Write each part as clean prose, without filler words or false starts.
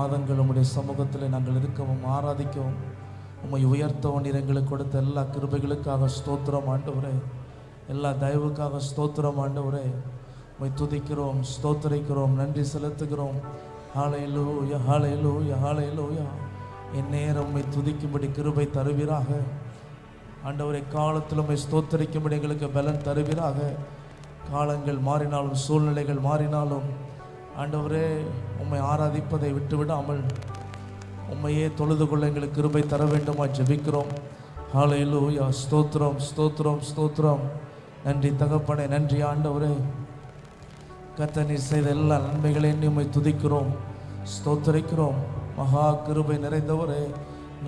மாதங்கள் உம்முடைய சமூகத்தில் நாங்கள் இருக்கவும் ஆராதிக்கவும் உம்மை உயர்த்தவும் எங்களுக்கு கொடுத்த எல்லா கிருபைகளுக்காக ஸ்தோத்திரம் ஆண்டவரே. எல்லா தயவுக்காக ஸ்தோத்திரம் ஆண்டவரே. உம்மை துதிக்கிறோம், ஸ்தோத்திரிக்கிறோம், நன்றி செலுத்துகிறோம். ஹல்லேலூயா, ஹல்லேலூயா, ஹல்லேலூயா. எந்நேரம் உம்மை துதிக்கும்படி கிருபை தருவீராக ஆண்டவரே. காலத்தில் உம்மை ஸ்தோத்திரிக்கும்படி எங்களுக்கு பலன் தருவீராக. காலங்கள் மாறினாலும் சூழ்நிலைகள் மாறினாலும் ஆண்டவரே உம்மை ஆராதிப்பதை விட்டுவிடாமல் உம்மையே தொழுது கொள்ள எங்களுக்கு கிருபை தர வேண்டுமா ஜெபிக்கிறோம். ஹல்லேலூயா, ஸ்தோத்திரம், ஸ்தோத்திரம், ஸ்தோத்திரம். நன்றி தகப்பனே, நன்றி ஆண்டவரே. கர்த்தர் நீர் செய்த எல்லா நன்மைகளையும் உம்மை துதிக்கிறோம், ஸ்தோத்திரிக்கிறோம். மகா கிருபை நிறைந்தவரே,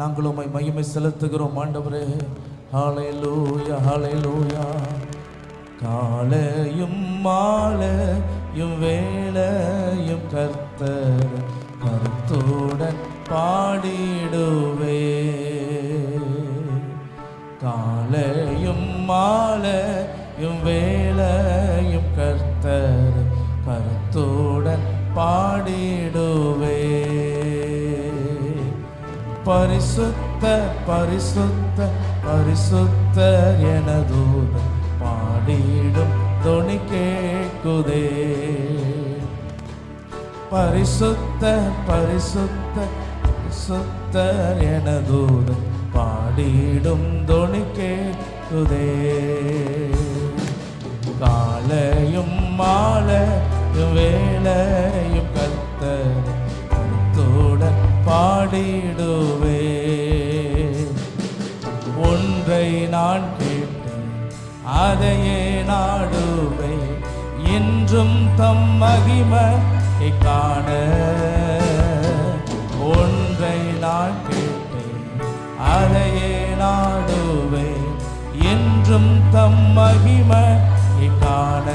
நாங்கள் உம்மை மகிமை செலுத்துகிறோம் ஆண்டவரே. ஹல்லேலூயா, ஹல்லேலூயா. காலையும் மாலையும் வேளையும் கர்த்தர் கருத்துடன் பாடிடுவே. காலையும் மாலையும் வேளையும் கர்த்தர் கருத்துடன் பாடிடுவே. பரிசுத்தர் பரிசுத்தர் பரிசுத்தர் என தூதர் பாடிடும் தொனி கேட்குதே. பரிசுத்தர் பரிசுத்தர் பரிசுத்தர் என தூதர் பாடிடும் தொனி கேட்குதே. காலையும் மாலையும் வேளையும் கர்த்தர் கருத்துடன் பாடிடுவே. ஒன்றை நான் கேட்டேன், அதையே நாடுவே, இன்றும் தம் மகிமையை காண. ஒன்றை நான் கேட்டேன், அதையே நாடுவே, இன்றும் தம் மகிமையை காண.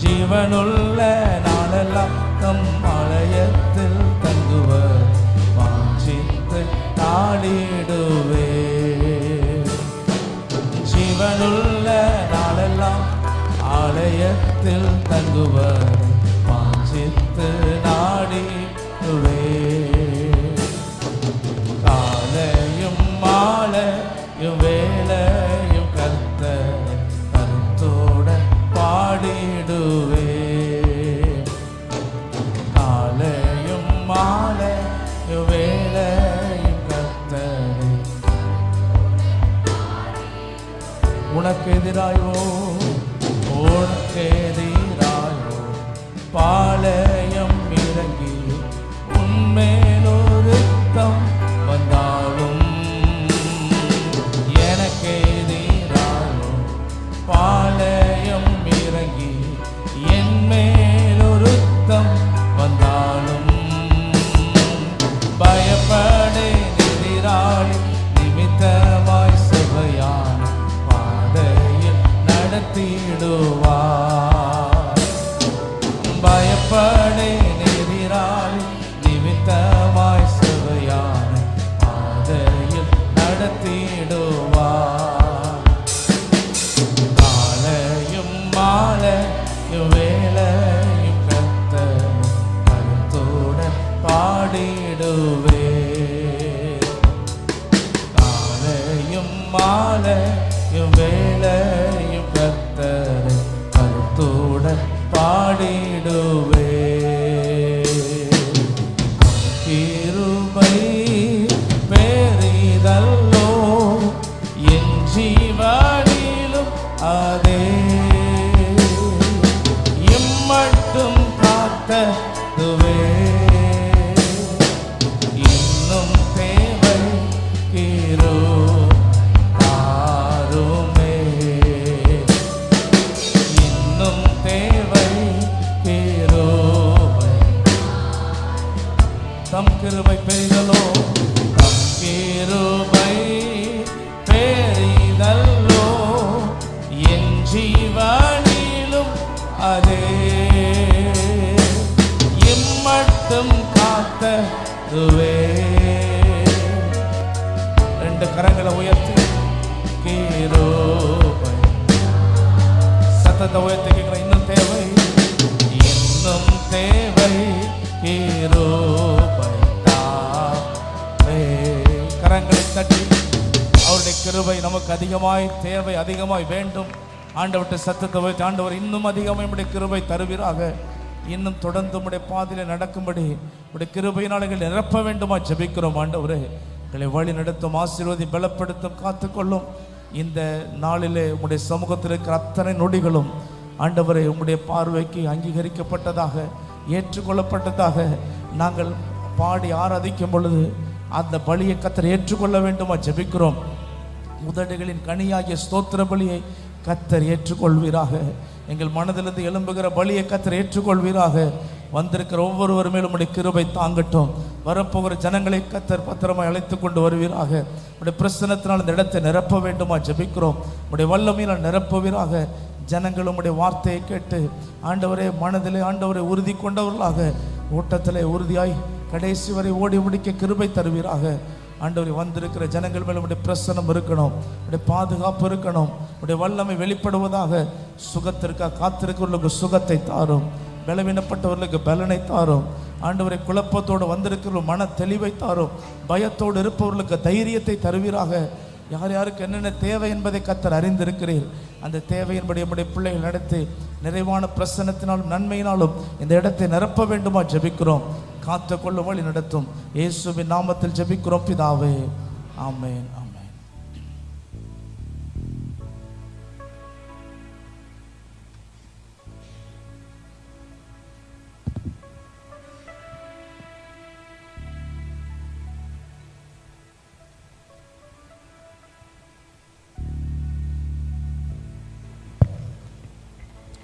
ஜீவனுள்ள நாளெல்லாம் தம் ஆலயத்தில் தங்குவர் வாஞ்சித்து நாடிடுவே. ஜீவனுள்ள நாளெல்லாம் ஆலயத்தில் தங்குவர் வாஞ்சித்து நாடிடுவே. காலையும் மாலையும் வேளையும் கர்த்தர் கருத்துடன் பாடிடுவே. காலையும் மாலையும் வேளையும் கர்த்தர். உனக்கு எதிராயோ உனக்கு எதிராயோ பாளையம் இறங்கி உன்மேலொரு யுத்தம் வந்தாலும், எனக்கு எதிராயோ பாளையம் இறங்கி என் மேலொரு யுத்தம் வந்தாலும், பயப்படே எதிராளி நிமித்தமாய் சபையான பாதையில் நடத்திடுவார். பயப்படே எதிராளி நிமித்தமாய் சபையான பாதையில் நடத்திடுவார். காலையும் மாலையும் வேளையும் கர்த்தர் கருத்துடன் பாடிடுவே. காலையும் மாலையும் வேளையும் கர்த்தர் கருத்துடன் பாடிடுவே. கிருபை பெரிதல்லோ என் ஜீவனிலும் அதே, இம்மட்டும் காத்ததுவே. இன்னும் தேவை கிருபை, இன்னும் தேவை கிருபை. தம் கிருபை பெரிதலோ, தம் கிருபை பெரிதல்லோ என் ஜீவனிலும் அதே, இம்மட்டும் காத்ததுவே. ரெண்டு கரங்களை உயர்த்தி கிருபை சத்தத்தை உயர்த்தி கேட்கிற. இன்னும் தேவை, இன்னும் தேவை கிருபை. கிருபை நமக்கு அதிகமாய் தேவை, அதிகமாய் வேண்டும். ஆண்டவர்கிட்ட சத்தத்தை வைத்து, ஆண்டவர் இன்னும் அதிகமாக நம்முடைய கிருபை தருவீராக. இன்னும் தொடர்ந்து நம்முடைய பாதையில் நடக்கும்படி நம்முடைய கிருபையினால் எங்களை நிரப்ப வேண்டுமா ஜெபிக்கிறோம். ஆண்டவரே, எங்களை வழி நடத்தும், ஆசீர்வதி, பலப்படுத்தும், காத்துக்கொள்ளும். இந்த நாளிலே உம்முடைய சமூகத்தில் இருக்கிற அத்தனை நொடிகளும் ஆண்டவரை உம்முடைய பார்வைக்கு அங்கீகரிக்கப்பட்டதாக, ஏற்றுக்கொள்ளப்பட்டதாக நாங்கள் பாடி ஆராதிக்கும் பொழுது அந்த பலியை கர்த்தர் ஏற்றுக்கொள்ள வேண்டுமா ஜெபிக்கிறோம். உதடுகளின் கனியாகிய ஸ்தோத்திர பலியை கர்த்தர் ஏற்றுக்கொள்வீராக. எங்கள் மனதிலிருந்து எழும்புகிற பலியை கர்த்தர் ஏற்றுக்கொள்வீராக. வந்திருக்கிற ஒவ்வொருவர் மேலும் உடைய கிருபை தாங்கட்டும். வரப்போகிற ஜனங்களை கர்த்தர் பத்திரமாய் அழைத்து கொண்டு வருவீராக. உடைய பிரசன்னத்தினால் இந்த இடத்தை நிரப்ப வேண்டுமா ஜெபிக்கிறோம். உடைய வல்லமையினால் நிரப்புவீராக. ஜனங்கள் உடைய வார்த்தையை கேட்டு ஆண்டவரே மனதிலே ஆண்டவரை உறுதி கொண்டவர்களாக ஓட்டத்திலே உறுதியாய் கடைசி வரை ஓடி முடிக்க கிருபை தருவீராக. ஆண்டவரை வந்திருக்கிற ஜனங்கள் மேலே உடைய பிரசன்னம் இருக்கணும், உடைய பாதுகாப்பு இருக்கணும், உடைய வல்லமை வெளிப்படுவதாக. சுகத்திற்காக காத்திருக்கிறவர்களுக்கு சுகத்தை தாரும், பலவீனப்பட்டவர்களுக்கு பலனை தாரும். ஆண்டவரை குழப்பத்தோடு வந்திருக்கிற மன தெளிவை தாரும், பயத்தோடு இருப்பவர்களுக்கு தைரியத்தை தருவீராக. யார் யாருக்கு என்னென்ன தேவை என்பதை கர்த்தர் அறிந்திருக்கிறீர். அந்த தேவையின்படி நம்முடைய பிள்ளைகள் நடத்தி நிறைவான பிரசன்னத்தினாலும் நன்மையினாலும் இந்த இடத்தை நிரப்ப வேண்டுமா ஜெபிக்கிறோம். காத்து கொள்ளும் வழி நடத்தும் இயேசுவின் நாமத்தில் ஜெபிக்கிறோம் பிதாவே, ஆமென், ஆமென்.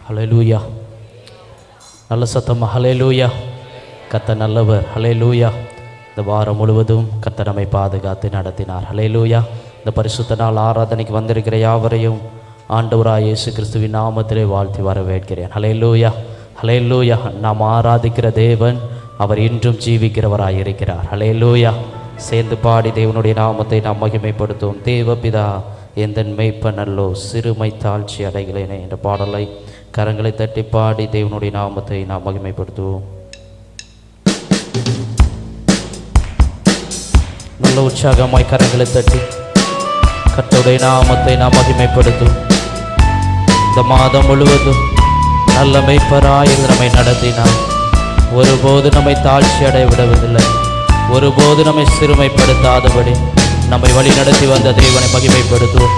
ஹல்லேலூயா. நல்ல சத்தமா ஹல்லேலூயா. கர்த்தர் நல்லவர். ஹல்லேலூயா. இந்த வாரம் முழுவதும் கர்த்தர் நம்மை பாதுகாத்து நடத்தினார். ஹல்லேலூயா. இந்த பரிசுத்த நாள் ஆராதனைக்கு வந்திருக்கிற யாவரையும் ஆண்டவராய் இயேசு கிறிஸ்துவின் நாமத்திலே வாழ்த்தி வரவேற்கிறேன். ஹல்லேலூயா, ஹல்லேலூயா. நாம் ஆராதிக்கிற தேவன் அவர் இன்றும் ஜீவிக்கிறவராய் இருக்கிறார். ஹல்லேலூயா. சேர்ந்து பாடி தேவனுடைய நாமத்தை நாம் மகிமைப்படுத்துவோம். தேவபிதா எந்தன் மெய்ப்பன் அல்லோ, சிறுமை தாழ்ச்சி அடைகிறேனே என்ற பாடலை கரங்களை தட்டி பாடி தேவனுடைய நாமத்தை நாம் மகிமைப்படுத்துவோம். நல்ல உற்சாகமாய் கரங்களை தட்டி கர்த்தருடைய நாமத்தை நாம் மகிமைப்படுத்தும். இந்த மாதம் முழுவதும் நல்ல மெய்ப்பராய் நம்மை நடத்தினார். ஒருபோது நம்மை தாழ்ச்சி அடைய விடுவதில்லை, ஒருபோது நம்மை சிறுமைப்படுத்தாதபடி நம்மை வழி நடத்தி வந்த தேவனை மகிமைப்படுத்துவோம்.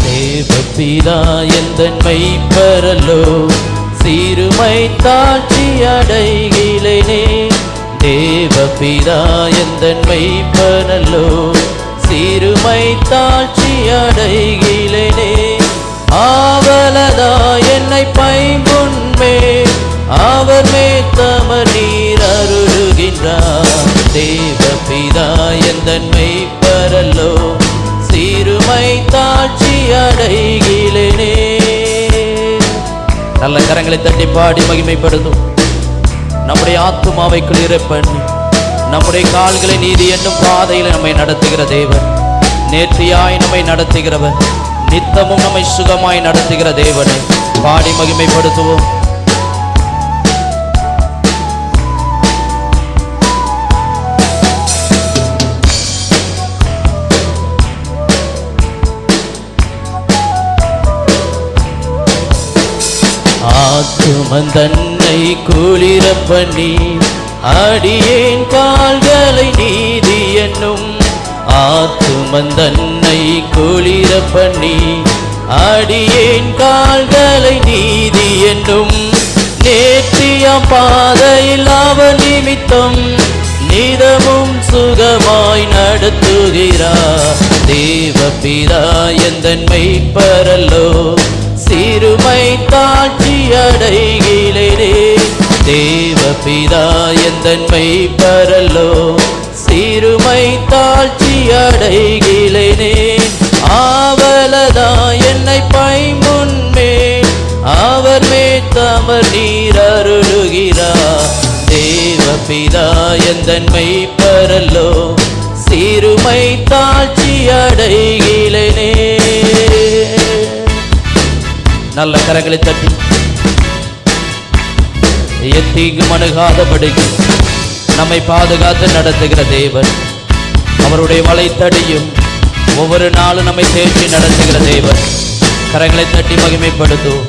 தேவபிதா எந்தன் மெய்ப்பரலோ, சிறுமை தாழ்ச்சி அடைகிறேனே. தேவபிதா எந்தன் மெய்ப்பரலோ, சிறுமை தாழ்ச்சி அடைகிறேனே. ஆவலதா என்னை பைம்புண்மே, அவர் மேத்தமர் நீர் அருளுகின்றார். தேவபிதா எந்தன் மெய்ப்பரலோ, சிறுமை தாழ்ச்சி அடைகிறேனே. நல்ல கரங்களை தட்டி பாடி மகிமைப்படுத்தும். நம்முடைய ஆத்துமாவை குளிர பண்ணி நம்முடைய கால்களை நீதி என்னும் பாதையில் நம்மை நடத்துகிற தேவன், நேர்த்தியாய் நம்மை நடத்துகிறவர், நித்தமும் நம்மை சுகமாய் நடத்துகிற தேவனை பாடி மகிமைப்படுத்துவோம். ஆத்துமன் தன்னை குளிர பண்ணி அடியேன் கால்களை நீதி என்னும். ஆத்துமன் தன்னை குளிர பண்ணி அடியேன் கால்களை நீதி என்னும். நேர்த்தியாம் பாதையில் அவர் நிமித்தம் நிதமும் சுகமாய் நடத்துகிறார். தேவபிதா எந்தன் மெய்ப்பரலோ, சிறுமை தாழ்ச்சி அடைகிறேனே. தேவபிதா எந்தன் மெய்ப்பரலோ, சிறுமை தாழ்ச்சி அடைகிறேனே. ஆவலதா என்னை பைம்புண்மே, அவர் மேத்தமர் நீர் அருளுகிறார். தேவபிதா எந்தன் மெய்ப்பரலோ, சிறுமை தாழ்ச்சி அடைகிறேனே. நல்ல கரங்களை தட்டி எத்தீங்கும் அணுகாதபடிக்கு நம்மை பாதுகாத்து நடத்துகிற தேவன், அவருடைய வலைத்தடியும் ஒவ்வொரு நாளும் நம்மை தேற்றி நடத்துகிற தேவன். கரங்களை தட்டி மகிமைப்படுத்தும்.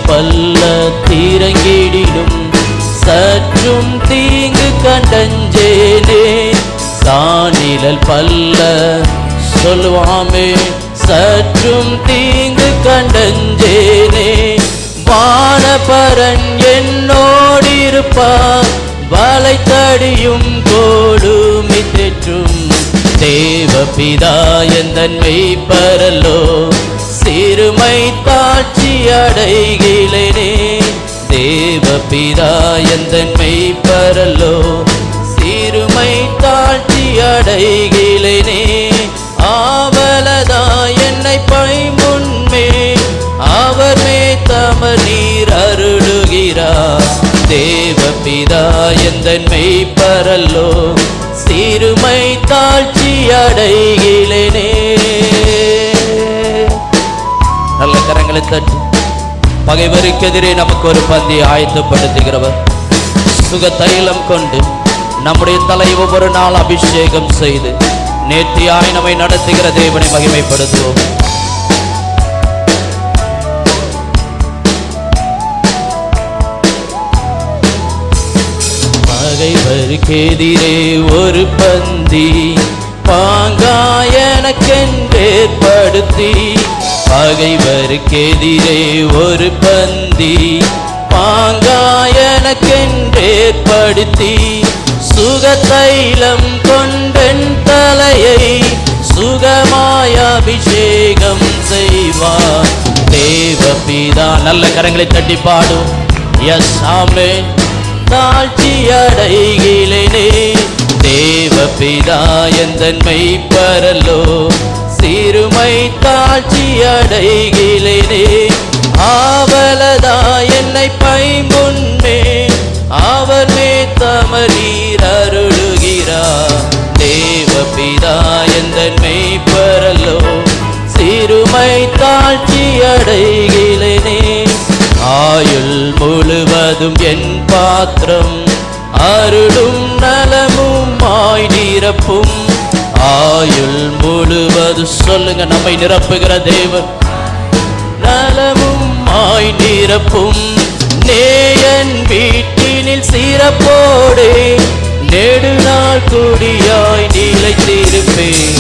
பல்ல தீரங்கிடிடும் சற்றும் தீங்கு கண்டஞ்சேனே. சாணிழல் பல்ல சொல்லுவாமே சற்றும் தீங்கு கண்டஞ்சேனே. வானபரன் என்னோடிருப்பார், வலைத்தடியும் கோடுமி தெற்றும். தேவபிதா எந்தன் மெய்ப்பரலோ, சிறுமை தாட்சி அடைகிலேனே. தேவபிதா எந்தன் மெய்ப்பரலோ, சிறுமை தாட்சி அடைகிலேனே. ஆவலதா என்னை பைமுன்மே, அவர் மே தமர் நீர் அருளுகிறார். தேவபிதா எந்தன் மெய்ப்பரலோ, சிறுமை தாட்சி அடைகிலேனே. நல்ல கரங்களை தட்டி பகைவருக்கு எதிரே நமக்கு ஒரு பந்தி ஆயத்தப்படுத்துகிறவர், சுக தைலம் கொண்டு நம்முடைய தலை ஒவ்வொரு நாள் அபிஷேகம் செய்து நேர்த்தியாய் நம்மை நடத்துகிற தேவனை மகிமைப்படுத்துவோம். பகைவருக்கு எதிரே ஒரு பந்தி பாங்காயனக்கென்றேற்படுத்தி. பகைவருக்கு எதிரே ஒரு பந்தி பாங்காயனக்கென்றேற்படுத்தி. சுகதைலம் கொண்டன் தலையை சுகமாய் அபிஷேகம் செய்வார். தேவபிதா நல்ல கரங்களை தட்டி பாடும். எஸ் ஆமென். தாழ்ச்சி அடைகிலேனே. தேவபிதா எந்தன் மெய்ப்பரலோ, சிறுமை தாழ்ச்சி அடைகிலேனே. ஆவலதா என்னை பைமுன்மே, அவர் மே தமர் நீர் அருளுகிறார். தேவபிதா எந்தன் மெய்ப்பரலோ, சிறுமை தாழ்ச்சி அடைகிலேனே. ஆயுள் முழுவதும் என் பாத்திரம் அருளும் நலமும் ஆய் நிரப்பும். ஆயுள் முழுவதும் சொல்லுங்க, நம்மை நிரப்புகிற தேவன் நலமும் ஆய் நிரப்பும். நேயன் வீட்டினில் சிறப்போடே நெடுநாள் குடியாய் நிலைத்திருப்பேன்.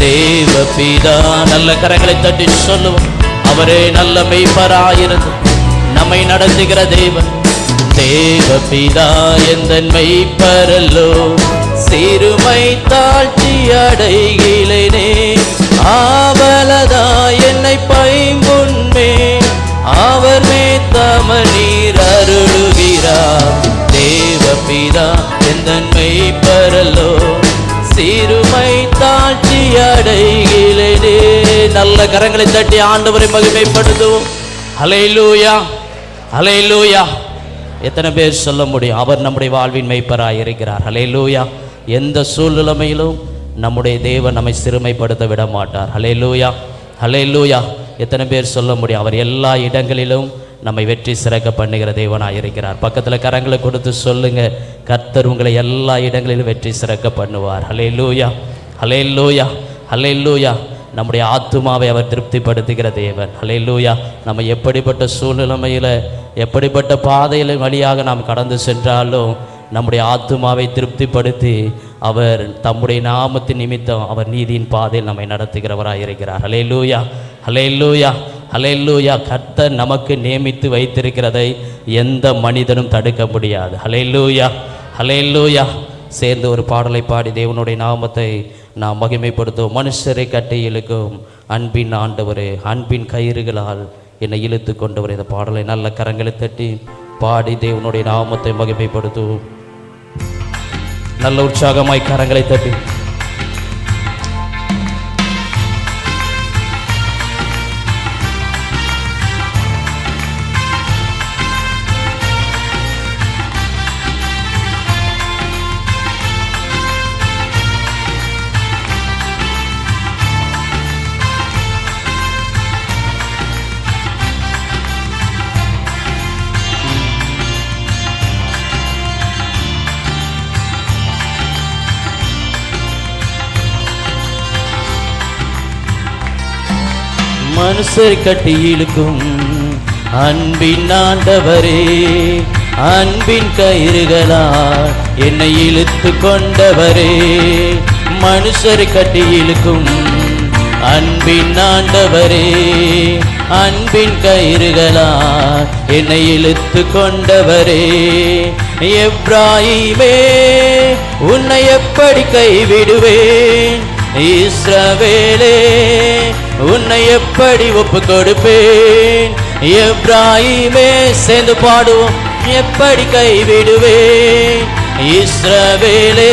தேவபிதா நல்ல கரங்களை தட்டி சொல்லுவோம். அவரே நல்ல மெய்ப்பராயிருந்து நம்மை நடத்துகிற தேவன். தேவபிதா எந்தன் மெய்ப்பரலோ, சிறுமை தாழ்ச்சி அடைகிலேனே. ஆவலதா என்னை பைமுன்மே, அவர் மே தமர் நீர் அருளுகிறார். தேவபிதா எந்தன் மெய்ப்பரலோ, சிறுமை தாழ்ச்சி அடைகிலேனே. நல்ல கரங்களை தட்டி ஆண்டவரை மகிமைப்படுத்துவோம். ஹல்லேலூயா, ஹல்லேலூயா. எத்தனை பேர் சொல்ல முடியும் அவர் நம்முடைய வாழ்வின் மெய்ப்பராய் இருக்கிறார்? ஹல்லேலூயா. எந்த சூழ்நிலைமையிலும் நம்முடைய தேவன் நம்மை சிறுமைப்படுத்த விட மாட்டார். ஹல்லேலூயா, ஹல்லேலூயா. எத்தனை பேர் சொல்ல முடியும் அவர் எல்லா இடங்களிலும் நம்மை வெற்றி சிறக்க பண்ணுகிற தேவனாக இருக்கிறார்? பக்கத்தில் கரங்களை கொடுத்து சொல்லுங்க, கர்த்தர் உங்களை எல்லா இடங்களிலும் வெற்றி சிறக்க பண்ணுவார். ஹல்லேலூயா, ஹல்லேலூயா, ஹல்லேலூயா. நம்முடைய ஆத்துமாவை அவர் திருப்திப்படுத்துகிற தேவன். ஹல்லேலூயா. நம்ம எப்படிப்பட்ட சூழ்நிலைமையில் எப்படிப்பட்ட பாதையில் வழியாக நாம் கடந்து சென்றாலும் நம்முடைய ஆத்துமாவை திருப்திப்படுத்தி அவர் தம்முடைய நாமத்தின் நிமித்தம் அவர் நீதியின் பாதையில் நம்மை நடத்துகிறவராக இருக்கிறார். ஹல்லேலூயா, ஹல்லேலூயா, ஹல்லேலூயா. கர்த்தர் நமக்கு நியமித்து வைத்திருக்கிறதை எந்த மனிதனும் தடுக்க முடியாது. ஹல்லேலூயா, ஹல்லேலூயா. சேர்ந்து ஒரு பாடலை பாடி தேவனுடைய நாமத்தை நாம் மகிமைப்படுத்துவோம். மனுஷரை கட்டி இழுக்கும் அன்பின் ஆண்டவரே, அன்பின் கயிறுகளால் என்னை இழுத்து கொண்டவர். இந்த பாடலை நல்ல கரங்களை தட்டி பாடி தேவனுடைய நாமத்தை மகிமைப்படுத்துவோம். நல்ல உற்சாகமாய் கரங்களை தட்டி மனுஷர் கட்டி இழுக்கும் அன்பின் ஆண்டவரே, அன்பின் கயிறுகளால் என்னை இழுத்து கொண்டவரே. மனுஷர் கட்டி இழுக்கும் அன்பின் ஆண்டவரே, அன்பின் கயிறுகளால் என்னை இழுத்து கொண்டவரே. எப்ராயிமே உன்னை எப்படி கைவிடுவேன், இஸ்ரவேலே உன்னை எப்படி ஒப்பு கொடுப்பேன். எப்ராயிமே சேர்ந்து பாடுவோம், எப்படி கைவிடுவேன் இஸ்ரவேலே.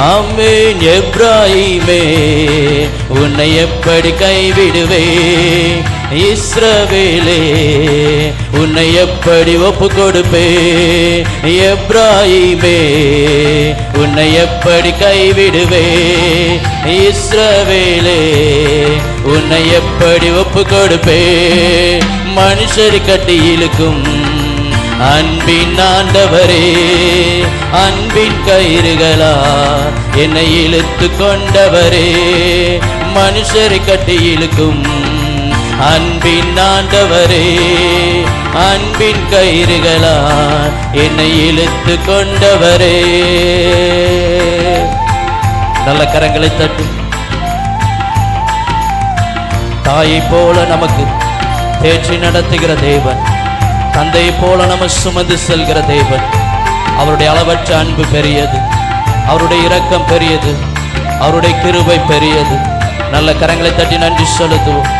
ஆமென். எப்ராயிமே உன்னை எப்படி கைவிடுவேன், இஸ்ரவேலே உன்னை எப்படி ஒப்பு கொடுப்பேன். எப்ராயிமே உன்னை எப்படி கைவிடுவேன், இஸ்ரவேலே உன்னை எப்படி ஒப்பு கொடுப்பேன். மனுஷர் கட்டி இழுக்கும் அன்பின் ஆண்டவரே, அன்பின் கயிறுகளால் என்னை இழுத்து கொண்டவரே. மனுஷரை கட்டி இழுக்கும் அன்பின் ஆண்டவரே, அன்பின் கயிறுகளால் என்னை இழுத்து கொண்டவரே. நல்ல கரங்களை தட்டும். தாயை போல நமக்கு தேற்றி நடத்துகிற தேவன், தந்தை போல நம்ம சுமந்து செல்கிற தேவன். அவருடைய அளவற்ற அன்பு பெரியது, அவருடைய இரக்கம் பெரியது, அவருடைய கிருபை பெரியது. நல்ல கரங்களை தட்டி நன்றி செலுத்துவோம்.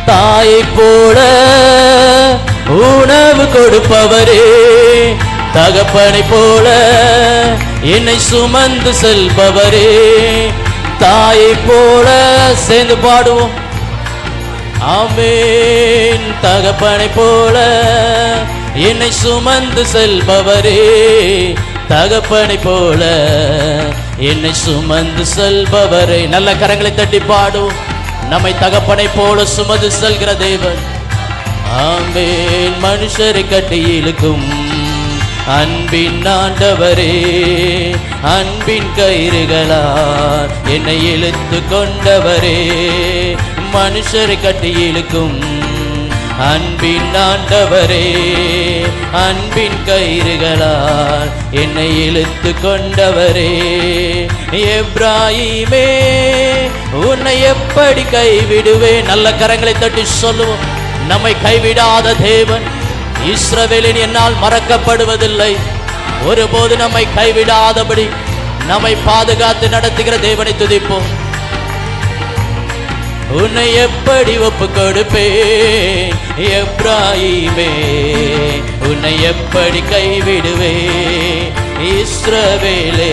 தாயை போல உணவு கொடுப்பவரே, தகப்பனை போல என்னை சுமந்து செல்பவரே. தாயை போல சேர்ந்து பாடுவோம். ஆமென். தகப்பனை போல என்னை சுமந்து செல்பவரே, தகப்பனை போல என்னை சுமந்து செல்பவரே. நல்ல கரங்களை தட்டி பாடுவோம். நம்மை தகப்பனை போல சுமந்து செல்கிற தேவன். ஆமென். மனுஷரை கட்டி இழுக்கும் அன்பின் ஆண்டவரே, அன்பின் கயிறுகளால் என்னை இழுத்து கொண்டவரே. மனுஷரை கட்டி இழுக்கும் அன்பின் ஆண்டவரே, அன்பின் கயிறுகளால் என்னை இழுத்து கொண்டவரே. எப்ராயிமே உன்னை எப்படி கைவிடுவேன். நல்ல கரங்களை தட்டி சொல்லுவோம். நம்மை கைவிடாத தேவன், இஸ்ரவேலின் என்னால் மறக்கப்படுவதில்லை. ஒருபோது நம்மை கைவிடாதபடி நம்மை பாதுகாத்து நடத்துகிற தேவனை துதிப்போம். உன்னை எப்படி ஒப்பு கொடுப்பேன் எப்ராயிமே, உன்னை எப்படி கைவிடுவேன் இஸ்ரவேலே,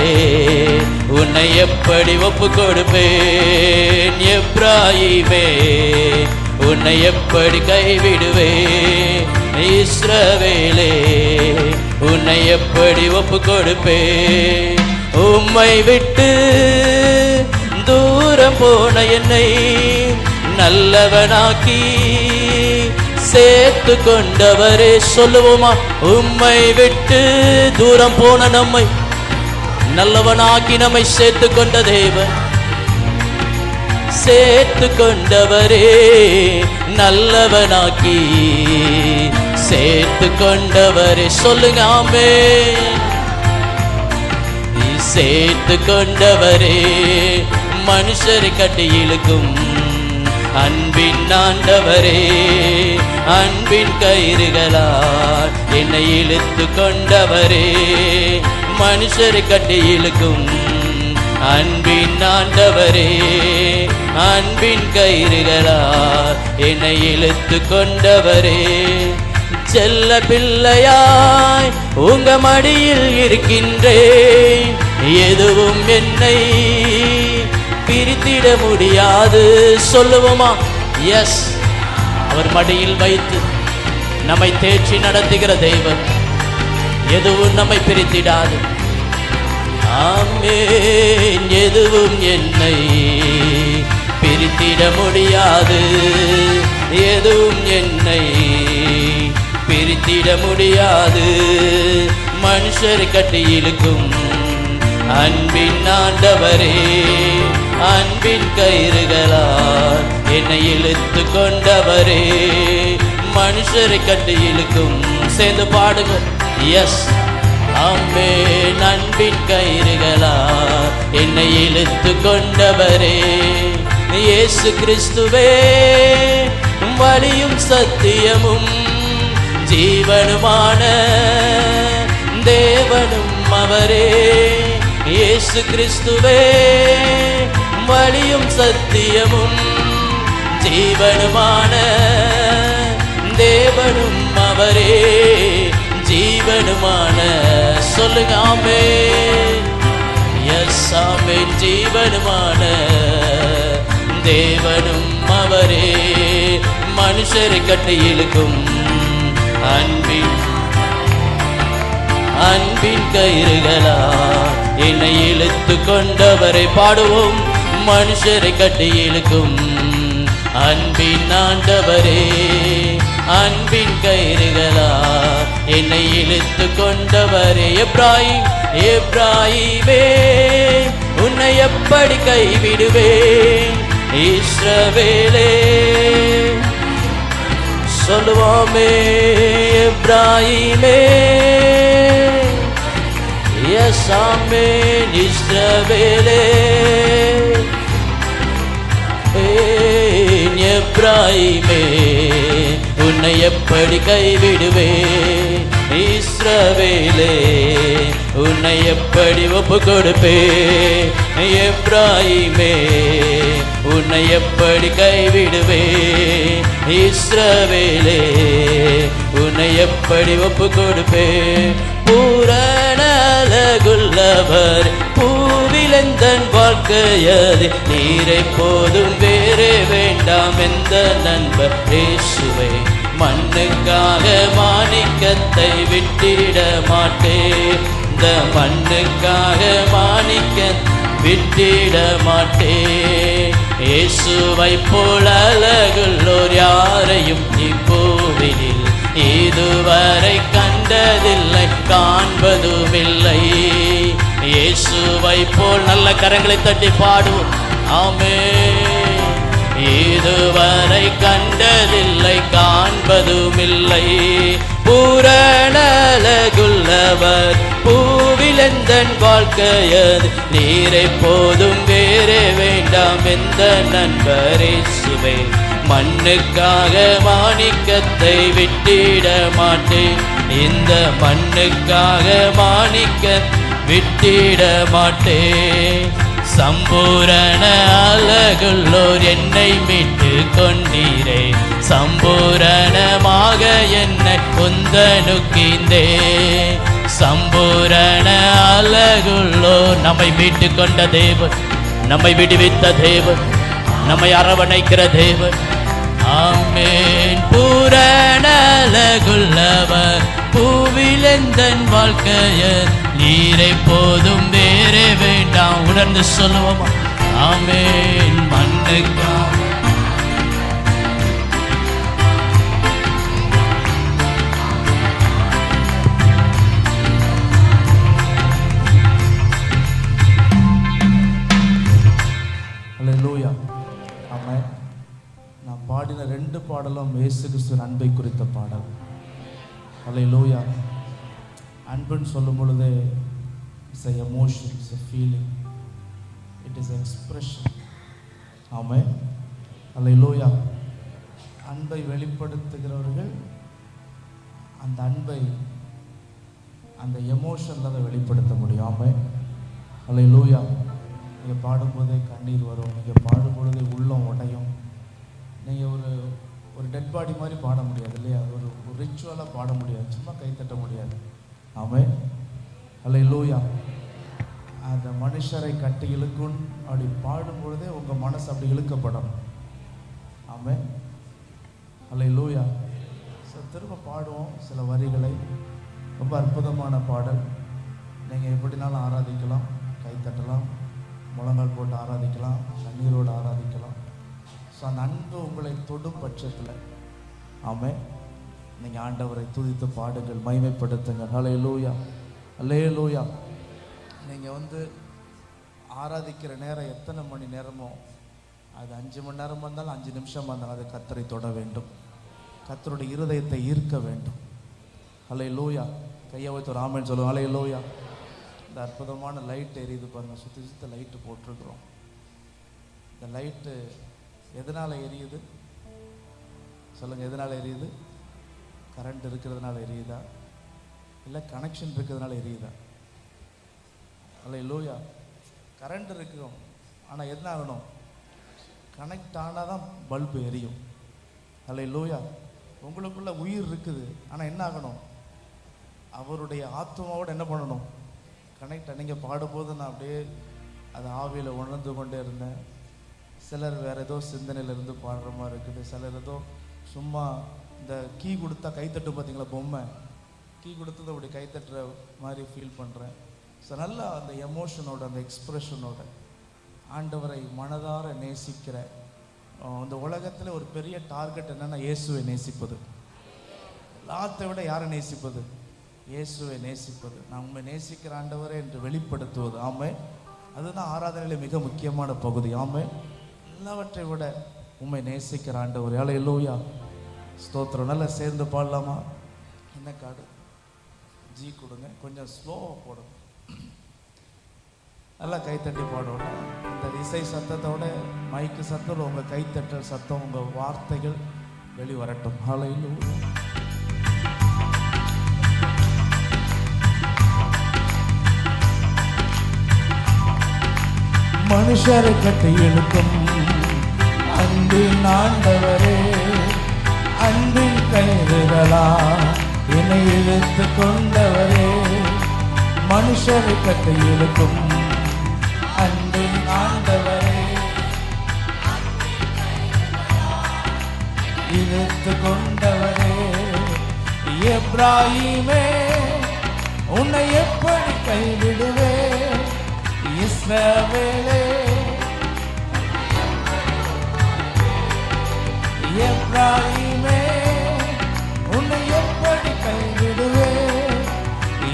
உன்னை எப்படி ஒப்பு கொடுப்பேன். எப்ராயிமே உன்னை எப்படி கைவிடுவேன் இஸ்ரவேலே, உன்னை எப்படி ஒப்பு கொடுப்பேன். உம்மை விட்டு தூரம் போன என்னை நல்லவனாக்கி சேர்த்து கொண்டவரே. சொல்லுவோமா? உம்மை விட்டு தூரம் போன நம்மை நல்லவனாக்கி நம்மை சேர்த்து கொண்ட தேவன், சேர்த்து கொண்டவரே, நல்லவனாக்கி சேர்த்து கொண்டவரே. சொல்லுங்க ஆமென். சேர்த்து கொண்டவரே, மனுஷரை கட்டி இழுக்கும் அன்பின் ஆண்டவரே, அன்பின் கயிறுகளால் என்னை இழுத்து கொண்டவரே. மனுஷரை கட்டி இழுக்கும் அன்பின் ஆண்டவரே, அன்பின் கயிறுகளால் என்னை இழுத்து கொண்டவரே. செல்ல பிள்ளையாய் உங்க மடியில் இருக்கின்றேன், எதுவும் என்னை பிரித்திட முடியாது. சொல்லுவோமா? எஸ். அவர் மடியில் வைத்து நம்மை தேற்றி நடத்துகிற தெய்வம், எதுவும் நம்மை பிரித்திடாது. ஆமென். எதுவும் என்னை பிரித்திட முடியாது, எதுவும் என்னை பிரித்திட முடியாது. மனுஷரை கட்டி இழுக்கும் அன்பின் ஆண்டவரே, அன்பின் கயிறுகளால் என்னை இழுத்து கொண்டவரே. மனுஷரை கட்டி இழுக்கும், சேர்ந்து பாடுங்க. எஸ் ஆமென். அன்பின் கயிறுகளால் என்னை இழுத்து கொண்டவரே. இயேசு கிறிஸ்துவே, வழியும் சத்தியமும் ஜீவனுமான தேவனும் அவரே. இயேசு கிறிஸ்துவே, வழியும் சத்தியமும் ஜீவனுமான தேவனும் அவரே. ஜீவனுமான சொல்லுங்க ஆமென். எஸ் ஆமென். ஜீவனுமான தேவனும் அவரே. மனுஷரை கட்டி இழுக்கும் அன்பின் கயிறுகளா என்னை இழுத்து கொண்டவரை பாடுவோம். மனுஷரை கட்டி இழுக்கும் அன்பின் ஆண்டவரே, அன்பின் கயிறுகளா என்னை இழுத்து கொண்டவரே. எப்ராயிமே, உன்னை எப்படி கைவிடுவேன்? இஸ்ரவேலே சொல்லுவோமே. எப்ராயிமே, எஸ் ஆமென். இஸ்ரவேலே, எப்ராயிமே, உன்னை எப்படி கைவிடுவேன்? இஸ்ரவேலே, உன்னை எப்படி ஒப்பு கொடுப்பேன்? எப்ராயிமே, உன்னை எப்படி கைவிடுவேன்? இஸ்ரவேலே, உன்னை எப்படி ஒப்பு கொடுப்பேன்? பூரண அழகுள்ளவர் பூவிலெந்தன் வாழ்க்கையது, நீரை போதும் வேறே வேண்டாம் எந்த நண்பர் இயேசுவே. மண்ணுக்காக மாணிக்கத்தை விட்டிட மாட்டேன், இந்த மண்ணுக்காக மாணிக்க விட்டிட மாட்டேன். இயேசுவை போல் அழகுள்ளோர் யாரையும் இப்போதில் இதுவரை கண்டதில்லை, காண்பதுமில்லை. இயேசுவை போல் நல்ல கரங்களை தட்டி பாடுவோம் ஆமென். இதுவரை கண்டதில்லை, காண்பதுமில்லை. பூரண அழகுள்ளவர் பூவிலெந்தன் வாழ்க்கையது, நீரை போதும் வேறே வேண்டாம் எந்த நண்பர் இயேசுவே. மண்ணுக்காக மாணிக்கத்தை விட்டிட மாட்டேன், இந்த மண்ணுக்காக மாணிக்க விட்டிட மாட்டேன். சம்பூரண அழகுள்ளோர் என்னை மீட்டு கொண்டீரே, சம்பூரணமாக என்னை உந்தனுக்கிந்தே. சம்பூரண அழகுள்ளோர் நம்மை மீட்டு கொண்ட தேவன், நம்மை விடுவித்த தேவன், நம்மை அரவணைக்கிற தேவன். ஆமென். பூரண அழகுள்ளவர் பூவிலெந்தன் வாழ்க்கையர், நீரை போதும் வேறே வேண்டாம். உணர்ந்து சொல்லுவோமா ஆமென். மண்ணுக்கா அல்லேலூயா. ஆமென். நான் பாடின 2 பாடலும் இயேசு கிறிஸ்துவின் அன்பை குறித்த பாடல். அல்லேலூயா. அன்புன்னு சொல்லும் பொழுதே it's a emotion, it's a feeling, it is expression. ஆமென். அல்லேலூயா. அன்பை வெளிப்படுத்துகிறவர்கள் அந்த அன்பை அந்த எமோஷனில் அதை வெளிப்படுத்த முடியும். ஆமென். அல்லேலூயா. நீங்கள் பாடும்போதே கண்ணீர் வரும், நீங்கள் பாடும்பொழுதே உள்ளம் உடையும். நீங்கள் ஒரு டெட் பாடி மாதிரி பாட முடியாது இல்லையா? ஒரு ரிச்சுவலாக பாட முடியாது, சும்மா கைத்தட்ட முடியாது. ஆமென். அல்லேலூயா. அந்த மனுஷரை கட்டி இழுக்கும் அப்படி பாடும்பொழுதே உங்கள் மனசு அப்படி இழுக்கப்படணும். ஆமென். அல்லேலூயா. திரும்ப பாடுவோம் சில வரிகளை. ரொம்ப அற்புதமான பாடல். நீங்கள் எப்படினாலும் ஆராதிக்கலாம், கைத்தட்டலாம், முழங்கால் போட்டு ஆராதிக்கலாம், கண்ணீரோடு ஆராதிக்கலாம். ஸோ அந்த அன்பு உங்களை தொடும் பட்சத்தில் ஆமென், நீங்கள் ஆண்டவரை துதித்து பாடுங்கள், மகிமைப்படுத்துங்கள். ஹல்லேலூயா, ஹல்லேலூயா. நீங்கள் ஆராதிக்கிற நேரம் எத்தனை மணி நேரமோ, அது 5 மணி நேரம் இருந்தாலும் 5 நிமிஷம் இருந்தாலும் அது கர்த்தரை தொட வேண்டும், கர்த்தருடைய இருதயத்தை ஈர்க்க வேண்டும். ஹல்லேலூயா. கையை வைத்து ஒரு ஆமென் சொல்லுவோம். ஹல்லேலூயா. இந்த அற்புதமான லைட் எரியுது பாருங்கள், சுற்றி சுற்றி லைட்டு போட்டிருக்கிறோம். இந்த லைட்டு எதனால் எரியுது சொல்லுங்கள்? எதனால் எரியுது? கரண்ட் இருக்கிறதுனால எரியுதா, இல்லை கனெக்ஷன் இருக்கிறதுனால எரியுதா? ஹல்லேலூயா. கரண்ட் இருக்கும், ஆனால் என்ன ஆகணும்? கனெக்ட் ஆனால் தான் பல்பு எரியும். ஹல்லேலூயா. உங்களுக்குள்ள உயிர் இருக்குது, ஆனால் என்ன ஆகணும்? அவருடைய ஆத்மாவோடு என்ன பண்ணணும்? கனெக்ட். நீங்கள் பாடும்போது நான் அப்படியே அது ஆவியில் உணர்ந்து கொண்டே இருந்தேன். சிலர் வேறு ஏதோ சிந்தனையில் இருந்து பாடுற மாதிரி இருக்குது, சிலர் ஏதோ சும்மா இந்த கீ கொடுத்தா கைத்தட்டு பார்த்தீங்களா, பொம்மை கீ கொடுத்தது அப்படி கைத்தட்டுற மாதிரி ஃபீல் பண்ணுறேன். ஸோ நல்லா அந்த எமோஷனோட, அந்த எக்ஸ்ப்ரெஷனோட ஆண்டவரை மனதார நேசிக்கிற இந்த உலகத்தில் ஒரு பெரிய டார்கெட் என்னென்னா இயேசுவை நேசிப்பது. எல்லாத்தை விட யாரை நேசிப்பது? இயேசுவை நேசிப்பது. நான் உண்மை நேசிக்கிற ஆண்டவரே என்று வெளிப்படுத்துவது. ஆமென். அதுதான் ஆராதனையில் மிக முக்கியமான பகுதி. ஆமென். எல்லாவற்றை விட உண்மை நேசிக்கிற ஆண்டவர். ஹல்லேலூயா, ஸ்தோத்திரம். நல்லா சேர்ந்து பாடலாமா? என்ன கார்டு? ஜி கொடுங்க, கொஞ்சம் ஸ்லோவாக போடுங்க, நல்லா கைத்தட்டி பாடணும். இந்த இசை சத்தத்தோட மைக்கு சத்தம், உங்கள் கைத்தட்டல் சத்தம், உங்கள் வார்த்தைகள் வெளிவரட்டும். ஹல்லேலூயா. மனுஷரை கட்டி இழுக்கும் அன்பின் ஆண்டவரே, அன்பின் கயிறுகளா என்னை இழுத்து கொண்டவரே, மனுஷரை கட்டி இழுக்கும் அன்பின் ஆண்டவரே, இழுத்து கொண்டவரே, எப்ராஹீமே உன்னை எப்படி கைவிடுவே, இஸ்ரவேலே எப்ராஹீமே உன்னை எப்படி கைவிடுவே,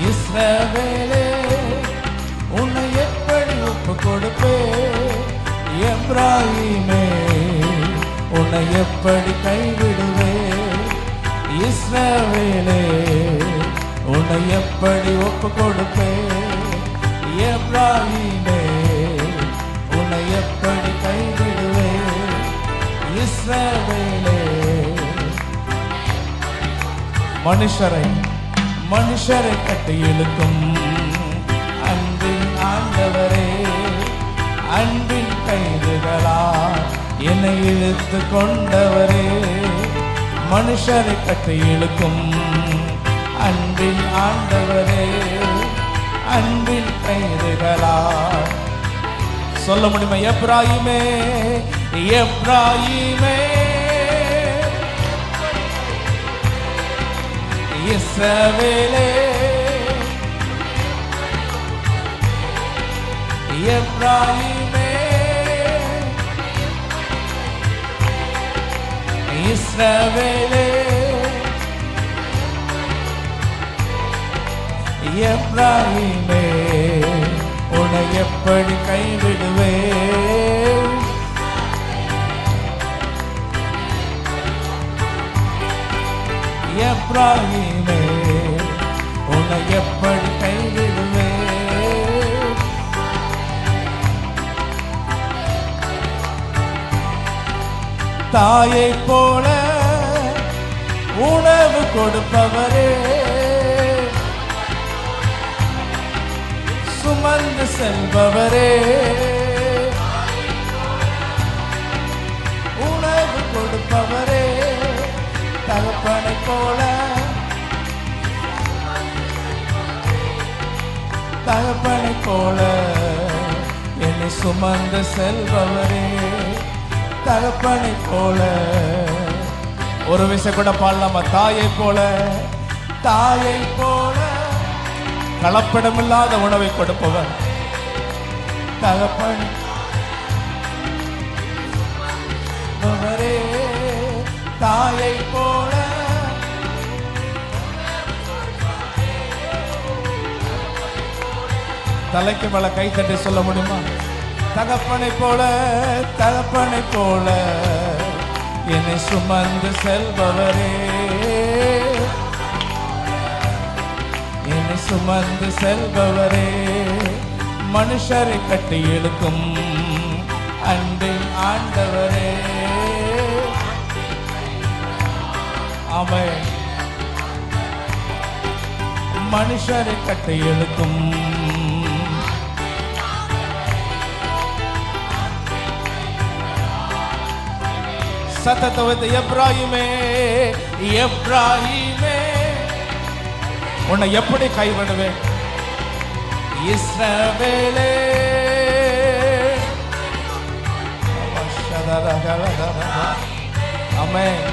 இஸ்ரவேலே உன்னை எப்படி ஒப்பு கொடுப்பே, எப்ராஹீமே உன்னை எப்படி கைவிடுவே, இஸ்ரவேலே உன்னை எப்படி ஒப்பு கொடுப்பே, எப்ராஹீமே உன்னை எப்படி கைவிடுவே, இஸ்ரவேலே. மனுஷரை கட்டி இழுக்கும் அன்பின் ஆண்டவரே, அன்பின் கயிறுகளா என்னை இழுத்து கொண்டவரே, மனுஷரை கட்டி இழுக்கும் அன்பின் ஆண்டவரே, அன்பின் கயிறுகளா. சொல்ல முடியுமா? எப்ராஹீமே எப்ராஹீமே இஸ்ரவேலே எப்ராஹீமே இஸ்ரவேலே எப்ராஹீமே உன்னை எப்படி கைவிடுவே, எப்ராஹீமே உன்னை எப்படி கைவிடுவே, தாயை போல உணவு கொடுப்பவரே, சுமந்து செல்பவரே, உணவு கொடுப்பவரே, தகப்பனை போல தகப்பனை போல என்னை சுமந்து செல்பவரே, தகப்பனை போல. ஒரு விஷயம் கூட பாடலாமா? தாயை போல கலப்படமில்லாத உணவை கொடுப்பவர் தகப்பன் தாயை போல தலைக்கு மேல கை தட்டி சொல்ல முடியுமா? தகப்பனை போல தகப்பனை போல என்னை சுமந்து செல்பவரே, என்னை சுமந்து செல்பவரே, மனுஷரை கட்டி இழுக்கும் அன்பின் ஆண்டவரே. ஆமென். மனுஷரை கட்டி இழுக்கும் சத்தத்தை வைத்து எப்ராஹிமே எப்ராஹிமே உன்னை எப்படி கைவிடுவேன்? இஸ்ரவேலே ஆமென்.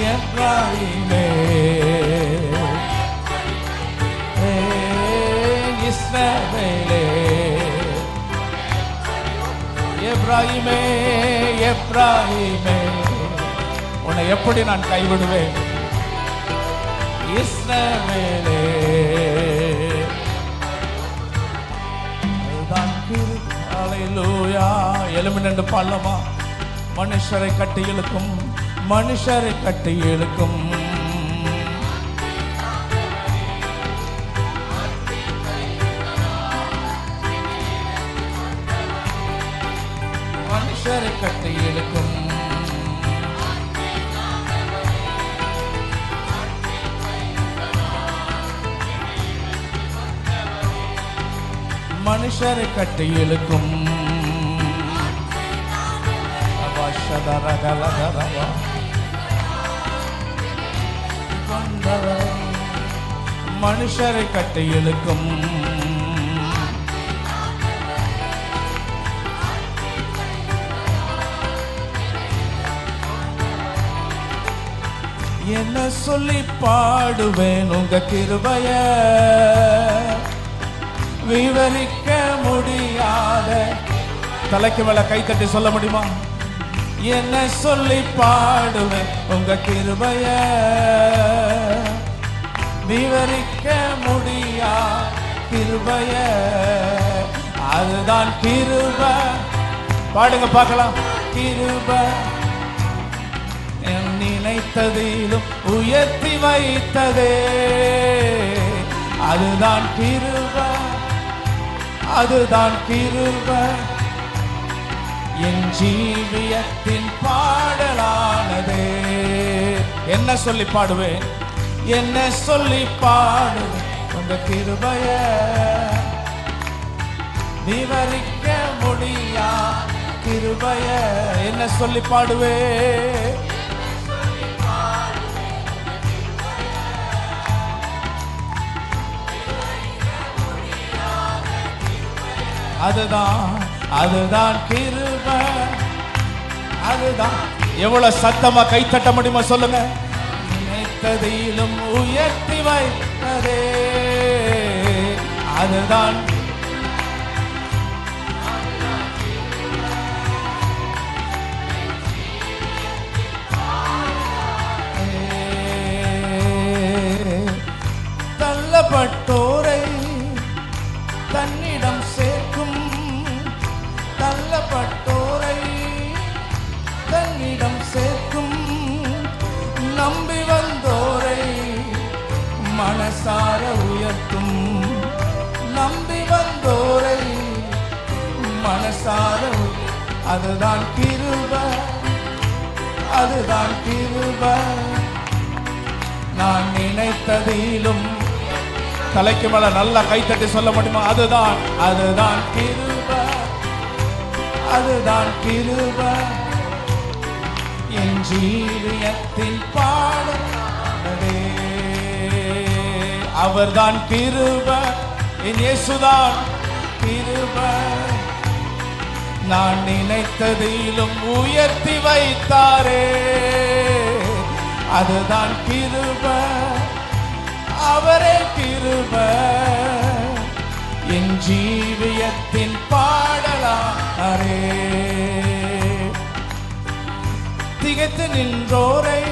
எப்ராஹிமே இஸ்ரவேலே எப்ராஹிமே எப்ராஹிமே உன்னை எப்படி நான் கைவிடுவேன்? இஸ்ரவேலே அதுதான் ஹல்லேலூயா. எலும்பு நின்று பாடலாமா? மனுஷரை கட்டி இழுக்கும் மனுஷரை கட்டி இழுக்கும் மனுஷரை கட்டி இழுக்கும் மனுஷரை கட்டி இழுக்கும் மனுஷரை கட்டி இழுக்கும் என்ன சொல்லி பாடுவேன் உங்க கிருபைய, விவரிக்க முடியாத. தலைக்கு மேல கை தட்டி சொல்ல முடியுமா? என்ன சொல்லி பாடுவேன் உங்க கிருபைய, விவரிக்க முடியாத கிருபைய. அதுதான் கிருபை. பாடுங்க பார்க்கலாம். கிருபை நினைத்ததிலும் உயர்த்தி வைத்ததே, அதுதான் கிருபை, அதுதான் கிருபை. என் ஜீவியத்தின் பாடலானதே. என்ன சொல்லி பாடுவேன்? என்ன சொல்லி பாடுவேன் உங்க கிருபைய, விவரிக்க முடியா கிருபைய. என்ன சொல்லி பாடுவேன்? அதுதான் அதுதான் கிருபை, அதுதான். எவ்வளவு சத்தமா கை தட்ட முடியுமா சொல்லுங்க? நினைத்ததிலும் உயர்த்தி வைத்ததே, அதுதான். தள்ளப்பட்டோரை தன்னிடம் சேர்க்கும், தள்ளப்பட்டோரை தன்னிடம் சேர்க்கும், நம்பி வந்தோரை மனசார உயர்த்தும், நம்பி வந்தோரை மனசார. அதுதான் கிருபை, அதுதான் கிருபை. நான் நினைத்ததிலும். தலைக்கு மேல நல்லா கைத்தட்டி சொல்ல முடியுமா? அதுதான் அதுதான் கிருபை, அதுதான் கிருபை. என் ஜீவியத்தின் பாடலே அவர்தான் கிருபை. என் இயேசுதான் கிருபை. நான் நினைத்ததிலும் உயர்த்தி வைத்தாரே, அதுதான் கிருபை, அவரே கிருபை. ஜீவியத்தின் பாடலாரே. திகைத்து நின்றோரை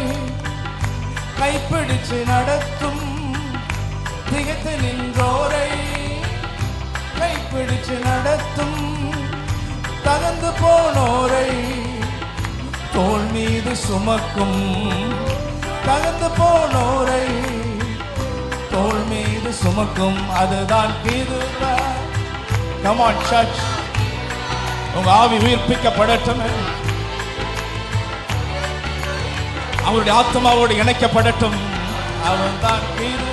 கைப்பிடிச்சு நடத்தும், திகைத்து நின்றோரை கைப்பிடிச்சு நடத்தும், தகர்ந்து போனோரை தோள் மீது சுமக்கும், தகர்ந்து போனோரை தோள் மீது சுமக்கும், அதுதான் கிருபை. Come on church, உங்க ஆவி உயிர்ப்பிக்கப்படட்டும், அவருடைய ஆத்மாவோடு இணைக்கப்படட்டும். அவர்தான் கிருபை,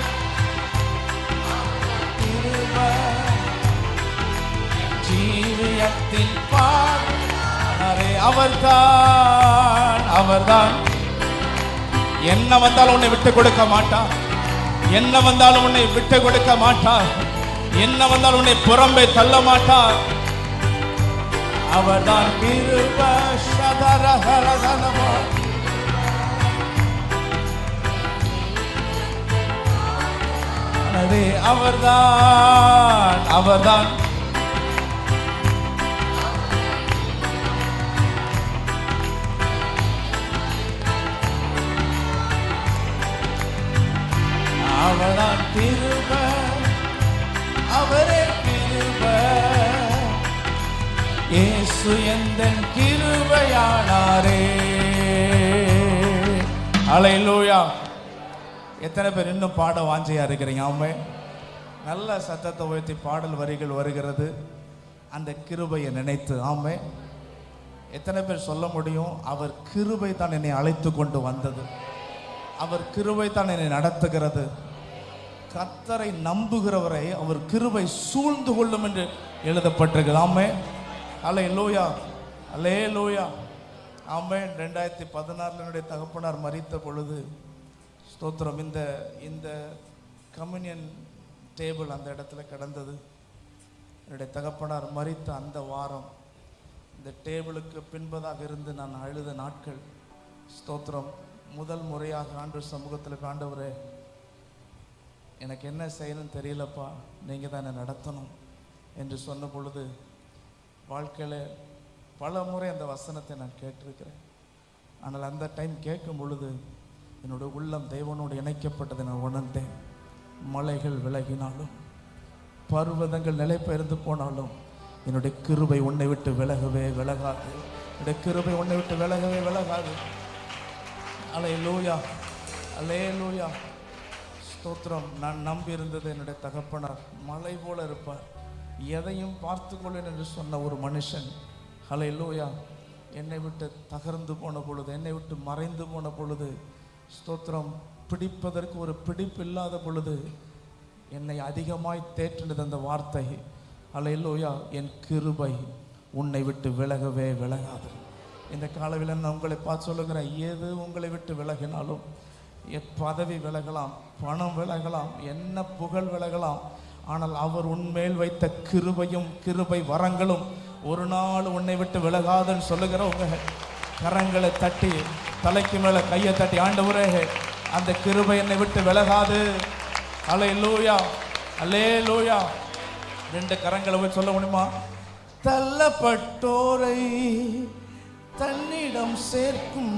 ஜீவியத்தின் பாடலாரே. அவர்தான் என்ன வந்தாலும் உன்னை விட்டு கொடுக்க மாட்டார், என்ன வந்தாலும் உன்னை விட்டு கொடுக்க மாட்டார், என்ன வந்தாலும் உன்னை புறம்பே தள்ள மாட்டார். அவர்தான் கிருபை. அவர்தான் அவர்தான் கிருபை, அவரே கிருபை. இயேசு எந்தன் கிருபையானாரே. அல்லேலூயா. எத்தனை பேர் இன்னும் பாட வாஞ்சையா இருக்கிறீங்க? ஆமே. நல்ல சத்தத்தை உயர்த்தி பாடல் வரிகள் வருகிறது அந்த கிருபையை நினைத்து. ஆமே. எத்தனை பேர் சொல்ல முடியும், அவர் கிருபை தான் என்னை அழைத்து கொண்டு வந்தது, அவர் கிருபை தான் என்னை நடத்துகிறது. கர்த்தரை நம்புகிறவரை அவர் கிருபை சூழ்ந்து கொள்ளும் என்று எழுதப்பட்டிருக்குது. ஆமே. அல்லேலூயா, அல்லேலூயா. ஆமே. 2016 என்னுடைய தகப்பனார் மரித்த பொழுது ஸ்தோத்திரம், இந்த கம்யூனியன் டேபிள் அந்த இடத்துல கிடந்தது. என்னுடைய தகப்பனார் மரித்த அந்த வாரம் இந்த டேபிளுக்கு பின்பதாக இருந்து நான் அழுத நாட்கள். ஸ்தோத்திரம். முதல் முறையாக ஆண்டவர் சமூகத்தில், ஆண்டவரே எனக்கு என்ன செய்யணும்னு தெரியலப்பா, நீங்கள் தான் என்னை நடத்தணும் என்று சொன்ன பொழுது வாழ்க்கையில் பல முறை அந்த வசனத்தை நான் கேட்டிருக்கிறேன். ஆனால் அந்த டைம் கேட்கும் பொழுது என்னுடைய உள்ளம் தேவனோடு இணைக்கப்பட்டதை நான் உணர்ந்தேன். மலைகள் விலகினாலும், பர்வதங்கள் நிலை பெயர்ந்து போனாலும், என்னுடைய கிருபை உன்னை விட்டு விலகவே விலகாது, என்னுடைய கிருபை உன்னை விட்டு விலகவே விலகாது. அல்லேலூயா, அல்லேலூயா. ஸ்தோத்திரம். நான் நம்பி இருந்தது என்னுடைய தகப்பனார் மலை போல இருப்பார், எதையும் பார்த்து கொள்ளேன் என்று சொன்ன ஒரு மனுஷன். அல்லேலூயா. என்னை விட்டு தகர்ந்து போன பொழுது, என்னை விட்டு மறைந்து போன பொழுது, ஸ்தோத்திரம், பிடிப்பதற்கு ஒரு பிடிப்பு இல்லாத பொழுது என்னை அதிகமாய் தேற்றினது அந்த வார்த்தை. அல்லேலூயா. என் கிருபை உன்னை விட்டு விலகவே விலகாது. இந்த காலவில் நான் உங்களை பார்த்து சொல்லுகிறேன், எது உங்களை விட்டு விலகினாலும், பதவி விலகலாம், பணம் விலகலாம், என்ன புகழ் விலகலாம், ஆனால் அவர் உன்மேல் வைத்த கிருபையும் கிருபை வரங்களும் ஒரு நாள் உன்னை விட்டு விலகாதுன்னு சொல்லுகிற உங்க கரங்களை தட்டி, தலைக்கு மேலே கையை தட்டி, ஆண்டவரே அந்த கிருபை என்னை விட்டு விலகாது. அல்லேலூயா, அல்லேலூயா. 2 கரங்களை போய் சொல்ல முடியுமா? தள்ளப்பட்டோரை தன்னிடம் சேர்க்கும்,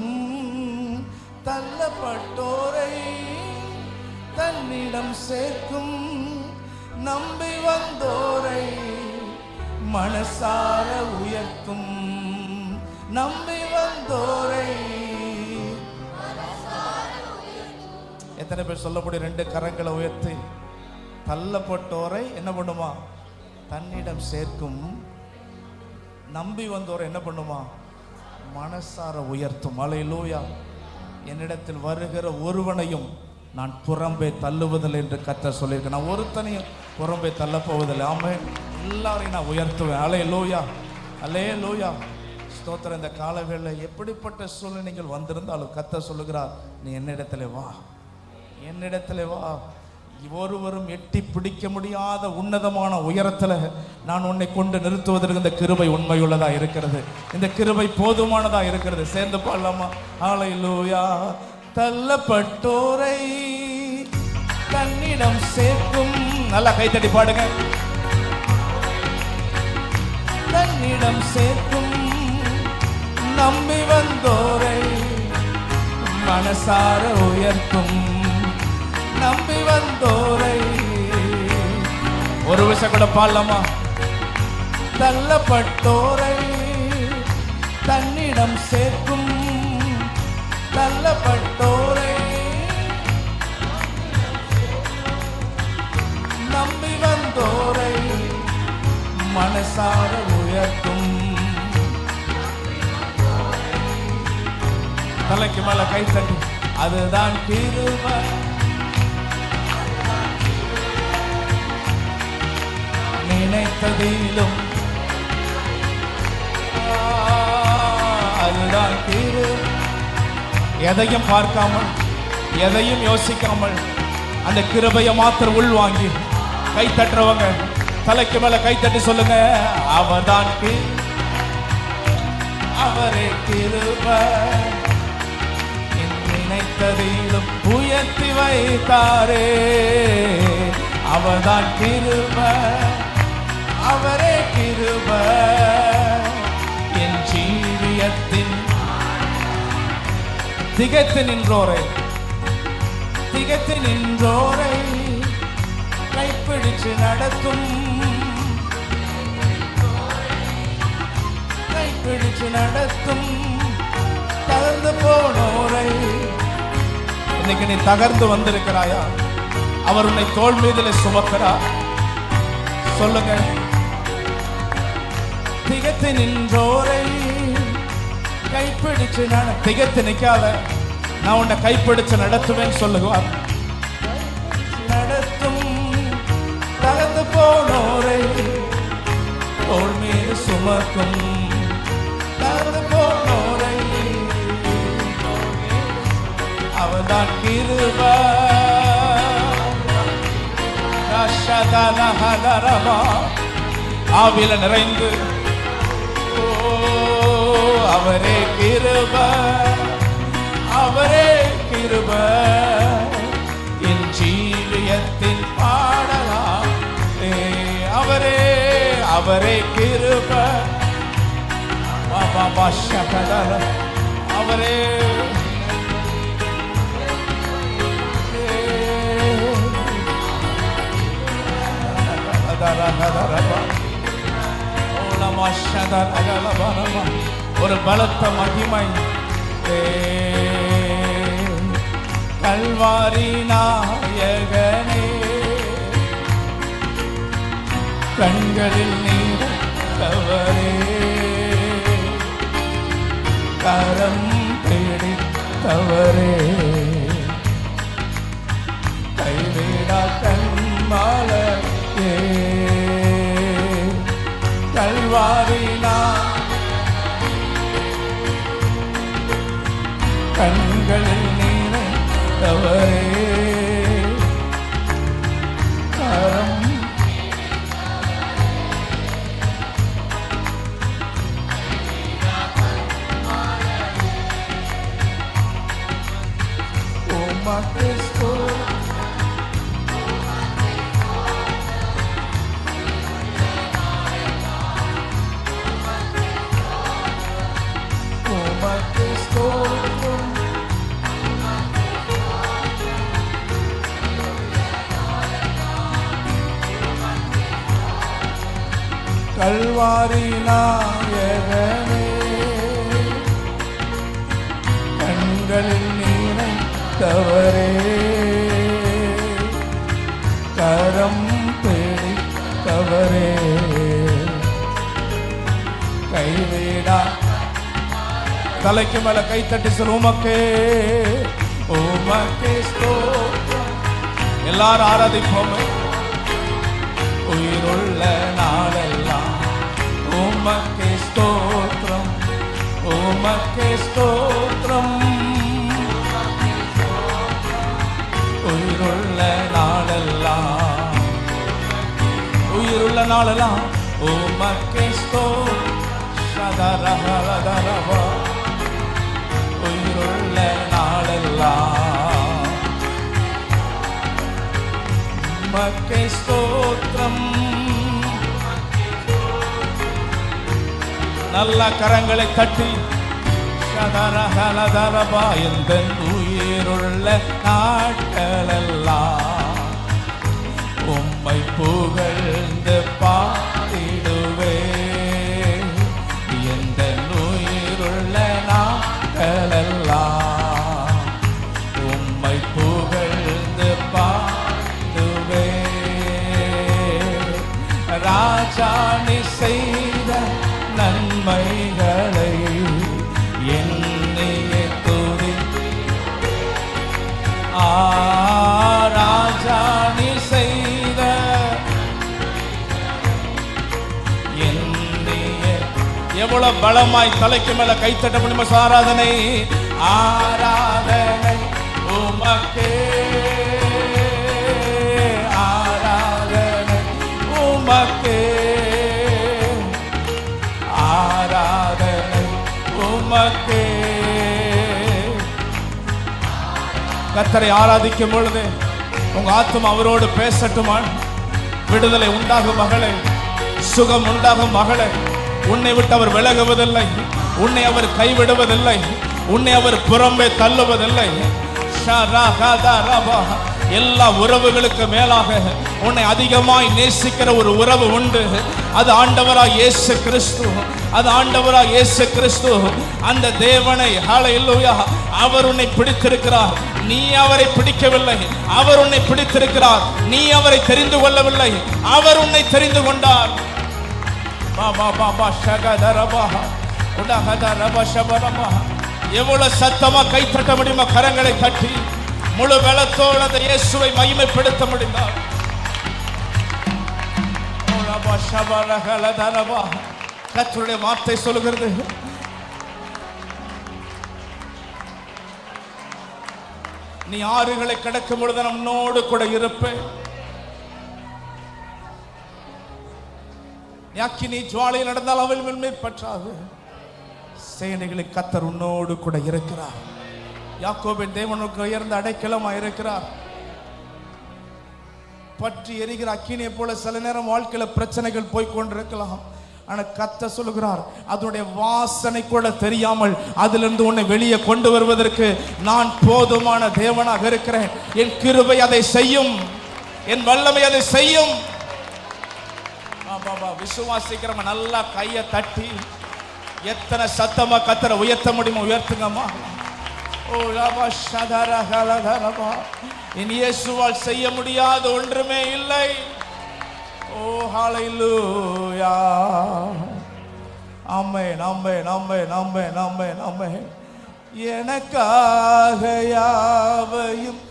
தள்ளப்பட்டோரை தன்னிடம் சேர்க்கும், நம்பி வந்தோரை மனசார உயர்த்தும், நம்பி வந்தோரை. எத்தனை பேர் சொல்லக்கூடிய 2 கரங்களை உயர்த்தி, தள்ளப்பட்டோரை என்ன பண்ணுமா? தன்னிடம் சேர்க்கும், நம்பி வந்தோரை என்ன பண்ணுமா? மனசார உயர்த்தும். அல்லேலூயா. என்னிடத்தில் வருகிற ஒருவனையும் நான் புறம்பே தள்ளுவதில்லை என்று கர்த்தர் சொல்லியிருக்கேன். நான் ஒருத்தனையும் புறம்பே தள்ளப்போவதில்லை. ஆமென். எல்லாரையும் நான் உயர்த்துவேன். அல்லேலூயா, அல்லேலூயா. ஸ்தோத்திரம். இந்த காலவேளை எப்படிப்பட்ட சூழ்நிலைகள் வந்திருந்தாலும் கர்த்தர் சொல்லுகிறார், நீ என்னிடத்தில் வா, என்னிடத்தில் வா. ஒருவரும் எட்டி பிடிக்க முடியாத உன்னதமான உயரத்தில் நான் உன்னை கொண்டு நிறுத்துவதற்கு இந்த கிருபை உண்மையுள்ளதா இருக்கிறது. இந்த கிருபை போதுமானதா இருக்கிறது. சேர்ந்து பாடலாமா? அல்லேலூயா. தள்ளப்பட்டோரை தன்னிடம் சேர்க்கும். நல்லா கைத்தட்டி பாடுங்க. தன்னிடம் சேர்க்கும். நம்பி வந்தோரை மனசார உயர்த்தும். நம்பி வந்தோரை ஒரு விஷயம் கூட பாடலாமா? தள்ளப்பட்டோரை தன்னிடம் சேர்க்கும். தள்ளப்பட்டோரை நம்பி வந்தோரை மனசார உயர்த்தும். தலைக்கு மேல கை தட்டி அதுதான் கிருபை. நினைத்ததிலும் அதுதான் கிருபை. எதையும் பார்க்காமல் எதையும் யோசிக்காமல் அந்த கிருபையை மாத்திரம் உள்வாங்கி கை தட்டுறவங்க தலைக்கு மேல கை தட்டி சொல்லுங்க, அவர்தான் அவரே கிருபை. நினைத்ததிலும் உயர்த்தி வைத்தாரே, அவர்தான் கிருபை. அவரே கிருபை. என் ஜீவியத்தின் திகைத்து நின்றோரை கைப்பிடிச்சு நடத்தும். கைப்பிடிச்சு நடத்தும். தகர்ந்து போனோரை இன்னைக்கு நீ தகர்ந்து வந்திருக்கிறாயா? அவர் உன்னை தோள் மீதிலே சுமக்கிறார். சொல்லுங்க, திகைத்து நின்றோரை கைப்பிடிச்சு திகைத்து நிக்காத, நான் உன்னை கைப்பிடிச்சு நடத்துவேன் சொல்லுவார். நடத்தும். தகர்ந்து போனோரை தோள் மீது சுமக்கும். தகர்ந்து போனோரை அவர்தான் கிருபை. ஆவில நிறைந்து அவரே கிருபை. அவரே கிருபை. என் ஜீவியத்தின் பாடலாம். அவரே அவரே கிருபை. அவரே ஒரு பலத்த மகிமை. கல்வாரி நாயகனே, கண்களில் நீர் தவறே, கரம் பிடித்தவரே, கைவிடா கண்மாலே, கல்வாரினா கண்களில் நீரைத்தவரே, கரம் உமக்கு கல்வாரி நாயகனே, கண்களில் நீரைத்தவரே, கரம் பிடித்தவரே, கைவிடா. தலைக்கு மேல கை தட்டி சொல், உமக்கே உமக்கே ஸ்தோத்திரம். எல்லாரும் ஆராதிப்போமே. உயிருள்ள நாளெல்லாம் உமக்கே ஸ்தோத்திரம். உமக்கே ஸ்தோத்திரம். உயிருள்ள நாளெல்லாம் உயிருள்ள நாளெல்லாம் உமக்கே ஸ்தோத்திரம். உயிருள்ள நாளெல்லாம் உமக்கே ஸ்தோத்திரம். நல்ல கரங்களை தட்டி எந்த உயிருள்ள நாட்களெல்லாம் உம்மை புகழ்ந்து பாடிடுவே. எந்த உயிருள்ள நாட்களெல்லாம் உம்மை புகழ்ந்து பாடுவே. ராஜா நீ செய்த நன்மைகளை என்னையே துதி. ராஜா நீ செய்த என்னையே. எவ்வளவு பலமாய் தலைக்கு மேல கைத்தட்ட முடியுமா? ஆராதனை ஆராதனை உமக்கே, ஆராதனை உமக்கே, ஆராதனை உமக்கே. கர்த்தரை ஆராதிக்கும் பொழுது உங்க ஆத்துமா அவரோடு பேசட்டுமா? விடுதலை உண்டாகும் மகளே, சுகம் உண்டாகும் மகளே. உன்னை விட்டு அவர் விலகுவதில்லை, உன்னை அவர் கைவிடுவதில்லை, உன்னை அவர் புறம்பே தள்ளுவதில்லை. எல்லா உறவுகளுக்கு மேலாக உன்னை அதிகமாய் நேசிக்கிற ஒரு உறவு உண்டு. அது ஆண்டவராய் இயேசு கிறிஸ்து, அது ஆண்டவராய் இயேசு கிறிஸ்து. அந்த தேவனை ஹல்லேலூயா, அவர் உன்னை பிடித்திருக்கிறார், நீ அவரை பிடிக்கவில்லை. அவர் உன்னை பிடித்திருக்கிறார், நீ அவரை தெரிந்து கொள்ளவில்லை. அவர் உன்னை தெரிந்து கொண்டார். எவ்வளவு சத்தமா கைத்தட்ட முடியுமா? கரங்களை தட்டி முழு பலத்தோடு அந்த இயேசுவை மகிமைப்படுத்த முடிந்தார். கர்த்தருடைய வார்த்தை சொல்லுகிறது, நீ ஆறுகளை கடக்கும் பொழுது நம்மோடு கூட இருப்பேன். நீ ஜுவாலை நடந்தால் அவள் மென்மை பற்றாது. சேனைகளின் கர்த்தர் உன்னோடு கூட இருக்கிறார். யாக்கோபின் தேவனுக்கு உயர்ந்த அடைக்கலமாய் இருக்கிறார். பற்றி எரிகிற அக்கினியை போல சில நேரம் வாழ்க்கையில பிரச்சனைகள் போய் கொண்டிருக்கலாம். ஆனா கர்த்தர் சொல்லுகிறார், அதனுடைய வாசனை கூட தெரியாமல் அதிலிருந்து உன்னை வெளியே கொண்டு வருவதற்கு நான் போதுமான தேவனாக இருக்கிறேன். என் கிருபை அதை செய்யும், என் வல்லமை அதை செய்யும். விசுவாசிக்கிறவங்க நல்லா கையை தட்டி எத்தனை சத்தமா கர்த்தரை உயர்த்த முடியுமோ உயர்த்துங்கம்மா. இயேசுவால் செய்ய முடியாத ஒன்றுமே இல்லை. ஓ ஹல்லேலூயா. ஆமென் ஆமென் ஆமென் ஆமென் ஆமென் ஆமென். எனக்காக யாவையும்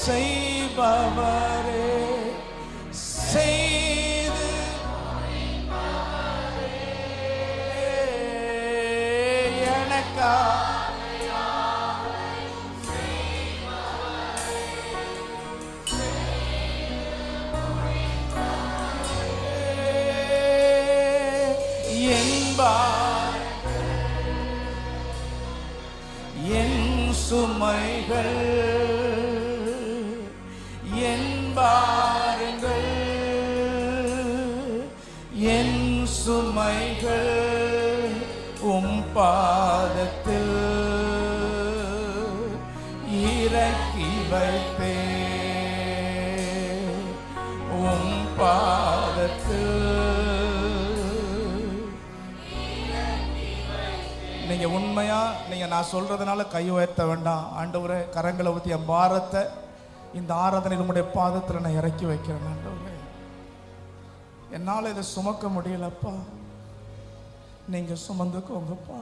செய்பவரே, செய்து எனக்காக என் சுமைகள் என் பாரங்கள், என் சுமைகள் உம் பாதத்தில் இறக்கி வைத்தே, உம் பாதத்தில். நீங்க உண்மையா நீங்க நான் சொல்றதுனால கை உயர்த்த வேண்டாம். ஆண்டவரே, கரங்களை ஊத்தி என் பாரத்தை இந்த ஆராதனை உம்முடைய பாதத்தில் நான் இறக்கி வைக்கிறேன். ஆண்டவரே, என்னால் இதை சுமக்க முடியலப்பா, நீங்க சுமந்துக்கோங்கப்பா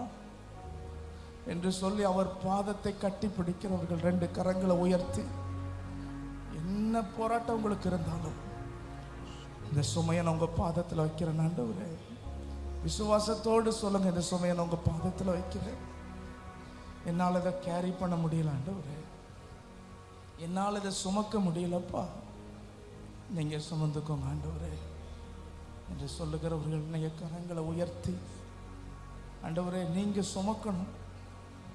என்று சொல்லி அவர் பாதத்தை கட்டி பிடிக்கிறவர்கள் ரெண்டு கரங்களை உயர்த்தி, என்ன போராட்டம் உங்களுக்கு இருந்தாலும் இந்த சுமையை நான் உங்க பாதத்தில் வைக்கிறேன். ஆண்டவரே, விசுவாசத்தோடு சொல்லுங்க, இந்த சுமையை நான் உங்க பாதத்தில் வைக்கிறேன். என்னால் இதை கேரி பண்ண முடியல ஆண்டவரே, என்னால் இதை சுமக்க முடியலப்பா, நீங்க சுமந்துக்கோங்க ஆண்டவரே என்று சொல்லுகிறவர்கள் நீங்க கரங்களை உயர்த்தி, ஆண்டவரே நீங்க சுமக்கணும்,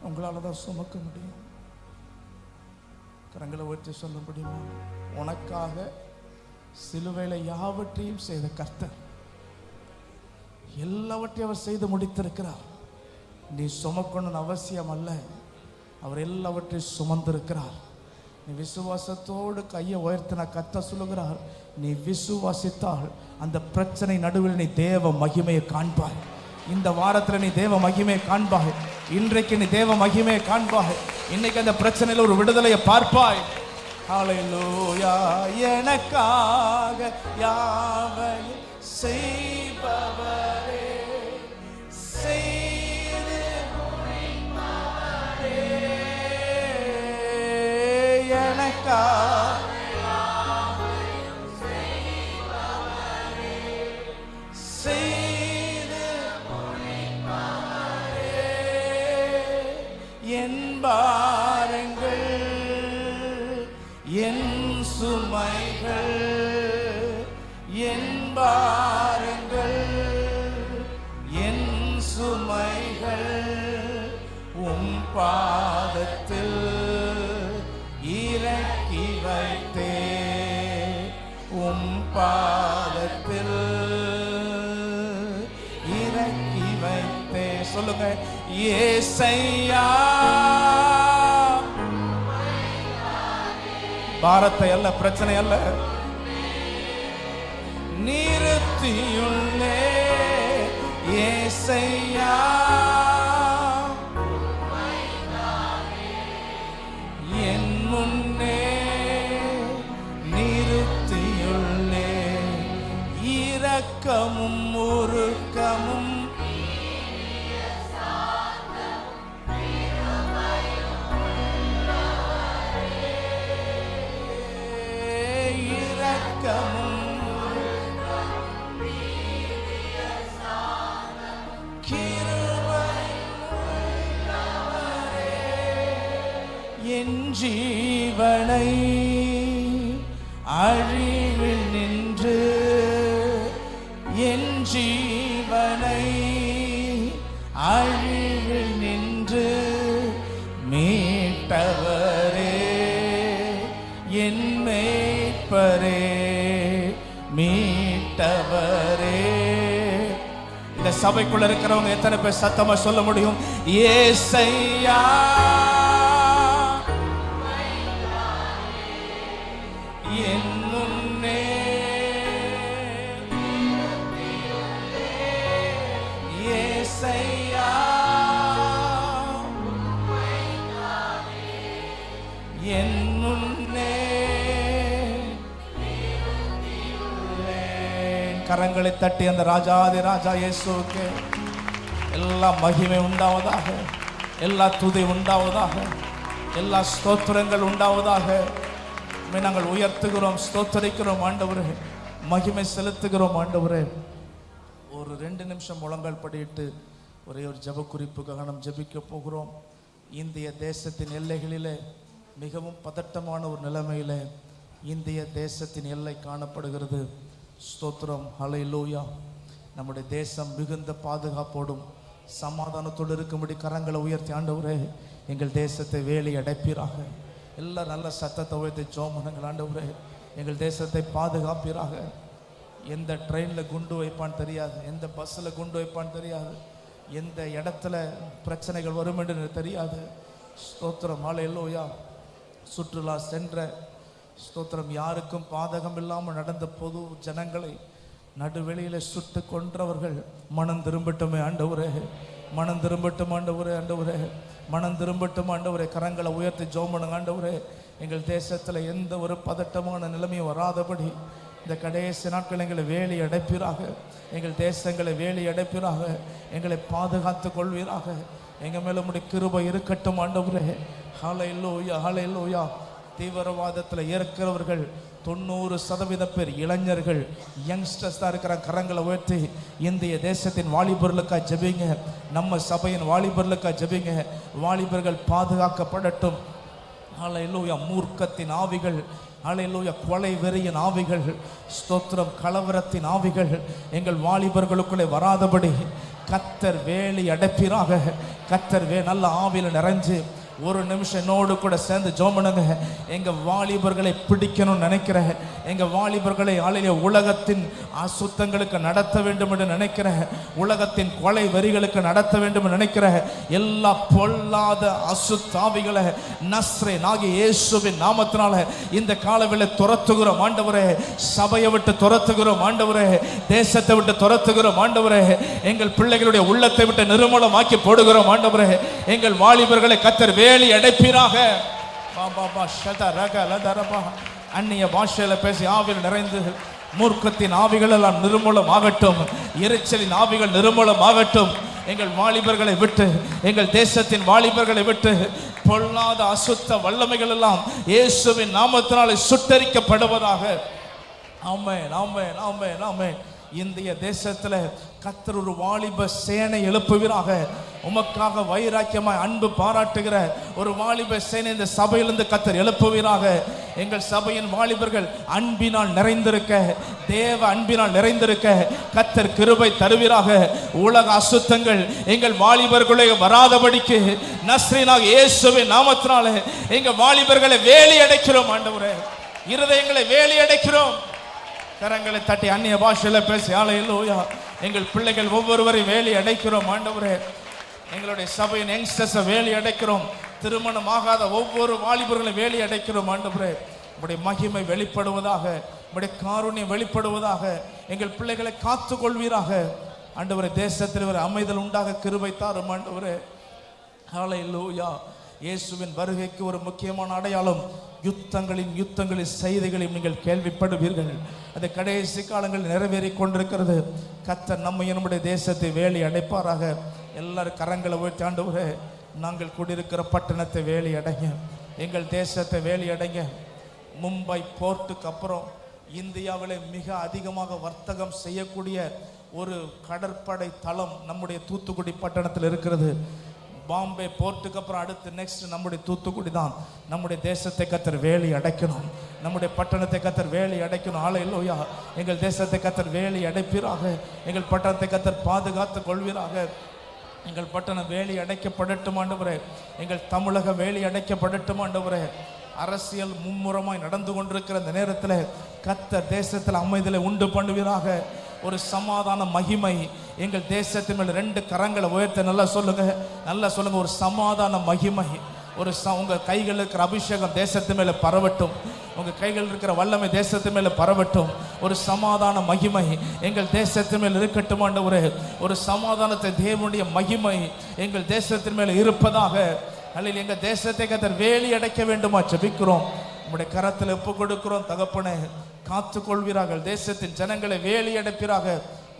உங்களால தான் சுமக்க முடியும். கரங்களை உயர்த்தி சொல்ல முடியுமா? உனக்காக சிலுவையில யாவற்றையும் செய்த கர்த்தர் எல்லாவற்றையும் அவர் செய்து முடித்திருக்கிறார். நீ சுமக்கணும்னு அவசியம் அல்ல, அவர் எல்லாவற்றையும் சுமந்திருக்கிறார். நீ விசுவாசத்தோடு கையை உயர்த்தின கர்த்தர் சொல்லுகிறார், நீ விசுவாசித்தால் அந்த பிரச்சனை நடுவில் நீ தேவ மகிமையை காண்பாய். இந்த வாரத்தில் நீ தேவ மகிமையை காண்பாய். இன்றைக்கு நீ தேவ மகிமையை காண்பாய். இன்னைக்கு அந்த பிரச்சனையில் ஒரு விடுதலையை பார்ப்பாய். ஹல்லேலூயா. எனக்காக யாவையும் செய்பவரே, செய்து முடிப்பவரே, எனக்காக யாவையும் செய்பவரே, செய்து முடிப்பவரே, என் பாரங்கள் என் சுமைகள், என் பாரங்கள் என் சுமைகள் உம் பாதத்தில் இறக்கி வைத்தே, உம் பாதத்தில் இறக்கி வைத்தே. சொல்லுங்க, ஏசையா. பாரத்தை அல்ல, பிரச்சனை அல்ல, நிறுத்தியுள்ளே ஏசையா. என் முன்னே நிறுத்தியுள்ளே, இரக்கமும் உருக்கமும் என் ஜீவனை அழிவில் நின்று, என் ஜீவனை அழிவில் நின்று மீட்டவரே, என் மேய்ப்பரே, மீட்டவரே. இந்த சபைக்குள்ள இருக்கிறவங்க எத்தனை பேர் சத்தமா சொல்ல முடியும், ஏசையா. என் முன்னே ஏசையா, என் முன்னே. கரங்களை தட்டி அந்த ராஜாதி ராஜா இயேசுவுக்கு எல்லா மகிமை உண்டாவதாக, எல்லா துதி உண்டாவதாக, எல்லா ஸ்தோத்திரங்கள் உண்டாவதாக. நாங்கள் உயர்த்துகிறோம், ஸ்தோத்தரிக்கிறோம் ஆண்டவரே, மகிமை செலுத்துகிறோம் ஆண்டவரே. ஒரு 2 நிமிஷம் முழங்கால் படியிட்டு ஒரே ஒரு ஜெப குறிப்புக்காக நாம் ஜெபிக்க போகிறோம். இந்திய தேசத்தின் எல்லைகளிலே மிகவும் பதட்டமான ஒரு நிலைமையிலே இந்திய தேசத்தின் எல்லை காணப்படுகிறது. ஸ்தோத்திரம், ஹல்லேலூயா. நம்முடைய தேசம் மிகுந்த பாதுகாப்போடும் சமாதானத்தோடு இருக்கும்படி கரங்களை உயர்த்தி ஆண்டவரே எங்கள் தேசத்தை வேலி அடைப்பீராக. எல்லாம் நல்ல சத்தத்தை உயர்த்தி ஜெபம் பண்ணுங்கள். ஆண்டவரே எங்கள் தேசத்தை பாதுகாப்பீராக. எந்த ட்ரெயினில் குண்டு வைப்பான்னு தெரியாது, எந்த பஸ்ஸில் குண்டு வைப்பான்னு தெரியாது, எந்த இடத்துல பிரச்சனைகள் வரும் என்று தெரியாது. ஸ்தோத்திரம், ஹல்லேலூயா. சுற்றுலா சென்ற ஸ்தோத்திரம் யாருக்கும் பாதகம் இல்லாமல் நடந்த பொது ஜனங்களை நடுவெளியில் சுட்டு கொன்றவர்கள் மனம் திரும்பட்டுமே ஆண்டவரே, மனம் திரும்பட்டும் ஆண்டவரே, ஆண்டவரே மனம் திரும்பட்டும் ஆண்டவரே. கரங்களை உயர்த்தி ஜெபம் பண்ணுங்க ஆண்டவரே. எங்கள் தேசத்தில் எந்த ஒரு பதட்டமான நிலைமையும் வராதபடி இந்த கடைசி நாட்கள் எங்களை வேலி அடைப்பீராக. எங்கள் தேசங்களை வேலி அடைப்பீராக. எங்களை பாதுகாத்து கொள்வீராக. எங்கள் மேலே உம்முடைய கிருபை இருக்கட்டும் ஆண்டவரே. ஹல்லேலூயா, ஹல்லேலூயா. தீவிரவாதத்தில் இருக்கிறவர்கள் 90% பேர் இளைஞர்கள், யங்ஸ்டர்ஸ் தான் இருக்கிற. கரங்களை உயர்த்தி இந்திய தேசத்தின் வாலிபர்களுக்காக ஜெபிங்க. நம்ம சபையின் வாலிபர்களுக்காக ஜெபிங்க. வாலிபர்கள் பாதுகாக்கப்படட்டும். ஹல்லேலூயா. மூர்க்கத்தின் ஆவிகள், ஹல்லேலூயா, கொலை வெறியின் ஆவிகள், ஸ்தோத்திரம், கலவரத்தின் ஆவிகள் எங்கள் வாலிபர்களுக்குள்ளே வராதபடி கர்த்தர் வேலி அடைப்பீராக. கர்த்தர் நல்ல ஆவியில் நிறைஞ்சு ஒரு நிமிஷம் என்னோடு கூட சேர்ந்து ஜெபம் பண்ணுங்க. எங்க வாலிபர்களை பிடிக்கணும்னு நினைக்கிறேன். எங்க வாலிபர்களை ஆளிலே உலகத்தின் அசுத்தங்களுக்கு நடத்த வேண்டும் என்று நினைக்கிறேன். உலகத்தின் கொலை வரிகளுக்கு நடத்த வேண்டும் என்று நினைக்கிறேன். எல்லா பொல்லாத அசுத்தாவிகளை நஸ்ரேனாகிய இயேசுவின் நாமத்தினால இந்த காலவேளை துரத்துகிறோம் ஆண்டவரே. சபையை விட்டு துரத்துகிறோம் ஆண்டவரே. தேசத்தை விட்டு துரத்துகிறோம் ஆண்டவரே. எங்கள் பிள்ளைகளுடைய உள்ளத்தை விட்டு நிர்மூலமாக்கி போடுகிறோம் ஆண்டவரே. எங்கள் வாலிபர்களை கர்த்தர் வேலி அடைப்பீராக. அந்நிய பாஷையில பேசி ஆவியில் நிறைந்து மூர்க்கத்தின் ஆவிகள் எல்லாம் நிர்மூலமாகட்டும். எரிச்சலின் ஆவிகள் நிர்மூலமாகட்டும். எங்கள் வாலிபர்களை விட்டு, எங்கள் தேசத்தின் வாலிபர்களை விட்டு பொல்லாத அசுத்த வல்லமைகள் எல்லாம் இயேசுவின் நாமத்தினாலே சுட்டரிக்கப்படுவதாக. ஆமென், ஆமென், ஆமென், ஆமென். இந்திய தேசத்துல கர்த்தர் ஒரு வாலிப சேனை எழுப்புவீராக. உமக்காக வைராக்கியமாய் அன்பு பாராட்டுகிற ஒரு வாலிப சேனை இந்த சபையிலிருந்து கர்த்தர் எழுப்புவீராக. எங்கள் சபையின் வாலிபர்கள் அன்பினால் நிறைந்திருக்க, தேவ அன்பினால் நிறைந்திருக்க கர்த்தர் கிருபை தருவீராக. உலக அசுத்தங்கள் எங்கள் வாலிபர்களை வராதபடிக்கு நஸ்ரீனாக இயேசுவின் நாமத்தினாலே எங்கள் வாலிபர்களை வேலி அடைக்கிறோம் ஆண்டவரே. இருதயங்களை வேலி அடைக்கிறோம். கரங்களை தட்டி அந்நிய பாஷையில பேசி ஹல்லேலூயா. எங்கள் பிள்ளைகள் ஒவ்வொருவரையும் வேலி அடைக்கிறோம் ஆண்டவரே. எங்களுடைய சபையின் யங்ஸ்டர்ஸை வேலி அடைக்கிறோம். திருமணம் ஆகாத ஒவ்வொரு வாலிபர்களையும் வேலி அடைக்கிறோம் ஆண்டவரே. உம்முடைய மகிமை வெளிப்படுவதாக, உம்முடைய காருண்யம் வெளிப்படுவதாக. எங்கள் பிள்ளைகளை காத்து கொள்வீராக ஆண்டவரே. தேசத்தில் ஒரு அமைதல் உண்டாக கிருபை தாரும் ஆண்டவரே. ஹல்லேலூயா. இயேசுவின் வருகைக்கு ஒரு முக்கியமான அடையாளம் யுத்தங்களின் செய்திகளையும் நீங்கள் கேள்விப்படுவீர்கள். அது கடைசி காலங்களில் நிறைவேறி கொண்டிருக்கிறது. கர்த்தர் நம்முடைய தேசத்தை வேலி அடைப்பாராக. எல்லாரும் கரங்களை உயர்த்தி ஆண்டவரே, நாங்கள் குடியிருக்கிற பட்டணத்தை வேலி அடைங்க, எங்கள் தேசத்தை வேலி அடைங்க. மும்பை போர்ட்டுக்கு அப்புறம் இந்தியாவிலே மிக அதிகமாக வர்த்தகம் செய்யக்கூடிய ஒரு கடற்படை தளம் நம்முடைய தூத்துக்குடி பட்டணத்தில் இருக்கிறது. பாம்பே போர்ட்டுக்கு அப்புறம் அடுத்து நெக்ஸ்ட் நம்முடைய தூத்துக்குடி தான். நம்முடைய தேசத்தை கர்த்தர் வேலி அடைக்கணும். நம்முடைய பட்டணத்தை கர்த்தர் வேலி அடைக்கணும். ஹல்லேலூயா. எங்கள் தேசத்தை கர்த்தர் வேலி அடைப்பீராக. எங்கள் பட்டணத்தை கர்த்தர் பாதுகாத்து கொள்வீராக. எங்கள் பட்டணம் வேலி அடைக்கப்படட்டும் ஆண்டவரே. எங்கள் தமிழக வேலி அடைக்கப்படட்டும் ஆண்டவரே. அரசியல் மும்முரமாய் நடந்து கொண்டிருக்கிற இந்த நேரத்தில் கர்த்தர் தேசத்தில் அமைதலை உண்டு பண்ணுவீராக. ஒரு சமாதான மகிமை எங்கள் தேசத்தின் மேல் ரெண்டு கரங்களை உயர்த்த நல்லா சொல்லுங்க, நல்லா சொல்லுங்க. ஒரு சமாதான மகிமை, ஒரு உங்க கைகள் இருக்கிற அபிஷேகம் தேசத்து மேல பரவட்டும். உங்க கைகள் இருக்கிற வல்லமை தேசத்து மேல பரவட்டும். ஒரு சமாதான மகிமை எங்கள் தேசத்தின் மேல் இருக்கட்டும் ஆண்டவரே. ஒரு சமாதானத்தை தேவனுடைய மகிமை எங்கள் தேசத்தின் மேல இருப்பதாக. அல்லது எங்க தேசத்தை கர்த்தர் வேலி அடைக்க வேண்டுமா ஜெபிக்கிறோம். உம்முடைய கரத்தில் ஒப்பு கொடுக்கிறோம் தகப்பனே. காத்து கொள்வீரார்கள். தேசத்தின் ஜனங்களை வேலி அடைப்பீராக.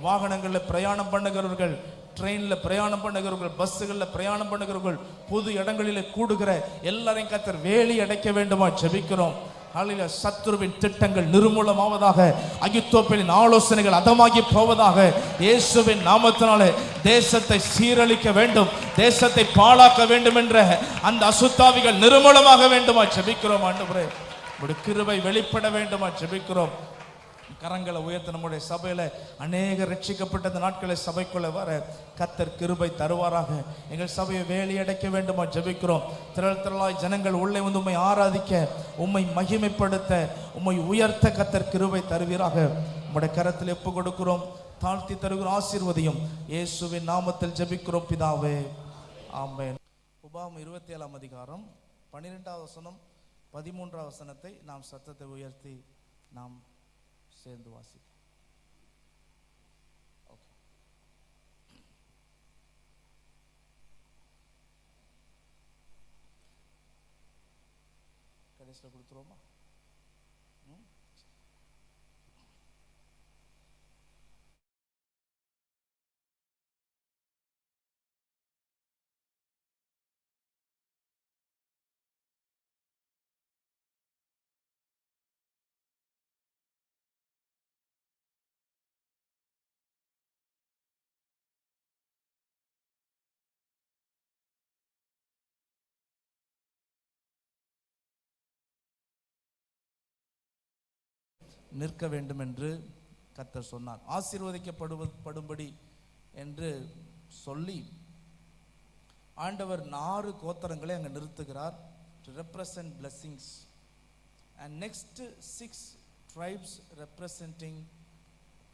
வாகனங்களில் பிரயாணம் பண்ணுகிறவர்கள், ட்ரெயினில் பிரயாணம் பண்ணுகிறவர்கள், பஸ்ஸுகளில் பிரயாணம் பண்ணுகிறவர்கள், பொது இடங்களில் கூடுகிற எல்லாரையும் கர்த்தர் வேலி அடைக்க வேண்டுமா ஜெபிக்கிறோம். ஹல்லேலூயா. சத்துருவின் திட்டங்கள் நிர்மூலமாவதாக. அகித்தோப்பேலின் ஆலோசனைகள் அதமாகி போவதாக. இயேசுவின் நாமத்தினாலே தேசத்தை சீரழிக்க வேண்டும், தேசத்தை பாழாக்க வேண்டும் என்ற அந்த அசுத்தாவிகள் நிர்மூலமாக வேண்டுமா ஜெபிக்கிறோம் ஆண்டவரே. உம்முடைய கிருபை வெளிப்பட வேண்டுமா ஜெபிக்கிறோம். கரங்களை உயர்த்த நம்முடைய சபையில அநேக ரட்சிக்கப்பட்ட நாட்களை சபைக்குள்ள வர கர்த்தர் கிருபை தருவாராக. எங்கள் சபையை வேலி அடைக்க வேண்டுமா ஜெபிக்கிறோம். திரள் திரளாய் ஜனங்கள் உள்ளே வந்து உம்மை ஆராதிக்க, உம்மை மகிமைப்படுத்த, உம்மை உயர்த்த கர்த்தர் கிருபை தருவீராக. உம்முடைய கரத்தில் ஒப்பு கொடுக்கிறோம், தாழ்த்தி தருகிறோம். ஆசீர்வதியும் இயேசுவின் நாமத்தில் ஜெபிக்கிறோம் பிதாவே, ஆமென். உபாகமம் 27ஆம் அதிகாரம் 12ஆம் வசனம் 13ஆம் வசனத்தை நாம் சத்தத்தை உயர்த்தி நாம் சேர்ந்து வாசிப்போம். கடைசியில் கொடுத்துருவோமா? நிற்க வேண்டும் என்று கர்த்தர் சொன்னார். ஆசீர்வதிக்கப்படும்படி என்று சொல்லி ஆண்டவர் 6 கோத்திரங்களை அங்கே நிறுத்துகிறார் to represent blessings and next 6 tribes representing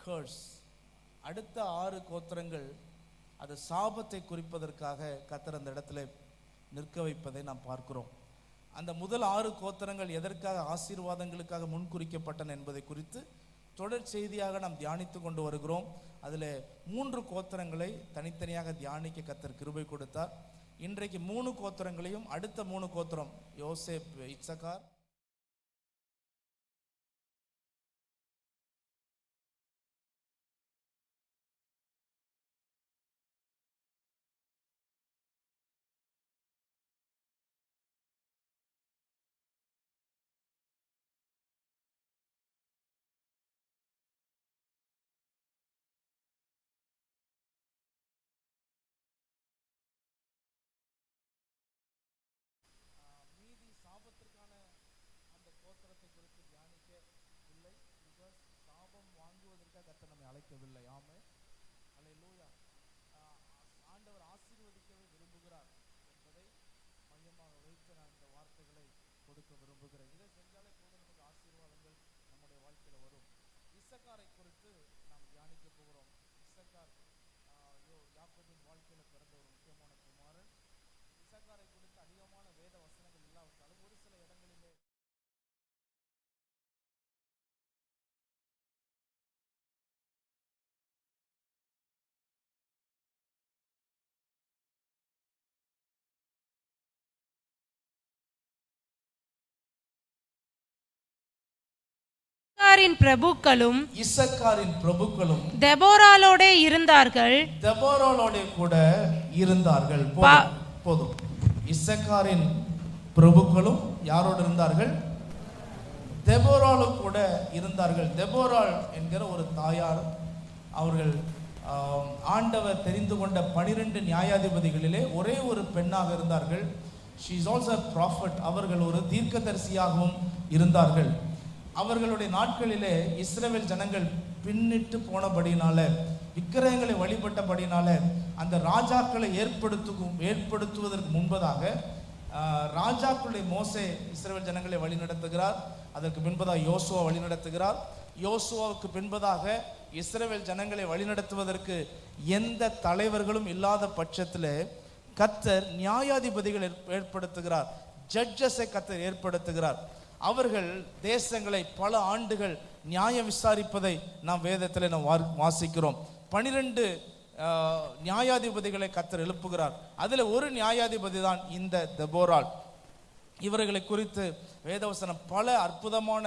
curse. அடுத்த 6 கோத்திரங்கள் அது சாபத்தை குறிப்பதற்காக கர்த்தர் அந்த இடத்துல நிற்க வைப்பதை நாம் பார்க்கிறோம். அந்த முதல் 6 கோத்திரங்கள் எதற்காக ஆசீர்வாதங்களுக்காக முன்குறிக்கப்பட்டன என்பதை குறித்து தொடர் செய்தியாக நாம் தியானித்து கொண்டு வருகிறோம். அதில் 3 கோத்திரங்களை தனித்தனியாக தியானிக்க கர்த்தர் கிருபை கொடுத்தார். இன்றைக்கு 3 கோத்திரங்களையும் அடுத்த 3 கோத்திரம் யோசேப், இசக்கார், மீதி சாபத்திற்கான அந்த கோத்திரத்தை குறித்து தியானிக்கவில்லை. பிகாஸ் சாபம் வாங்குவதற்காக கர்த்தர் நம்மை அழைக்கவில்லை. ஆமே, அல்லேலூயா. ஆண்டவர் ஆசீர்வதிக்கவே விரும்புகிறார் என்பதை மையமாக வைத்து நான் இந்த வார்த்தைகளை கொடுக்க விரும்புகிறேன். இதை செஞ்சாலே போதும், நமக்கு ஆசீர்வாதங்கள் நம்முடைய வாழ்க்கையில் வரும். இசக்காரை குறித்து நாம் தியானிக்க போகிறோம். இசக்கார் யாக்கோபின் வாழ்க்கையில் பிறந்த ஒரு முக்கியமான குமாரன். இசக்காரை குறித்து அதிகமான வேத வசனங்கள் இல்லாவிட்டாலும் ஒரு சில இடங்களிலே இசக்காரின் பிரபுக்களும் தெபோராளோட இருந்தார்கள். தெபோராளோட கூட இருந்தார்கள். போதும். இசக்காரின் பிரபுக்களும் யாரோடு இருந்தார்கள்? தெபோராளு கூட இருந்தார்கள். தெபோராள் என்கிற ஒரு தாயார், அவர்கள் ஆண்டவர் தெரிந்து கொண்ட 12 நியாயாதிபதிகளிலே ஒரே ஒரு பெண்ணாக இருந்தார்கள். she is also a prophet. அவர்கள் ஒரு தீர்க்கதரிசியாகவும் இருந்தார்கள். அவர்களுடைய நாட்களிலே இஸ்ரவேல் ஜனங்கள் பின்னிட்டு போனபடினால, விக்கிரகங்களை வழிபட்டபடினால, அந்த ராஜாக்களை ஏற்படுத்துவதற்கு முன்பதாக ராஜாக்களுடைய மோசே இஸ்ரவேல் ஜனங்களை வழி நடத்துகிறார். அதற்கு பின்பதாக யோசுவா வழி நடத்துகிறார். யோசுவாவுக்கு பின்பதாக இஸ்ரவேல் ஜனங்களை வழிநடத்துவதற்கு எந்த தலைவர்களும் இல்லாத பட்சத்தில் கர்த்தர் நியாயாதிபதிகள் ஏற்படுத்துகிறார். ஜட்ஜஸை கர்த்தர் ஏற்படுத்துகிறார். அவர்கள் தேசங்களை பல ஆண்டுகள் நியாயம் விசாரிப்பதை நாம் வேதத்தில் நாம் வாசிக்கிறோம். 12 நியாயாதிபதிகளை கர்த்தர் எழுப்புகிறார். அதில் ஒரு நியாயாதிபதி தான் இந்த தெபோராள். இவர்களை குறித்து வேதவசனம் பல அற்புதமான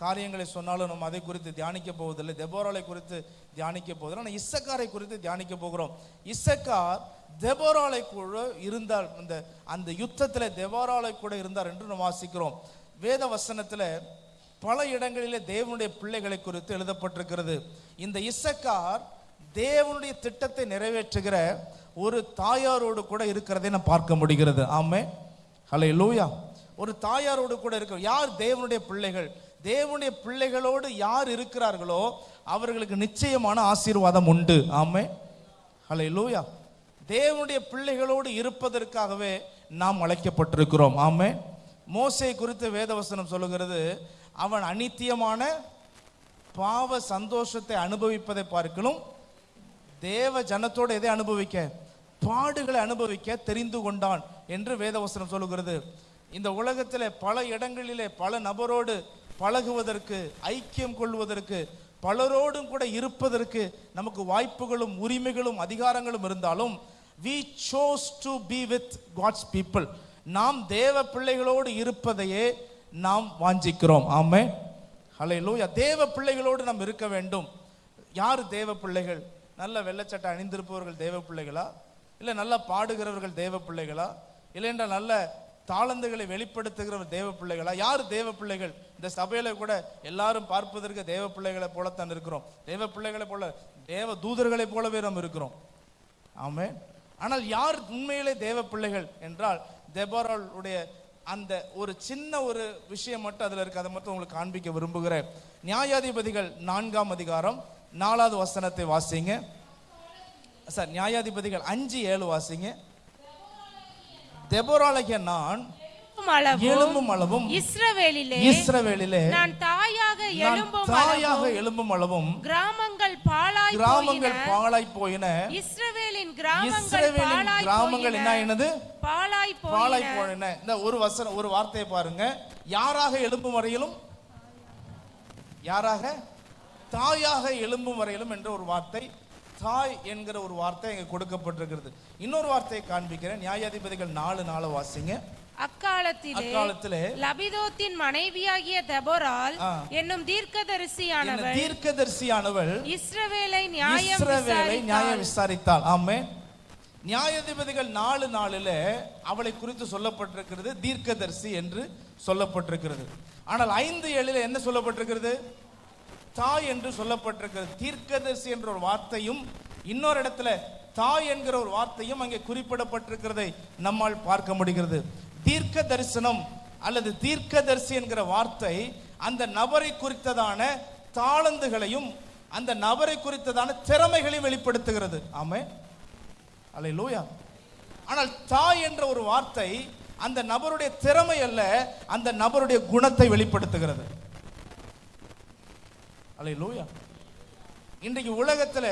காரியங்களை சொன்னாலும் நம்ம அதை குறித்து தியானிக்க போவதில்லை. தெபோராளை குறித்து தியானிக்க போவதில்லை. ஆனால் இசக்காரை குறித்து தியானிக்க போகிறோம். இசக்கார் தெபோராளை கூட இருந்தார். அந்த யுத்தத்தில் தெபோராளை கூட இருந்தார் என்று நாம் வாசிக்கிறோம். வேத வசனத்தில் பல இடங்களிலே தேவனுடைய பிள்ளைகளை குறித்து எழுதப்பட்டிருக்கிறது. இந்த இசக்கார் தேவனுடைய திட்டத்தை நிறைவேற்றுகிற ஒரு தாயாரோடு கூட இருக்கிறதை நாம் பார்க்க முடிகிறது. ஆமே, ஹல்லேலூயா. ஒரு தாயாரோடு கூட இருக்கிற யார்? தேவனுடைய பிள்ளைகள். தேவனுடைய பிள்ளைகளோடு யார் இருக்கிறார்களோ அவர்களுக்கு நிச்சயமான ஆசீர்வாதம் உண்டு. ஆமே, ஹல்லேலூயா. தேவனுடைய பிள்ளைகளோடு இருப்பதற்காகவே நாம் அழைக்கப்பட்டிருக்கிறோம். ஆமே. மோசே குறித்து வேதவசனம் சொல்லுகிறது, அவன் அநித்தியமான பாவ சந்தோஷத்தை அனுபவிப்பதை பார்க்கலும் தேவ ஜனத்தோடு எதை அனுபவிக்க? பாடுகளை அனுபவிக்க தெரிந்து கொண்டான் என்று வேதவசனம் சொல்லுகிறது. இந்த உலகத்தில் பல இடங்களிலே பல நபரோடு பழகுவதற்கு, ஐக்கியம் கொள்வதற்கு, பலரோடும் கூட இருப்பதற்கு நமக்கு வாய்ப்புகளும் உரிமைகளும் அதிகாரங்களும் இருந்தாலும் we chose to be with God's people. நாம் தேவ பிள்ளைகளோடு இருப்பதையே நாம் வாஞ்சிக்கிறோம். ஆமென், ஹல்லேலூயா. தேவ பிள்ளைகளோடு நாம் இருக்க வேண்டும். யார் தேவ பிள்ளைகள்? நல்ல வெள்ளச்சட்டை அணிந்திருப்பவர்கள் தேவ பிள்ளைகளா? இல்லை நல்ல பாடுகிறவர்கள் தேவ பிள்ளைகளா? இல்லை என்றால் நல்ல தாளந்துகளை வெளிப்படுத்துகிறவர் தேவ பிள்ளைகளா? யார் தேவ பிள்ளைகள்? இந்த சபையில கூட எல்லாரும் பார்ப்பதற்கு தேவ பிள்ளைகளை போலத்தான் இருக்கிறோம். தேவ பிள்ளைகளை போல, தேவ தூதர்களை போலவே நாம் இருக்கிறோம். ஆமென். ஆனால் யார் உண்மையிலே தேவ பிள்ளைகள் என்றால், தெபோராளுடைய அந்த ஒரு சின்ன ஒரு விஷயம் மட்டும் அதில் இருக்கு. அதை மட்டும் உங்களுக்கு காண்பிக்க விரும்புகிறேன். நியாயாதிபதிகள் 4ஆம் அதிகாரம் 4வது வசனத்தை வாசிங்க சார். நியாயாதிபதிகள் 5:7 வாசிங்க. தெபோராளாகிய நான் எழும்பும் அளவும் இஸ்ரவேலிலே நான் தாயாக எழும்பும் அளவும் கிராமங்கள் பாழாய் போயின. இஸ்ரவேலின் கிராமங்கள் என்ன ஆயினது? பாழாய் போயின. இந்த ஒரு வார்த்தையை பாருங்க. யாராக எழும்பும் வரையிலும், யாராக? தாயாக எழும்பும் வரையிலும் என்ற ஒரு வார்த்தை, தாய் என்கிற ஒரு வார்த்தை இங்க கொடுக்கப்பட்டிருக்கிறது. இன்னொரு வார்த்தையை காண்பிக்கிறேன். நியாயாதிபதிகள் 4:4 வாசிங்க. அக்காலத்திலே லபிதோத்தின் மனைவியாகிய தெபோராள் என்னும் தீர்க்கதரிசியானவள் இஸ்ரவேலை நியாயம் விசாரித்தாள். ஆமென். நியாயாதிபதிகள் 4:4 அவளை குறித்து சொல்லப்பட்டிருக்கிறது தீர்க்கதரிசி என்று சொல்லப்பட்டிருக்கிறது. ஆனால் 5:7 என்ன சொல்லப்பட்டிருக்கிறது? தாய் என்று சொல்லப்பட்டிருக்கிறது. தீர்க்கதரிசி என்ற ஒரு வார்த்தையும் இன்னொரு இடத்துல தாய் என்கிற ஒரு வார்த்தையும் அங்கே குறிப்பிடப்பட்டிருக்கிறதை நம்மால் பார்க்க முடிகிறது. தீர்க்க தரிசனம் அல்லது தீர்க்கதரிசி என்கிற வார்த்தை அந்த நபரை குறித்ததான தாளந்துகளையும் அந்த நபரை குறித்ததான திறமைகளையும் வெளிப்படுத்துகிறது. ஆமென், அல்லேலூயா. ஆனால் தாய் என்ற ஒரு வார்த்தை அந்த நபருடைய திறமை அல்ல, அந்த நபருடைய குணத்தை வெளிப்படுத்துகிறது. அல்லேலூயா. இன்றைக்கு உலகத்தில்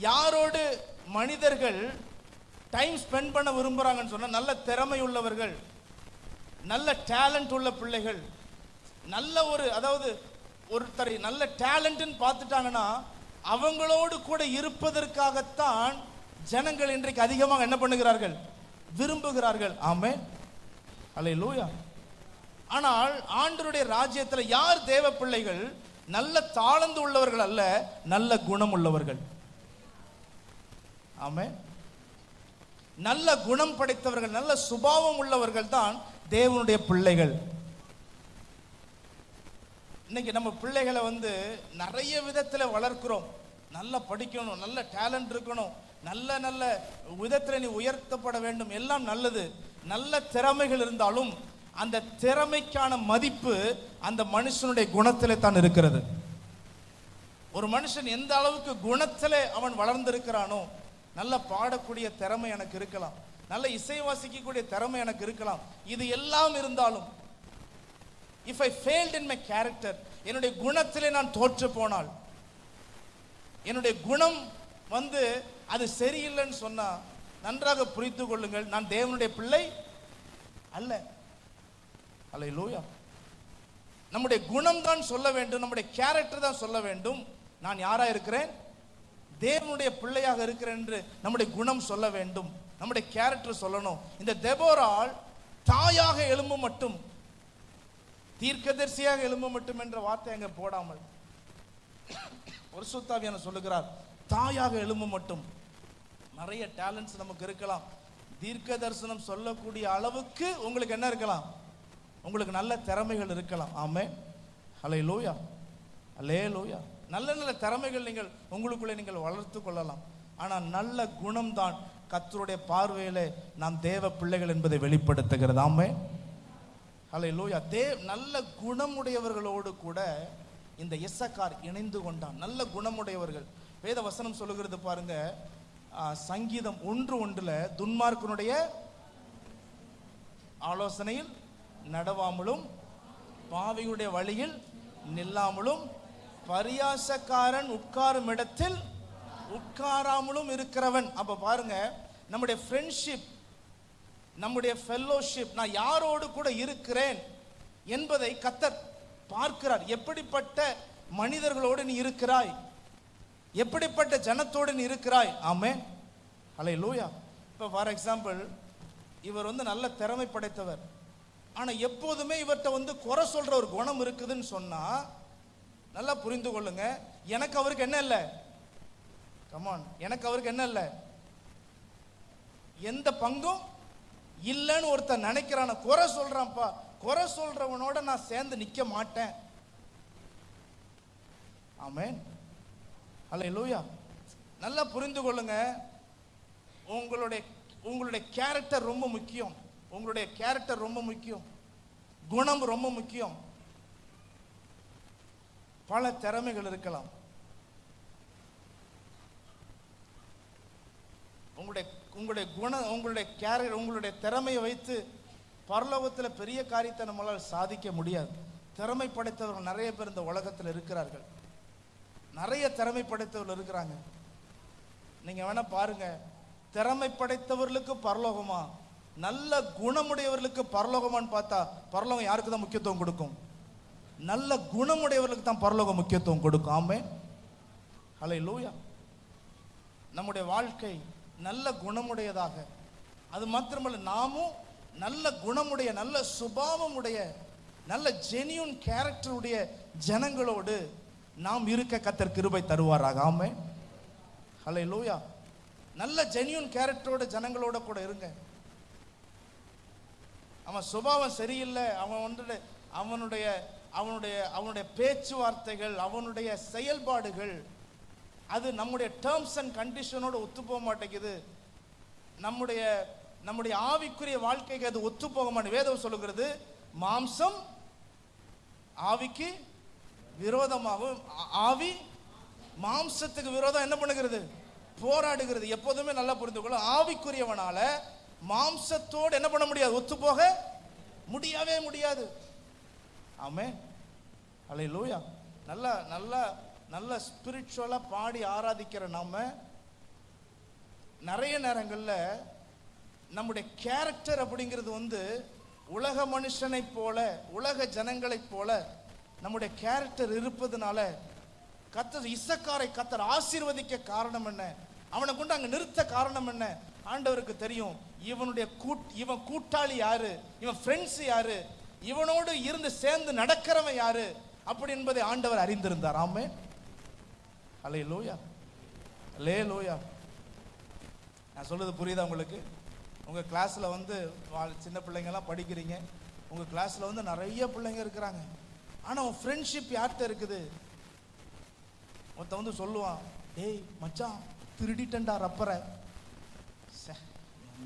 யாரோடு மனிதர்கள் டைம் ஸ்பெண்ட் பண்ண விரும்புறாங்கன்னு சொன்னா, நல்ல திறமை உள்ளவர்கள், நல்ல டேலண்ட் உள்ள பிள்ளைகள், நல்ல ஒருத்தரை நல்ல டேலண்ட்னு பார்த்துட்டாங்கன்னா அவங்களோடு கூட இருப்பதற்காகத்தான் ஜனங்கள் இன்றைக்கு அதிகமாக என்ன பண்ணுகிறார்கள்? விரும்புகிறார்கள். ஆமென், அல்லேலூயா. ஆனால் ஆண்டவருடைய ராஜ்யத்தில் யார் தேவ பிள்ளைகள்? நல்ல தாளந்து உள்ளவர்கள் அல்ல, நல்ல குணம் உள்ளவர்கள். ஆமென். நல்ல குணம் படைத்தவர்கள், நல்ல சுபாவம் உள்ளவர்கள் தான் தேவனுடைய பிள்ளைகள். இன்னைக்கு நம்ம பிள்ளைகளை நிறைய விதத்தில் வளர்க்கிறோம். நல்லா படிக்கணும், நல்ல டேலண்ட் இருக்கணும், நல்ல நல்ல விதத்தில் நீ உயர்த்தப்பட வேண்டும், எல்லாம் நல்லது. நல்ல திறமைகள் இருந்தாலும் அந்த திறமைக்கான மதிப்பு அந்த மனுஷனுடைய குணத்திலே தான் இருக்கிறது. ஒரு மனுஷன் எந்த அளவுக்கு குணத்திலே அவன் வளர்ந்திருக்கிறானோ, நல்ல பாடக்கூடிய திறமை எனக்கு இருக்கலாம், நல்ல இசை வாசிக்கக்கூடிய திறமை எனக்கு இருக்கலாம், இது எல்லாம் இருந்தாலும் if I failed in my character, என்னுடைய குணத்திலே நான் தோற்று போனால், என்னுடைய குணம் அது சரியில்லைன்னு சொன்னா நன்றாக புரிந்து கொள்ளுங்கள், நான் தேவனுடைய பிள்ளை அல்ல. அல்லேலூயா. நம்முடைய குணம் தான் சொல்ல வேண்டும், நம்முடைய கேரக்டர் தான் சொல்ல வேண்டும். நான் யாரா இருக்கிறேன்? தேவனுடைய பிள்ளையாக இருக்கிறேன் என்று நம்முடைய குணம் சொல்ல வேண்டும், நம்முடைய கேரக்டர் சொல்லணும். இந்த தெபோராள் தாயாக எழும்ப மட்டும், தீர்க்கதரிசியாக எழும்ப மட்டும் என்ற வார்த்தை அங்க போடாமல் பரிசுத்த ஆவியானவர் சொல்லுகிறார், தாயாக எழும்ப மட்டும். நிறைய டேலண்ட்ஸ் நமக்கு இருக்கலாம், தீர்க்க தரிசனம் சொல்லக்கூடிய அளவுக்கு உங்களுக்கு என்ன இருக்கலாம்? உங்களுக்கு நல்ல திறமைகள் இருக்கலாம். ஆமென், அல்லேலூயா, அல்லேலூயா. நல்ல நல்ல திறமைகள் நீங்கள் உங்களுக்குள்ளே நீங்கள் வளர்த்து கொள்ளலாம். ஆனால் நல்ல குணம் தான் கர்த்தருடைய பார்வையிலே நாம் தேவ பிள்ளைகள் என்பதை வெளிப்படுத்துகிறது. ஆமென், அல்லேலூயா. நல்ல குணமுடையவர்களோடு கூட இந்த இசக்கார் இணைந்து கொண்டான். நல்ல குணமுடையவர்கள். வேத வசனம் சொல்லுகிறது பாருங்க, சங்கீதம் 1:1 துன்மார்க்கனுடைய ஆலோசனையில் நடவாமலும் பாவியுடைய வழியில் நில்லாமலும் பரியாசக்காரன் உட்காரும் இடத்தில் உட்காராமலும் இருக்கிறவன். அப்ப பாருங்க, நம்முடைய ஃப்ரெண்ட்ஷிப், நம்முடைய ஃபெல்லோஷிப், நான் யாரோடு கூட இருக்கிறேன் என்பதை கர்த்தர் பார்க்கிறார். எப்படிப்பட்ட மனிதர்களோடு நீ இருக்கிறாய், எப்படிப்பட்ட ஜனத்தோடு நீ இருக்கிறாய். ஆமென், அல்லேலூயா. இப்போ ஃபார் எக்ஸாம்பிள், இவர் நல்ல திறமை படைத்தவர், ஆனால் எப்போதுமே இவர்கிட்ட குறை சொல்ற ஒரு குணம் இருக்குதுன்னு சொன்னா நல்லா புரிந்து கொள்ளுங்க, எனக்கு அவருக்கு என்ன இல்லை? கமான், எனக்கு அவருக்கு என்ன இல்லை? எந்த பங்கும் இல்லைன்னு ஒருத்தர் நினைக்கிறான, குறை சொல்றான்ப்பா, குறை சொல்றவனோட நான் சேர்ந்து நிக்க மாட்டேன். ஆமென், அல்லேலூயா. நல்லா புரிந்து கொள்ளுங்க, உங்களுடைய கேரக்டர் ரொம்ப முக்கியம். உங்களுடைய கேரக்டர் ரொம்ப முக்கியம், குணம் ரொம்ப முக்கியம். பல திறமைகள் இருக்கலாம், உங்களுடைய குணம், உங்களுடைய கேரக்டர், உங்களுடைய திறமையை வைத்து பரலோகத்தில் பெரிய காரியத்தை நம்மளால் சாதிக்க முடியாது. திறமை படைத்தவர்கள் நிறைய பேர் இந்த உலகத்தில் இருக்கிறார்கள். நிறைய திறமை படைத்தவர்கள் இருக்கிறாங்க. நீங்க வேணா பாருங்க, திறமை படைத்தவர்களுக்கு பரலோகமா, நல்ல குணமுடையவர்களுக்கு பரலோகமான்னு பார்த்தா பரலோகம் யாருக்கு தான் முக்கியத்துவம் கொடுக்கும்? நல்ல குணமுடையவர்களுக்கு தான் பரலோகம் முக்கியத்துவம் கொடுக்கும். ஆமென், ஹல்லேலூயா. நம்முடைய வாழ்க்கை நல்ல குணமுடையதாக, அது மாத்திரமல்ல நாமும் நல்ல குணமுடைய, நல்ல சுபாவமுடைய, நல்ல ஜெனியூன் கேரக்டருடைய ஜனங்களோடு நாம் இருக்க கர்த்தர் கிருபை தருவாராக. ஆமென், ஹல்லேலூயா. நல்ல ஜெனியூன் கேரக்டரோட ஜனங்களோட கூட இருங்க. அவன் சுபாவம் சரியில்லை, அவனுடைய அவனுடைய அவனுடைய பேச்சுவார்த்தைகள், அவனுடைய செயல்பாடுகள், அது நம்முடைய டேர்ம்ஸ் அண்ட் கண்டிஷனோட ஒத்து போக மாட்டேங்குது. நம்முடைய ஆவிக்குரிய வாழ்க்கைக்கு அது ஒத்து போக மாட்டேங்குது. வேதம் சொல்லுகிறது, மாம்சம் ஆவிக்கு விரோதமாகும், ஆவி மாம்சத்துக்கு விரோதம் என்ன பண்ணுகிறது? போராடுகிறது. எப்போதுமே நல்லா புரிந்து கொள்ள, ஆவிக்குரியவனால மாம்சத்தோடு என்ன பண்ண முடியாது? ஒத்து போக முடியவே முடியாது. ஆமென், ஹல்லேலூயா. நல்ல நல்ல நல்ல ஸ்பிரிச்சுவலா பாடி ஆராதிக்கிற நாம நிறைய நேரங்களில் நம்முடைய கேரக்டர் அப்படிங்கிறது உலக மனுஷனை போல, உலக ஜனங்களைப் போல நம்முடைய கேரக்டர் இருப்பதனால கர்த்தர் இசக்காரை கர்த்தர் ஆசீர்வதிக்க காரணம் என்ன? அவனை கொண்டு அங்க நிறுத்த காரணம் என்ன? ஆண்டவருக்கு தெரியும். இவன் கூட்டாளி யாரு, இவன் ஃப்ரெண்ட்ஸ் யாரு, இவனோடு இருந்து சேர்ந்து நடக்கிறவன் யாரு அப்படி என்பதை ஆண்டவர் அறிந்திருந்தார். ஆமென், ஹல்லேலூயா, ஹல்லேலூயா. நான் சொல்றது புரியுதா உங்களுக்கு? உங்க கிளாஸ்ல சின்ன பிள்ளைங்கெல்லாம் படிக்கிறீங்க, உங்க கிளாஸ்ல நிறைய பிள்ளைங்க இருக்கிறாங்க. ஆனா உன் ஃப்ரெண்ட்ஷிப் யார்கிட்ட இருக்குது? ஒருத்தன் சொல்லுவான், டேய் மச்சான் திருடிட்டண்டா ரப்பரை,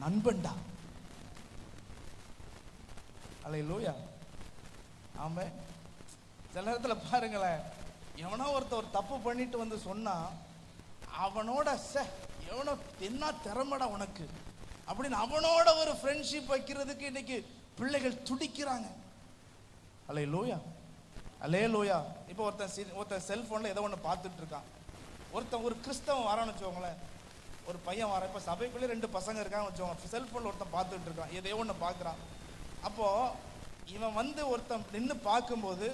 நண்பன்டா. ஹல்லேலூயா, ஆமென். சில நேரத்தில் பாருங்களேன், எவனோ ஒருத்தர் தப்பு பண்ணிட்டு சொன்னா அவனோட எவனோ என்ன திறமடா உனக்கு அப்படின்னு அவனோட ஒரு ஃப்ரெண்ட்ஷிப் வைக்கிறதுக்கு இன்னைக்கு பிள்ளைகள் துடிக்கிறாங்க. ஹல்லேலூயா, ஹல்லேலூயா. இப்போ ஒருத்தன் செல்போன்ல ஏதோ ஒன்று பார்த்துட்டு இருக்கான். ஒரு கிறிஸ்தவன் வரான்னு வச்சுக்கோங்களேன், ஒரு பையன் வரான். இப்போ சபைக்குள்ளே 2 பசங்க இருக்கான்னு வச்சுக்கோங்க. செல்போன்ல ஒருத்தன் பார்த்துட்டு இருக்கான், எதையோ ஒன்று பார்க்குறான். அப்போ இவன் ஒருத்தன் நின்று பார்க்கும்போது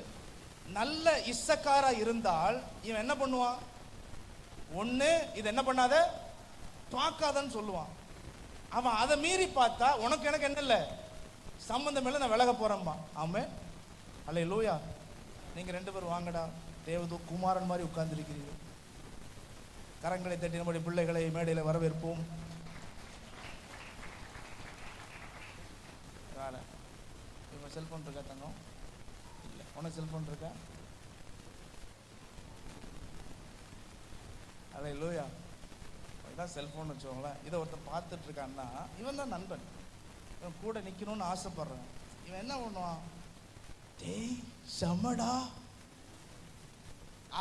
நல்ல இசக்காரா இருந்தால் இவன் என்ன பண்ணுவான்? ஒன்று, இது என்ன பண்ணாத, பார்க்காதன்னு சொல்லுவான். அவன் அதை மீறி பார்த்தா உனக்கு எனக்கு என்ன இல்லை சம்பந்தம் இல்லை, நான் விலக போறேன்பா. ஆமென், ஹல்லேலூயா. நீங்க 2 பேரும் வாங்கடா, தேவதூ குமாரன் மாதிரி உட்கார்ந்திருக்கிறீர்கள். கரங்களை தட்டி நம்முடைய பிள்ளைகளை மேடையில் வரவேற்போம். இவங்க செல்போன் இருக்கா தங்கம்? இல்லை. உனக்கு செல்போன் இருக்கா? ஹல்லேலூயா. இதான் செல்போன் வச்சுக்கோங்களேன். இதை ஒருத்தர் பார்த்துட்டு இருக்கான்னா இவன் தான் நண்பன், இவன் கூட நிற்கணும்னு ஆசைப்படுறான். இவன் என்ன பண்ணுவான்? டேய் செமடா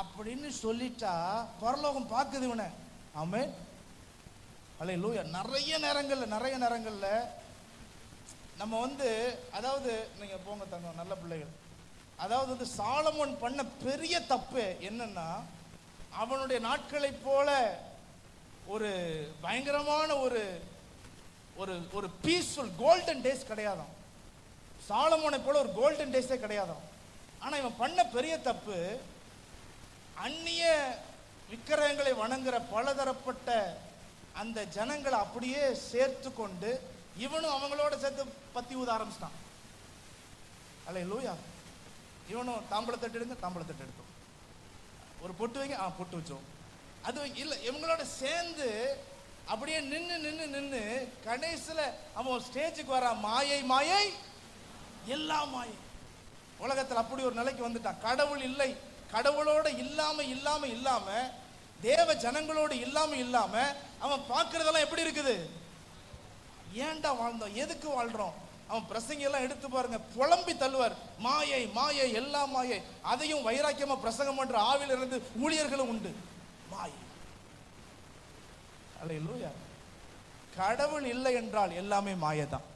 அப்படின்னு சொல்லிட்டா பரலோகம் பார்க்குது இவனை. ஆமென், ஹல்லேலூயா. நிறைய நேரங்கள்ல நம்ம அதாவது நீங்க போங்க தங்க நல்ல பிள்ளைகள், அதாவது சாலமோன் பண்ண பெரிய தப்பு என்னன்னா, அவனுடைய நாட்களை போல ஒரு பயங்கரமான ஒரு பீஸ்ஃபுல் கோல்டன் டேஸ் கிடையாதான். சாலமோனை போல ஒரு கோல்டன் டேஸே கிடையாதான். ஆனா இவன் பண்ண பெரிய தப்பு, அந்நிய விக்கிரகங்களை வணங்குற பலதரப்பட்ட அந்த ஜனங்களை அப்படியே சேர்த்து கொண்டு இவனும் அவங்களோட சேர்த்து பத்தி ஊத ஆரம்பிச்சிட்டான். ஹல்லேலூயா. இவனும் தாம்பளத்தட்டு எடுங்க, தாம்பளத்தட்டு எடுத்தோம். ஒரு பொட்டு வைங்க, பொட்டு வச்சோம். அது இல்லை, இவங்களோட சேர்ந்து அப்படியே நின்று கடைசியில் அவன் ஸ்டேஜுக்கு வர மாயை எல்லா மாயை. உலகத்தில் அப்படி ஒரு நிலைக்கு வந்துட்டான். கடவுள் இல்லை, கடவுளோட இல்லாம தேவ ஜனங்களோடு இல்லாம அவன் பார்க்கறதெல்லாம் எப்படி இருக்குது? ஏன்டா வாழ்ந்தோம், எதுக்கு வாழ்றோம்? அவன் பிரசங்க எல்லாம் எடுத்து பாருங்க, புலம்பி தள்ளுவார். மாயை எல்லா மாயை. அதையும் வைராக்கியமா பிரசங்கம் பண்ற ஆவில இருந்து ஊழியர்களும் உண்டு. மாயை. ஹல்லேலூயா. கடவுள் இல்லை என்றால் எல்லாமே மாயதான்.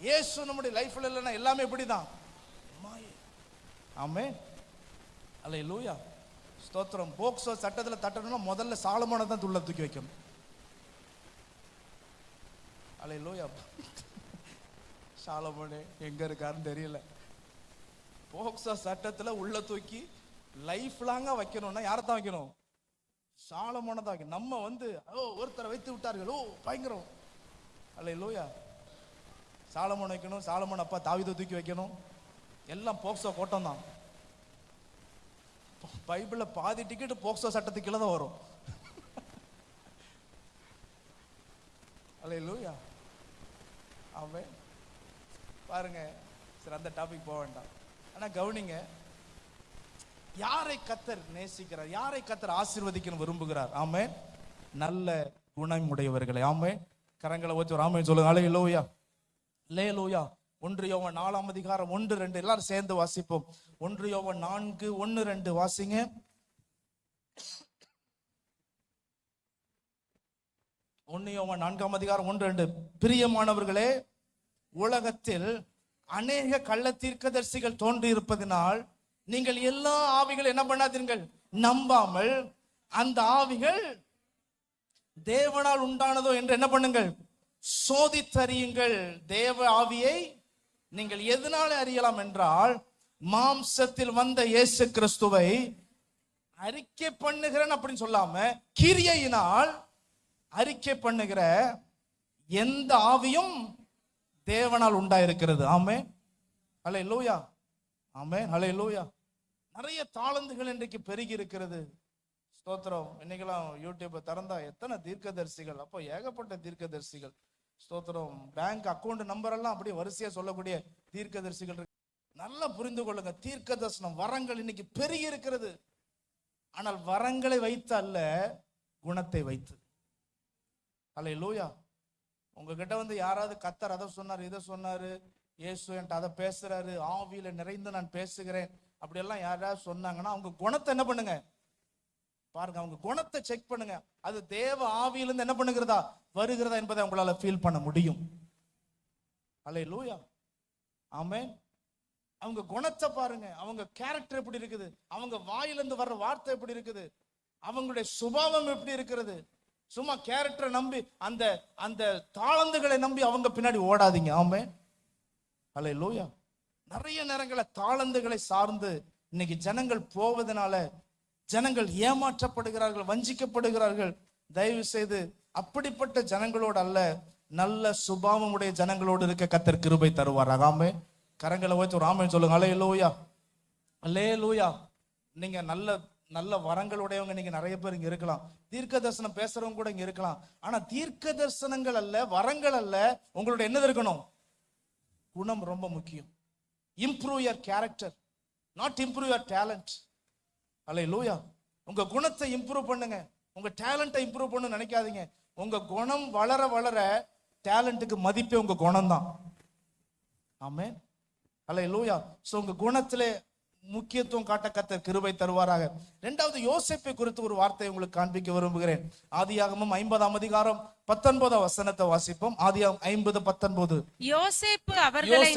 இயேசு நம்முடைய லைஃப்ல இல்லைன்னா எல்லாமே எப்படிதான்? மாயை. ஆமென். அல்லேலூயா. ஸ்தோத்திரம். போக்சோ சட்டத்துல தட்டணும்னா முதல்ல சாலமோனை தான் துள்ள தூக்கி வைக்கணும். அல்லேலூயா. சாலமோனே எங்க இருக்காருன்னு தெரியல. போக்சோ சட்டத்துல உள்ள தூக்கி லைஃப் லாங்கா வைக்கணும்னா யாரை தான் வைக்கணும்? சாலமோனை தான் வைக்கணும். நம்ம ஒருத்தரை வைத்து விட்டார்கள், பயங்கரம். அல்லேலூயா. சாலமோன் வைக்கணும், சாலமோன் அப்பா தாவீதை தூக்கி வைக்கணும். எல்லாம் போக்சோ கோட்டம் தான். பைபிள்ல பாதி டிக்கெட் போக்சோ சட்டத்துக்கு கீழே தான் வரும். அல்லேலூயா. ஆமென். பாருங்க, சரி அந்த டாபிக் போக வேண்டாம். ஆனா கவனிங்க, யாரை கர்த்தர் நேசிக்கிறார், யாரை கர்த்தர் ஆசீர்வதிக்கணும் விரும்புகிறார்? ஆமென். நல்ல குணமுடையவர்களை. ஆமென். கரங்களை வச்சு ஒரு ஆமென் சொல்லுங்க. அல்லேலூயா. அல்லேலூயா. 1 யோவான் 4ஆம் அதிகாரம் 1-2 எல்லாரும் சேர்ந்து வாசிப்போம். 1 யோவான் 4:1-2 வாசிங்க. 1 யோவான் 4ஆம் அதிகாரம் 1-2. பிரியமானவர்களே, உலகத்தில் அநேக கள்ள தீர்க்கதரிசிகள் தோன்றி இருப்பதனால் நீங்கள் எல்லா ஆவிகள் என்ன பண்ணாதீர்கள், நம்பாமல் அந்த ஆவிகள் தேவனால் உண்டானதோ என்று என்ன பண்ணுங்கள், சோதித்தறியுங்கள். தேவ ஆவியை நீங்கள் எதனால அறியலாம் என்றால், மாம்சத்தில் வந்த இயேசு கிறிஸ்துவை அறிக்கை பண்ணுகிறேன் அப்படின்னு சொல்லாம கிரியையினால் அறிக்கை பண்ணுகிற எந்த ஆவியும் தேவனால் உண்டாயிருக்கிறது. ஆமென். அல்லேலூயா. ஆமென். அல்லேலூயா. நிறைய தாளந்துகள் இன்றைக்கு பெருகி இருக்கிறது. ஸ்தோத்திரம். இன்னைக்கெல்லாம் யூடியூப் திறந்தா எத்தனை தீர்க்கதரிசிகள், அப்போ ஏகப்பட்ட தீர்க்கதரிசிகள். ஸ்தோத்திரம். பேங்க் அக்கௌண்ட் நம்பர் எல்லாம் அப்படியே வரிசையா சொல்லக்கூடிய தீர்க்கதரிசிகள் இருக்கு. நல்லா புரிந்து கொள்ளுங்க, தீர்க்க தரிசனம் வரங்கள் இன்னைக்கு பெருகி இருக்கிறது. ஆனால் வரங்களை வைத்து அல்ல, குணத்தை வைத்து. அல்லேலூயா. உங்ககிட்ட யாராவது கர்த்தர் அதை சொன்னாரு, இதை சொன்னாரு, இயேசு என்கிட்ட அதை பேசுறாரு, ஆவியில நிறைந்து நான் பேசுகிறேன் அப்படியெல்லாம் யாராவது சொன்னாங்கன்னா அவங்க குணத்தை என்ன பண்ணுங்க பாருங்க, அவங்க குணத்தை செக் பண்ணுங்க. அது தேவ ஆவியிலிருந்து என்ன பண்ணுகிறதா, வருகிறதா என்பதை உங்களால ஃபீல் பண்ண முடியும். அல்லேலூயா. ஆமென். அவங்க குணத்தை பாருங்க, அவங்க கேரக்டர் எப்படி இருக்குது, அவங்க வாயிலிருந்து வர்ற வார்த்தை எப்படி இருக்குது, அவங்களுடைய சுபாவம் எப்படி இருக்கிறது. சும்மா கேரக்டரை நம்பி அந்த அந்த தாளந்துகளை நம்பி அவங்க பின்னாடி ஓடாதீங்க. ஆமென். அல்லேலூயா. நிறைய நேரங்களை தாளந்துகளை சார்ந்து இன்னைக்கு ஜனங்கள் போவதனால ஜனங்கள் ஏமாற்றப்படுகிறார்கள், வஞ்சிக்கப்படுகிறார்கள். தயவு செய்து அப்படிப்பட்ட ஜனங்களோடு அல்ல, நல்ல சுபாவமுடைய ஜனங்களோடு இருக்க கர்த்தர் கிருபை தருவார். ஆமென். கரங்களை வச்சு ஒரு ஆமென் சொல்லுங்க. அல்லேலூயா. அல்லேலூயா. நீங்க நல்ல நல்ல வரங்களுடையவங்க நீங்க நிறைய பேர் இங்க இருக்கலாம், தீர்க்க தரிசனம் பேசுறவங்க கூட இங்க இருக்கலாம். ஆனா தீர்க்க தரிசனங்கள் அல்ல, வரங்கள் அல்ல, உங்களோட என்னது இருக்கணும், குணம் ரொம்ப முக்கியம். Improve your character, not improve your talent. அல்லேலூயா. உங்க குணத்தை இம்ப்ரூவ் பண்ணுங்க, உங்க டேலண்ட்டை இம்ப்ரூவ் பண்ணு நினைக்காதீங்க. உங்க குணம் வளர வளர டேலண்ட்டுக்கு மதிப்பே உங்க குணம் தான். ஆமென். அல்லேலூயா. சோ உங்க குணத்திலே முக்கியத்துவம் காட்ட கர்த்தர் கிருபை தருவாராக. இரண்டாவது, யோசேப்பை குறித்து ஒரு வார்த்தை உங்களுக்கு காண்பிக்க விரும்புகிறேன். ஆதியாகமம் 50ஆம் அதிகாரம் 19ஆம் வசனத்தை வாசிப்போம். ஆதியாகமம் 50:19. யோசேப்பு அவர்களை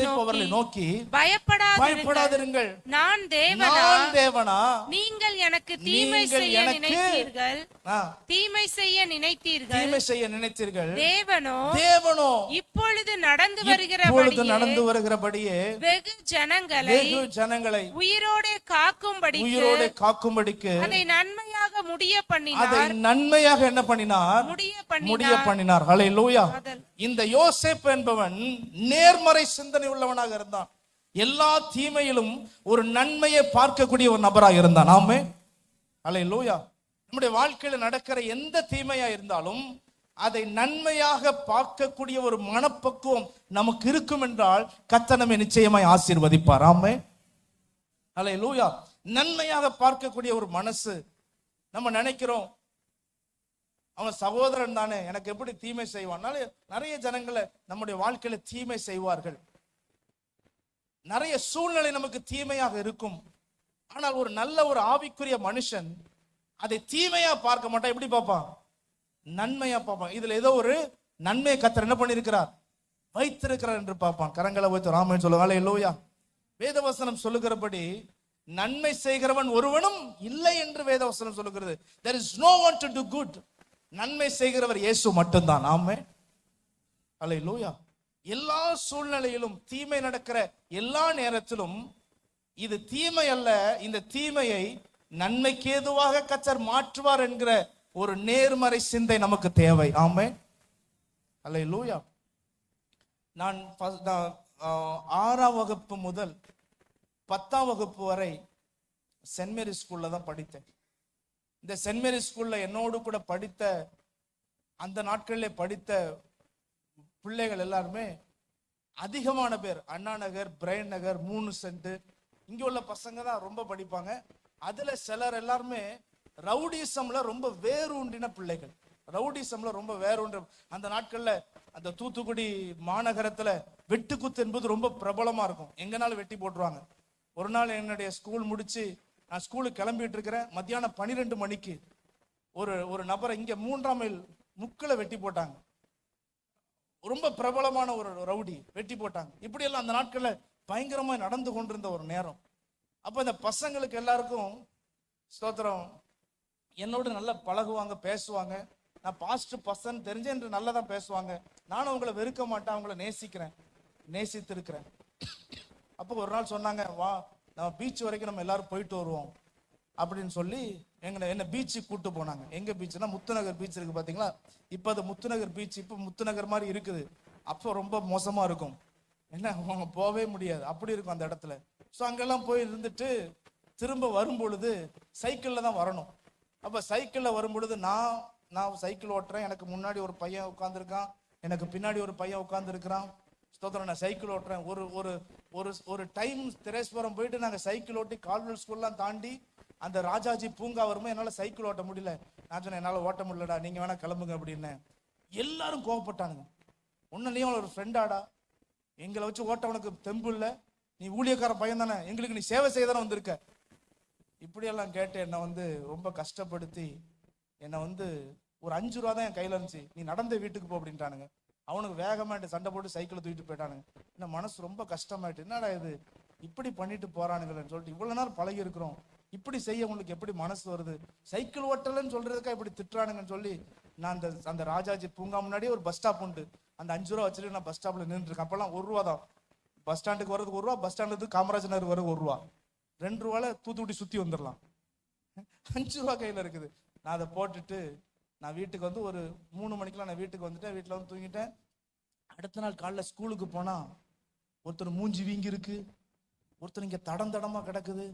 நோக்கி பயப்படாதிருங்கள், நான் தேவனா, நீங்கள் எனக்கு தீமை செய்ய நினைத்தீர்கள், தேவனோ இப்பொழுது நடந்து வருகிறபடியே வெகு ஜனங்களை உயிரோட காக்கும்படிக்கு அதை நன்மையாக என்ன பண்ணினார், முடிய பண்ணினார். ஹல்லேலூயா. இந்த யோசேப்பு என்பவன் நேர்மறை சிந்தனை உள்ளவனாக இருந்தான். எல்லா தீமையிலும் ஒரு நன்மையை பார்க்கக்கூடிய ஒரு நபராக இருந்தான். ஆமென். ஹல்லேலூயா. நம்முடைய வாழ்க்கையில நடக்கிற எந்த தீமையா இருந்தாலும் அதை நன்மையாக பார்க்கக்கூடிய ஒரு மனப்பக்குவம் நமக்கு இருக்கும் என்றால் கர்த்தர் நம்மை நிச்சயமாய் ஆசீர்வதிப்பார். ஆமென். ஹல்லேலூயா. நன்மையாக பார்க்கக்கூடிய ஒரு மனசு. நம்ம நினைக்கிறோம் அவன் சகோதரன் தானே, எனக்கு எப்படி தீமை செய்வான். நிறைய ஜனங்களை நம்முடைய வாழ்க்கையில தீமை செய்வார்கள். நிறைய சூழ்நிலை நமக்கு தீமையாக இருக்கும். ஆனால் ஒரு நல்ல ஒரு ஆவிக்குரிய மனுஷன் அதை தீமையா பார்க்க மாட்டான். எப்படி பார்ப்பான், நன்மையா பார்ப்பான். இதுல ஏதோ ஒரு நன்மையை கர்த்தர் என்ன பண்ணிருக்கிறார், வைத்திருக்கிறார் என்று பார்ப்பான். கரங்களை வைத்து ராமன் சொல்லுவாங்க. அல்லேலூயா. வேதவசனம் சொல்லுகிறபடி நன்மை செய்கிறவன் ஒருவனும் இல்லை என்று வேதவசனம் சொல்லுகிறது. there is no one to do good. நன்மை செய்கிறவர் இயேசு மட்டும்தான். ஆமென். அல்லேலூயா. எல்லா சூழ்நிலையிலும் தீமை நடக்கிற எல்லா நேரத்திலும் இது தீமை அல்ல, இந்த தீமையை நன்மைக்கு ஏதுவாக கர்த்தர் மாற்றுவார் என்கிற ஒரு நேர்மறை சிந்தை நமக்கு தேவை. ஆமென். அல்லேலூயா. நான் 6ஆம் வகுப்பு முதல் 10ஆம் வகுப்பு வரை சென்ட் மேரி ஸ்கூல்ல தான் படித்தேன். இந்த சென்ட் மேரி ஸ்கூல்ல என்னோடு கூட படித்த அந்த நாட்களிலே படித்த பிள்ளைகள் எல்லாருமே அதிகமான பேர் அண்ணா நகர், பிரைன் நகர், 3 சென்ட் இங்க உள்ள பசங்க தான் ரொம்ப படிப்பாங்க. அதுல சிலர் எல்லாருமே ரவுடிசம்ல ரொம்ப வேரூண்டின பிள்ளைகள். ரவுடிசம்ல ரொம்ப வேரூண்ட அந்த நாட்கள்ல அந்த தூத்துக்குடி மாநகரத்துல வெட்டுக்குத்து என்பது ரொம்ப பிரபலமா இருக்கும். எங்கனாலும் வெட்டி போட்டுருவாங்க. ஒரு நாள் என்னுடைய ஸ்கூல் முடிச்சு நான் ஸ்கூலுக்கு கிளம்பிட்டு இருக்கிறேன். மத்தியானம் 12 மணிக்கு ஒரு நபரை இங்க 3ஆம் மைல் முக்கில் வெட்டி போட்டாங்க. ரொம்ப பிரபலமான ஒரு ரவுடி வெட்டி போட்டாங்க. இப்படி எல்லாம் அந்த நாட்கள்ல பயங்கரமா நடந்து கொண்டிருந்த ஒரு நேரம். அப்ப இந்த பசங்களுக்கு எல்லாருக்கும் ஸ்தோத்திரம் என்னோட நல்லா பழகுவாங்க, பேசுவாங்க. நான் பாஸ்ட் பர்சன் தெரிஞ்சு என்று நல்லா தான் பேசுவாங்க. நானும் அவங்கள வெறுக்க மாட்டேன், அவங்கள நேசித்து இருக்கிறேன். அப்போ ஒரு நாள் சொன்னாங்க, வா நம்ம பீச் வரைக்கும் நம்ம எல்லாரும் போயிட்டு வருவோம் அப்படின்னு சொல்லி என்ன பீச்சுக்கு கூட்டு போனாங்க. எங்க பீச்சுனா முத்துநகர் பீச் இருக்கு பாத்தீங்களா. இப்ப அது முத்துநகர் பீச் இப்ப முத்துநகர் மாதிரி இருக்குது. அப்போ ரொம்ப மோசமா இருக்கும், என்ன அவங்க போகவே முடியாது, அப்படி இருக்கும் அந்த இடத்துல. ஸோ அங்கெல்லாம் போய் இருந்துட்டு திரும்ப வரும் பொழுது சைக்கிள்ல தான் வரணும். அப்ப சைக்கிள்ல வரும் பொழுது நான் சைக்கிள் ஓட்டுறேன். எனக்கு முன்னாடி ஒரு பையன் உட்காந்துருக்கான், எனக்கு பின்னாடி ஒரு பையன் உட்காந்துருக்கிறான். ஸ்தோத்திரம். நான் சைக்கிள் ஓட்டுறேன். ஒரு டைம் திரேஸ்வரம் போயிட்டு நாங்கள் சைக்கிள் ஓட்டி கால்வெல் ஸ்கூல்லாம் தாண்டி அந்த ராஜாஜி பூங்கா வரும்போது என்னால் சைக்கிள் ஓட்ட முடியல. நான் சொன்னேன், என்னால் ஓட்ட முடியலடா, நீங்கள் வேணா கிளம்புங்க அப்படின்னு. எல்லாரும் கோவப்பட்டானுங்க. ஒன்னும் ஒரு ஃப்ரெண்டாடா, எங்களை வச்சு ஓட்ட உனக்கு தெம்பு இல்லை, நீ ஊழியக்கார பையன் தானே, எங்களுக்கு நீ சேவை செய்ய தானே வந்திருக்க. இப்படியெல்லாம் கேட்டு என்னை ரொம்ப கஷ்டப்படுத்தி என்னை ஒரு 5 ரூபா தான் என் கையில் இருந்துச்சு, நீ நடந்த வீட்டுக்கு போ அப்படின்ட்டானுங்க. அவனுக்கு வேகமாட்டு சண்டை போட்டு சைக்கிளை தூக்கிட்டு போயிட்டானுங்க. என்ன மனசு ரொம்ப கஷ்டமாயிட்டு, என்னடா இது இப்படி பண்ணிட்டு போறானுங்களேன்னு சொல்லிட்டு இவ்வளவு நேரம் பழகி இருக்கிறோம், இப்படி செய்ய உங்களுக்கு எப்படி மனசு வருது, சைக்கிள் ஓட்டலன்னு சொல்றதுக்கா இப்படி திட்டுறானுங்கன்னு சொல்லி நான் அந்த ராஜாஜி பூங்கா முன்னாடியே ஒரு பஸ் ஸ்டாப் உண்டு, அந்த 5 ரூபா வச்சுட்டு நான் பஸ் ஸ்டாப்ல நின்று இருக்கேன். அப்பெல்லாம் 1 ரூபா தான், பஸ் ஸ்டாண்டுக்கு வரதுக்கு 1 ரூபா, பஸ் ஸ்டாண்டுக்கு காமராஜ் நகர் வர 1 ரூபா, 2 ரூபால தூத்துக்குடி சுத்தி வந்துடலாம். 5 ரூபா கையில இருக்குது. நான் அதை போட்டுட்டு நான் வீட்டுக்கு ஒரு 3 மணிக்கெல்லாம் நான் வீட்டுக்கு வந்துட்டேன். வீட்டில் தூங்கிட்டேன். அடுத்த நாள் காலைல ஸ்கூலுக்கு போனா ஒருத்தர் மூஞ்சி வீங்கி இருக்கு, ஒருத்தர் இங்க தடமா கிடக்குது,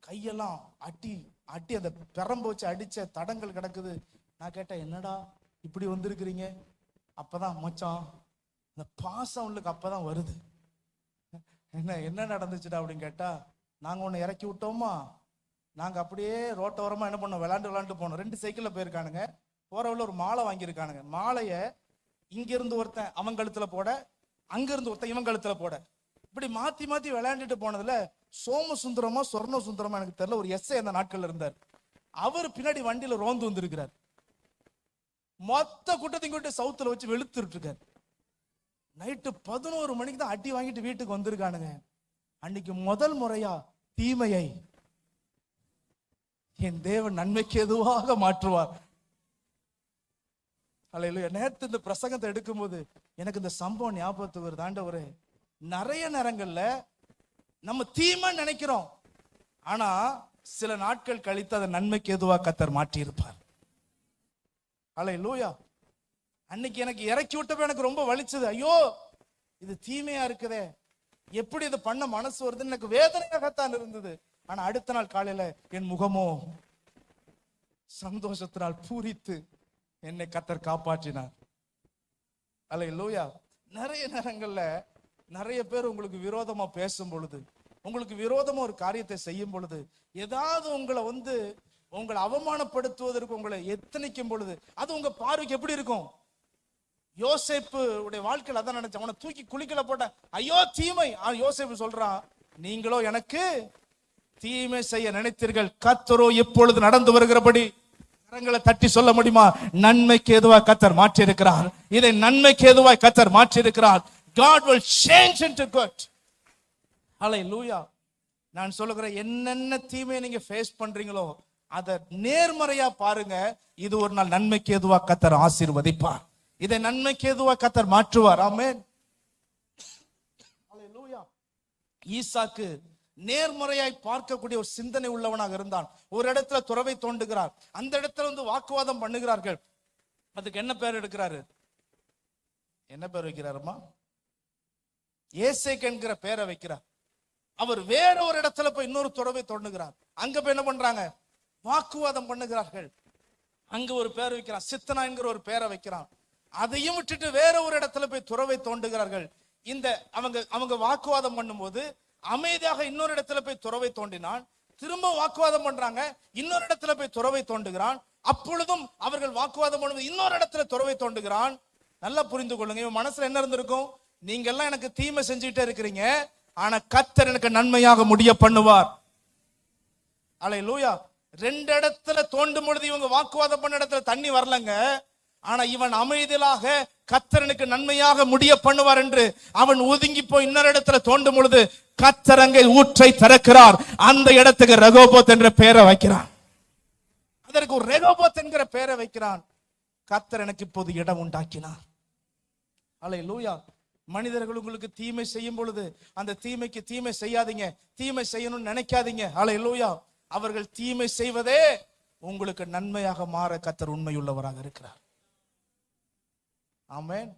கையெல்லாம் அட்டி அந்த பெரம்பு வச்சு அடிச்ச தடங்கள் கிடக்குது. நான் கேட்டேன், என்னடா இப்படி வந்திருக்கிறீங்க? அப்பதான் மச்சான் இந்த பாசம் உங்களுக்கு அப்பதான் வருது. என்ன நடந்துச்சுடா அப்படின்னு கேட்டா, நாங்க ஒன்னு இறக்கி விட்டோமா, நாங்க அப்படியே ரோட்டோரமா என்ன பண்ணோம், விளாண்டு போனோம். 2 சைக்கிள்ல போயிருக்கானுங்க. போறவள்ள ஒரு மாலை வாங்கியிருக்கானுங்க. மாலைய இங்க இருந்து ஒருத்தன் அவன் கழுத்துல போட, அங்க இருந்து ஒருத்தன் இவன் கழுத்துல போட, இப்படி மாத்தி விளையாண்டுட்டு போனதுல சோமசுந்தரமா சொர்ண சுந்தரமா எனக்கு தெரியல, ஒரு எஸ்ஐ அந்த நாட்கள்ல இருந்தார். அவர் பின்னாடி வண்டியில ரோந்து வந்திருக்கிறார். மொத்த கூட்டத்தையும் கூட்டி சவுத்துல வச்சு வெளுத்துட்டு இருக்காரு. நைட்டு 11 மணிக்கு தான் அடி வாங்கிட்டு வீட்டுக்கு வந்திருக்கானுங்க. அன்னைக்கு முதல் முறையா தீமையை என் தேவன் நன்மைக்கு எதுவாக மாற்றுவார். அல்லேலூயா. நேத்து இந்த பிரசங்கத்தை எடுக்கும்போது எனக்கு இந்த சம்பவம் ஞாபகத்துக்கு வருது. ஆண்டவரே, நிறைய நேரங்கள்ல நம்ம தீமை நினைக்கிறோம், ஆனா சில நாட்கள் கழித்து அதை நன்மைக்கு எதுவா கர்த்தர் மாற்றி இருப்பார். அல்லேலூயா. அன்னைக்கு எனக்கு இறக்கி விட்டப்ப எனக்கு ரொம்ப வலிச்சது. ஐயோ இது தீமையா இருக்குதே, எப்படி இது பண்ண மனசு வருதுன்னு எனக்கு வேதனையாகத்தான் இருந்தது. ஆனா அடுத்த நாள் காலையில என் முகமோ சந்தோஷத்தினால் பூரித்து என்னை கர்த்தர் காப்பாற்றினார். அல்லேலூயா. நிறைய நேரங்கள்ல நிறைய பேர் உங்களுக்கு விரோதமா பேசும் பொழுது, உங்களுக்கு விரோதமா ஒரு காரியத்தை செய்யும் பொழுது, ஏதாவது உங்களை அவமானப்படுத்துவதற்கு உங்களை எத்தனைக்கும் பொழுது அது உங்க பார்வைக்கு எப்படி இருக்கும்? யோசேப்பு உடைய வாழ்க்கையில் அதான் நினைச்சேன். அவனை தூக்கி குளிக்கல போட்ட, ஐயோ தீமை. யோசேப்பு சொல்றான், நீங்களோ எனக்கு தீமை செய்ய நினைத்தீர்கள், கர்த்தரோ எப்பொழுது நடந்து வருகிறபடி கரங்களை தட்டி சொல்ல முடியுமா? நன்மைக்கு ஏதுவாய் கர்த்தர் மாற்றி இருக்கிறார். இதை நன்மைக்கு ஏதுவாய் கர்த்தர் மாற்றி இருக்கிறார். God will change into good. ஹல்லேலூயா. நான் சொல்லுகிறேன், என்னென்ன தீமையை நீங்க ஃபேஸ் பண்றீங்களோ அதை நேர்மறையா பாருங்க. இது ஒரு நாள் நன்மைக்கு ஏதுவா கர்த்தர் ஆசீர்வதிப்பார். இதை நன்மைக்கு ஏதுவா கர்த்தர் மாற்றுவார். ஆமென். ஹல்லேலூயா. ஈசாக்கு நேர்மறையாய் பார்க்கக்கூடிய ஒரு சிந்தனை உள்ளவனாக இருந்தான். ஒரு இடத்துல துறவை தோண்டுகிறார், அந்த இடத்துல வந்து வாக்குவாதம் பண்ணுகிறார்கள். அதுக்கு என்ன பேர் எடுக்கிறாரு? என்ன பேர் வைக்கிறாருமா? ஏசேக் என்கிற பேரை வைக்கிறார். அவர் வேற ஒரு இடத்துல போய் இன்னொரு துறவை தோண்டுகிறார். அங்க போய் என்ன பண்றாங்க? வாக்குவாதம் பண்ணுகிறார்கள். அங்க ஒரு பேர் வைக்கிறான், சித்தனா என்கிற ஒரு பேரை வைக்கிறான். அதையும் விட்டுட்டு வேற ஒரு இடத்துல போய் துறவை தோண்டுகிறார்கள். இந்த அவங்க வாக்குவாதம் பண்ணும்போது அமைதியாக இன்னொரு இடத்துல போய் துறவை தோண்டினான். திரும்ப வாக்குவாதம் பண்றாங்க, இன்னொரு இடத்துல போய் துறவை தோண்டுகிறான். அப்பொழுதும் அவர்கள் வாக்குவாதம் பண்ணும்போது இன்னொரு இடத்துல துறவை தோண்டுகிறான். நல்லா புரிந்து கொள்ளுங்க, இவன் மனசுல என்ன இருந்திருக்கும்? நீங்க எல்லாம் எனக்கு தீமை செஞ்சுட்டே இருக்கிறீங்க, ஆனா கர்த்தர் எனக்கு நன்மையாக முடிய பண்ணுவார். அல்லேலூயா. ரெண்டு இடத்துல தோண்டும் பொழுது இவங்க வாக்குவாதம் பண்ண இடத்துல தண்ணி வரலங்க, ஆனா இவன் அமைதியாக கர்த்தர் எனக்கு நன்மையாக முடிய பண்ணுவார் என்று அவன் ஒதுங்கி போய் இன்னொரு இடத்துல தோண்டும் பொழுது கர்த்தர் அங்கே ஊற்றை திறக்கிறார். அந்த இடத்துக்கு ரெகோபோத் என்ற பெயரை வைக்கிறான். அதற்கு ஒரு ரெகோபோத் என்கிற பெயரை வைக்கிறான். கர்த்தர் எனக்கு இப்போது இடம் உண்டாக்கினார். அல்லேலூயா. மனிதர்கள் உங்களுக்கு தீமை செய்யும் பொழுது அந்த தீமைக்கு தீமை செய்யாதீங்க, தீமை செய்யணும்னு நினைக்காதீங்க. அல்லேலூயா. அவர்கள் தீமை செய்வதே உங்களுக்கு நன்மையாக மாற கர்த்தர் உண்மையுள்ளவராக இருக்கிறார். ஆமென்.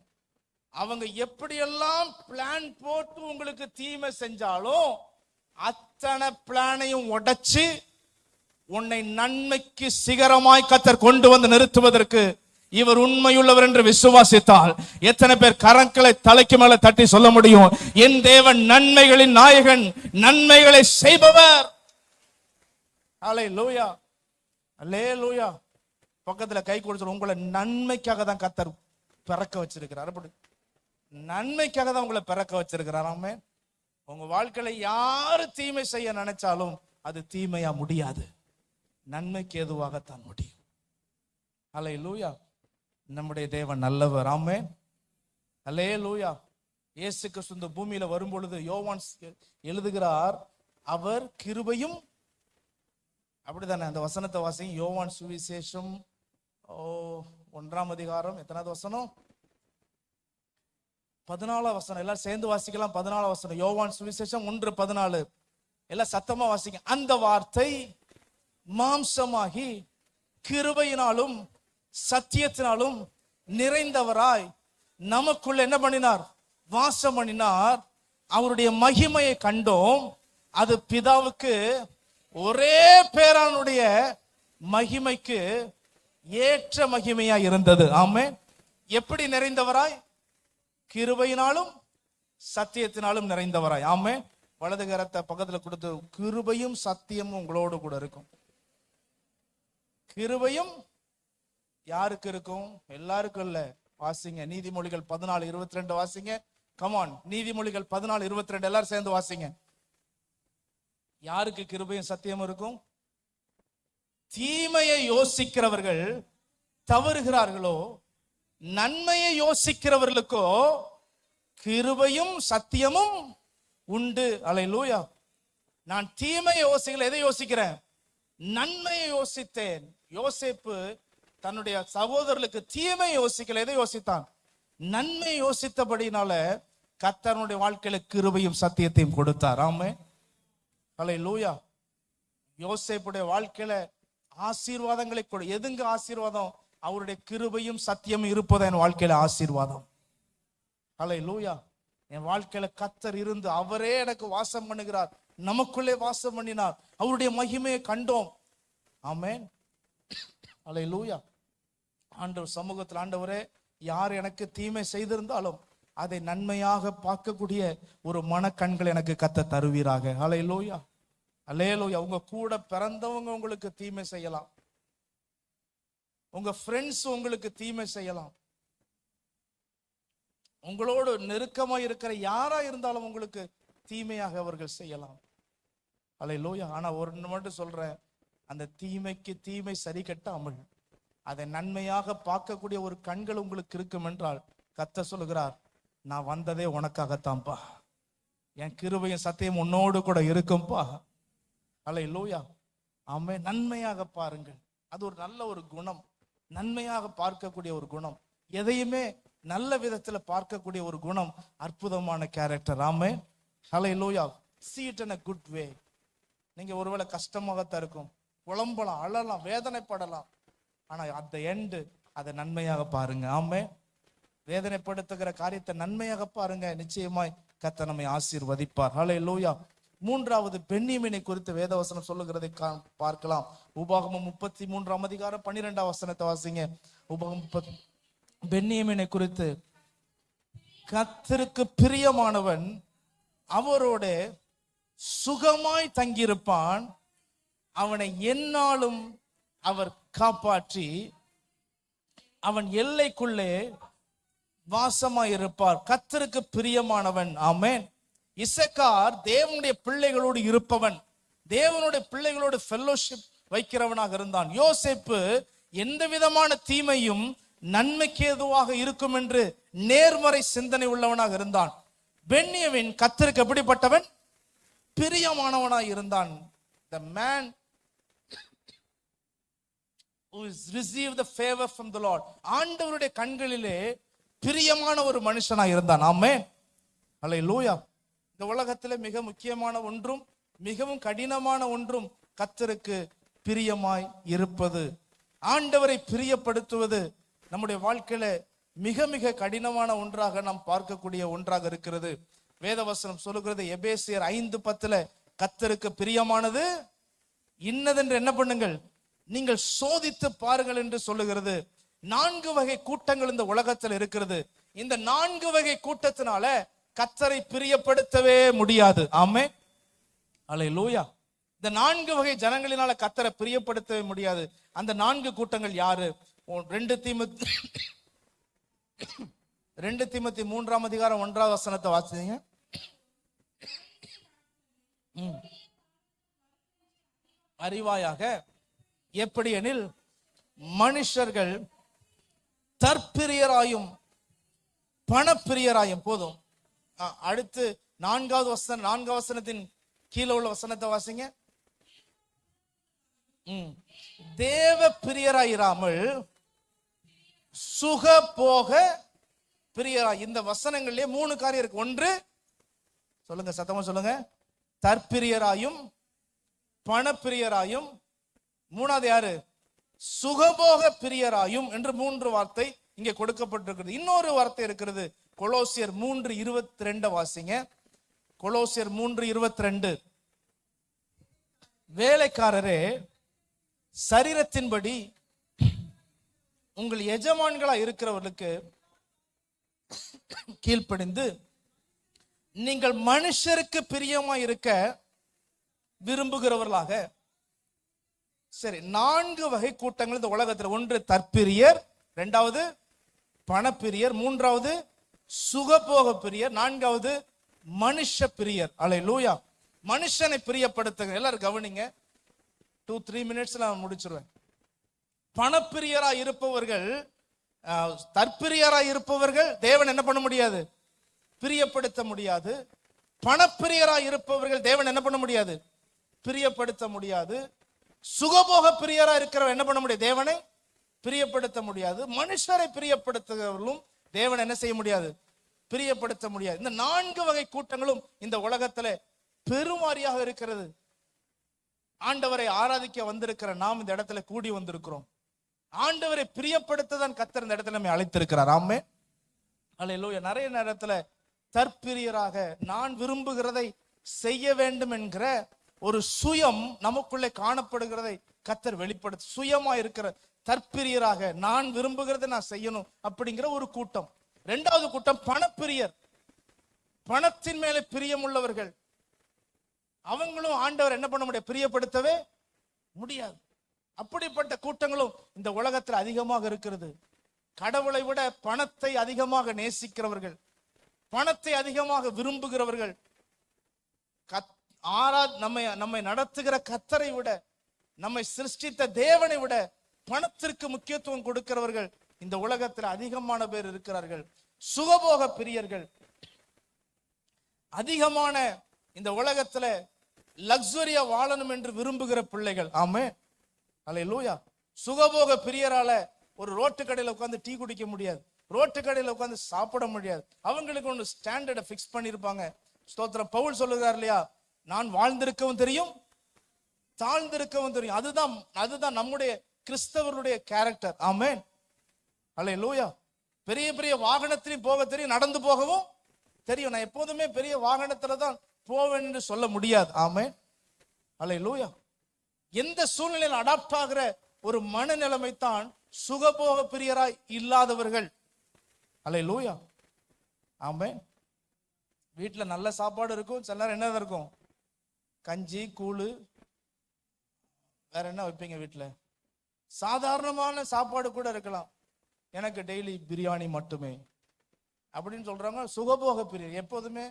அவங்க எப்படியெல்லாம் பிளான் போட்டு உங்களுக்கு தீமை செஞ்சாலும் அத்தனை பிளானையும் உடைச்சு உன்னை நன்மைக்கு சிகரமாய் கர்த்தர் கொண்டு வந்து நிறுத்துவதற்கு இவர் உண்மையுள்ளவர் என்று விசுவாசித்தால் எத்தனை பேர் கரங்களை தலைக்கு மேல தட்டி சொல்ல முடியும்? என் தேவன் நன்மைகளின் நாயகன், நன்மைகளை செய்பவர். அல்லேலூயா. அல்லேலூயா. பக்கத்துல கை கொடுத்து, உங்களை நன்மைக்காக தான் கர்த்தர் பிறக்க வச்சிருக்கிறார். அப்படி நன்மைக்காக தான் உங்களை பிறக்க வச்சிருக்கிறார். ஆமென். உங்க வாழ்க்கையில யாரு தீமை செய்ய நினைச்சாலும் அது தீமையா முடியாது, நன்மைக்கு ஏதுவாகத்தான் முடியும். அல்லேலூயா. நம்முடைய தேவன் நல்லவர். ஆமென். அல்லேலூயா. இயேசு கிறிஸ்து இந்த பூமியில வரும் பொழுது யோவான் எழுதுகிறார், அவர் கிருபையும், அப்படித்தானே? அந்த வசனத்தை வாசிங்க. யோவான் சுவிசேஷம் 1ஆம் அதிகாரம் எத்தனாவது வசனம்? 14ஆம் வசனம். எல்லாரும் சேர்ந்து வாசிக்கலாம். 14ஆம் வசனம். யோவான் சுவிசேஷம் 1:14. எல்லாம் சத்தமா வாசிங்க. அந்த வார்த்தை மாம்சமாகி கிருபையினாலும் சத்தியத்தினாலும் நிறைந்தவராய் நமக்குள்ள என்ன பண்ணினார்? வாசம் பண்ணினார். அவருடைய மகிமையை கண்டோம். அது பிதாவுக்கு ஒரே பேரானுடைய மகிமைக்கு ஏற்ற மகிமையா இருந்தது. ஆமென். எப்படி நிறைந்தவராய்? கிருபையினாலும் சத்தியத்தினாலும் நிறைந்தவராய். ஆமென். வலது கரத்தை பக்கத்துல கொடுத்து, கிருபையும் சத்தியமும் உங்களோடு கூட இருக்கும். கிருபையும் யாருக்கு இருக்கும்? எல்லாருக்கும் இல்ல. வாசிங்க நீதிமொழிகள் 14:22 வாசிங்க. கமான், நீதிமொழிகள் 14:22 எல்லாரும் சேர்ந்து வாசிங்க. யாருக்கு கிருபையும் சத்தியமும் இருக்கும்? தீமையை யோசிக்கிறவர்கள் தவறுகிறார்களோ, நன்மையை யோசிக்கிறவர்களுக்கோ கிருபையும் சத்தியமும் உண்டு. அல்லேலூயா. நான் தீமையை யோசிக்கல, எதை யோசிக்கிறேன்? நன்மையை யோசித்தேன். யோசேப்பு தன்னுடைய சகோதரர்களுக்கு தீமை யோசிக்கல, எதை யோசித்தான்? நன்மை யோசித்தபடினால கர்த்தருடைய வாழ்க்கையில கிருபையும் சத்தியத்தையும் கொடுத்தார். ஆமென். அல்லேலூயா. யோசேப்புடைய வாழ்க்கையில ஆசீர்வாதங்களை கொடு. எதுங்க ஆசீர்வாதம்? அவருடைய கிருபையும் சத்தியமும் இருப்பது என் வாழ்க்கையில ஆசீர்வாதம். அல்லேலூயா. என் வாழ்க்கையில கர்த்தர் இருந்து அவரே எனக்கு வாசம் பண்ணுகிறார், நமக்குள்ளே வாசம் பண்ணினார், அவருடைய மகிமையை கண்டோம். ஆமென். அல்லேலூயா. ஆண்டவர் சமூகத்தில், ஆண்டவரே யார் எனக்கு தீமை செய்திருந்தாலும் அதை நன்மையாக பார்க்கக்கூடிய ஒரு மனக்கண்கள் எனக்கு கர்த்தர் தருவீராக. அல்லேலூயா. அல்லேலூயா. உங்க கூட பிறந்தவங்க உங்களுக்கு தீமை செய்யலாம், உங்க ஃப்ரெண்ட்ஸ் உங்களுக்கு தீமை செய்யலாம், உங்களோடு நெருக்கமா இருக்கிற யாரா இருந்தாலும் உங்களுக்கு தீமையாக அவர்கள் செய்யலாம். அல்லேலூயா. ஆனா ஒன்று மட்டும் சொல்றேன், அந்த தீமைக்கு தீமை சரி கட்டாமல் அதை நன்மையாக பார்க்கக்கூடிய ஒரு கண்கள் உங்களுக்கு இருக்கும் என்றால் கர்த்தர் சொல்லுகிறார், நான் வந்ததே உனக்காகத்தான்ப்பா, என் கிருபையும் சத்தியம் உன்னோடு கூட இருக்கும்பா. அல்லேலூயா. ஆமென். நன்மையாக பாருங்கள். அது ஒரு நல்ல ஒரு குணம், நன்மையாக பார்க்கக்கூடிய ஒரு குணம், எதையுமே நல்ல விதத்துல பார்க்கக்கூடிய ஒரு குணம், அற்புதமான character. Amen. Hallelujah. See it in a good way. நீங்க ஒருவேளை கஷ்டமாகத்தான் இருக்கும், புலம்பலாம், அழலாம், வேதனைப்படலாம், ஆனா அந்த எண்டு அதை நன்மையாக பாருங்க. ஆமென். வேதனைப்படுத்துகிற காரியத்தை நன்மையாக பாருங்க, நிச்சயமாய் கர்த்தர் நம்மை ஆசீர்வதிப்பார். அல்லேலூயா. மூன்றாவது பென்யமீனை குறித்து வேதவசனம் சொல்லுகிறதை பார்க்கலாம். உபாகமம் 33ஆம் அதிகாரம் 12ஆம் வசனத்தை வாசிங்க. உபாகமம் பென்யமீனை குறித்து, கர்த்தருக்கு பிரியமானவன் அவரோட சுகமாய் தங்கியிருப்பான், அவனை எந்நாளும் அவர் காப்பாற்றி அவன் எல்லைக்குள்ளே வாசமாய் இருப்பார். கர்த்தருக்கு பிரியமானவன். ஆமென். இசக்கார் தேவனுடைய பிள்ளைகளோடு இருப்பவன், தேவனுடைய பிள்ளைகளோடு ஃபெல்லோஷிப் வைக்கிறவனாக இருந்தான். யோசேப்பு எந்த விதமான தீமையும் நன்மைக்கு ஏதுவாக இருக்கும் என்று நேர்மறை சிந்தனை உள்ளவனாக இருந்தான். பென்யமீன் கர்த்தருக்கு எப்படிப்பட்டவன்? பிரியமானவனாய் இருந்தான். The man who has received the favor from the Lord. ஆண்டவருடைய கண்களிலே பிரியமான ஒரு மனுஷனாய் இருந்தான். ஆமென். அல்லேலூயா. இந்த உலகத்திலே மிக முக்கியமான ஒன்றும் மிகவும் கடினமான ஒன்றும் கர்த்தருக்கு பிரியமாய் இருப்பது. ஆண்டவரை பிரியப்படுத்துவது நம்முடைய வாழ்க்கையில மிக மிக கடினமான ஒன்றாக நாம் பார்க்கக்கூடிய ஒன்றாக இருக்கிறது. வேதவசனம் சொல்லுகிறது, எபேசியர் 5:10, கர்த்தருக்கு பிரியமானது இன்னதென்று என்ன பண்ணுங்கள், நீங்கள் சோதித்து பாருங்கள் என்று சொல்லுகிறது. 4 வகை கூட்டங்கள் இந்த உலகத்தில் இருக்கிறது. இந்த 4 வகை கூட்டத்தினால கர்த்தரை பிரியப்படுத்தவே முடியாது. ஆமென். அல்லேலூயா. இந்த 4 வகை ஜனங்களினால கர்த்தரை பிரியப்படுத்தவே முடியாது. அந்த 4 கூட்டங்கள் யாரு? 2 தீமோத்தி 3ஆம் அதிகாரம் 1ஆம் வசனத்தை வாசிங்க. அறிவாயாக, எப்படி எனில் மனுஷர்கள் தற்பிரியராயும் பணப்பிரியராயும். போதும். அடுத்து 4ஆம் வசனத்தின் கீழே உள்ள வசனத்தை வாசிங்க. தேவ பிரியராயிராமல் சுக போக பிரியராய். இந்த வசனங்களிலே 3 காரியம் இருக்கு. ஒன்று, சொல்லுங்க, சத்தமா சொல்லுங்க, தற்பிரியராயும் பணப்பிரியராயும். 3வது யாரு? சுகபோக பிரியராயும் என்று 3 வார்த்தை இங்கே கொடுக்கப்பட்டிருக்கிறது. இன்னொரு வார்த்தை இருக்கிறது. கொலோசியர் 3:22 வாசிங்க. கொலோசியர் 3:22, வேலைக்காரரே சரீரத்தின்படி உங்கள் எஜமான்களா இருக்கிறவர்களுக்கு கீழ்ப்படிந்து நீங்கள் மனுஷருக்கு பிரியமா இருக்க விரும்புகிறவர்களாக. சரி, 4 வகை கூட்டங்கள் இந்த உலகத்தில். ஒன்று தற்பிரியர், 2வது பணப்பிரியர், 3வது சுகபோக பிரியர், 4வது மனுஷ பிரியர். அல்லேலூயா. மனுஷனை பிரியப்படுத்துங்க. எல்லாரும் கவனிங்க, 2-3 மினிட்ஸ்ல நான் முடிச்சிருவேன். பணப்பிரியரா இருப்பவர்கள், தற்பிரியரா இருப்பவர்கள் தேவன் என்ன பண்ண முடியாது? பிரியப்படுத்த முடியாது. பணப்பிரியரா இருப்பவர்கள் தேவன் என்ன பண்ண முடியாது? பிரியப்படுத்த முடியாது. சுகபோக பிரியரா இருக்கிறவன் என்ன பண்ண முடியாது? தேவனை பிரியப்படுத்த முடியாது. மனுஷரை பிரியப்படுத்துகிறவர்களும் தேவன் என்ன செய்ய முடியாது? பிரியப்படுத்த முடியாது. இந்த 4 வகை கூட்டங்களும் இந்த உலகத்துல பெருமாறியாக இருக்கிறது. ஆண்டவரை ஆராதிக்க வந்திருக்கிற நாம் இந்த இடத்துல கூடி வந்திருக்கிறோம். ஆண்டவரை பிரியப்படுத்த தான் கர்த்தர் இந்த இடத்துல நம்மை அழைத்திருக்கிறார். ஆமென். அல்லேலூயா. நிறைய நேரத்துல தற்பிரியராக நான் விரும்புகிறதை செய்ய வேண்டும் என்கிற ஒரு சுயம் நமக்குள்ளே காணப்படுகிறதை கர்த்தர் வெளிப்படுத்த, சுயமா இருக்கிற தற்பிரியராக நான் விரும்புகிறதை நான் செய்யணும் அப்படிங்கிற ஒரு கூட்டம். 2வது கூட்டம் பணப்பிரியர், பணத்தின் மேலே பிரியம் உள்ளவர்கள். அவங்களும் ஆண்டவர் என்ன பண்ண முடியாது? பிரியப்படுத்தவே முடியாது. அப்படிப்பட்ட கூட்டங்களும் இந்த உலகத்தில் அதிகமாக இருக்கிறது. கடவுளை விட பணத்தை அதிகமாக நேசிக்கிறவர்கள், பணத்தை அதிகமாக விரும்புகிறவர்கள், நம்மை நடத்துகிற கர்த்தரை விட, நம்மை சிருஷ்டித்த தேவனை விட பணத்திற்கு முக்கியத்துவம் கொடுக்கிறவர்கள் இந்த உலகத்தில் அதிகமான பேர் இருக்கிறார்கள். சுகபோக பிரியர்கள் அதிகமான இந்த உலகத்துல லக்ஸரியா வாழணும் என்று விரும்புகிற பிள்ளைகள். ஆமென், அல்லேலூயா. சுகபோக பிரியரால ஒரு ரோட்டு கடையில உட்கார்ந்து டீ குடிக்க முடியாது, ரோட்டு கடையில உட்கார்ந்து சாப்பிட முடியாது. அவங்களுக்கு ஒன்று ஸ்டாண்டர்டை ஃபிக்ஸ் பண்ணிருப்பாங்க. ஸ்தோத்திரம். பவுல் சொல்லுகிறார் இல்லையா, நான் வாழ்ந்திருக்கவும் தெரியும், தாழ்ந்திருக்கவும் தெரியும். அதுதான் நம்முடைய கிறிஸ்தவருடைய கேரக்டர். ஆமென், அல்லேலூயா. பெரிய பெரிய வாகனத்திலையும் போக தெரியும், நடந்து போகவும் தெரியும். நான் எப்போதுமே பெரிய வாகனத்துல தான் போவேன் என்று சொல்ல முடியாது. ஆமென், அல்லேலூயா. எந்த சூழ்நிலையில் அடாப்ட் ஆகிற ஒரு மனநிலைமை தான் சுகபோக பிரியராய் இல்லாதவர்கள். அல்லேலூயா, ஆமென். வீட்டுல நல்ல சாப்பாடு இருக்கும், சில நேரம் என்ன இருக்கும், கஞ்சி கூழு, வேற என்ன வைப்பீங்க வீட்டுல, சாதாரணமான சாப்பாடு கூட இருக்கலாம். எனக்கு டெய்லி பிரியாணி மட்டுமே அப்படின்னு சொல்றாங்க. சுகபோக பிரியர், எப்போதுமே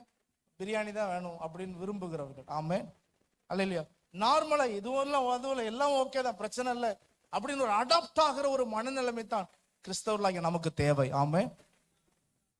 பிரியாணி தான் வேணும் அப்படின்னு விரும்புகிறவர்கள். ஆமென், அல்லேலூயா. நார்மலா இதுவும் எல்லாம் ஓகே தான், பிரச்சனை இல்லை அப்படின்னு ஒரு அடாப்ட் ஆகிற ஒரு மனநிலைமை தான் கிறிஸ்தவர்களாகிய நமக்கு தேவை. ஆமென்,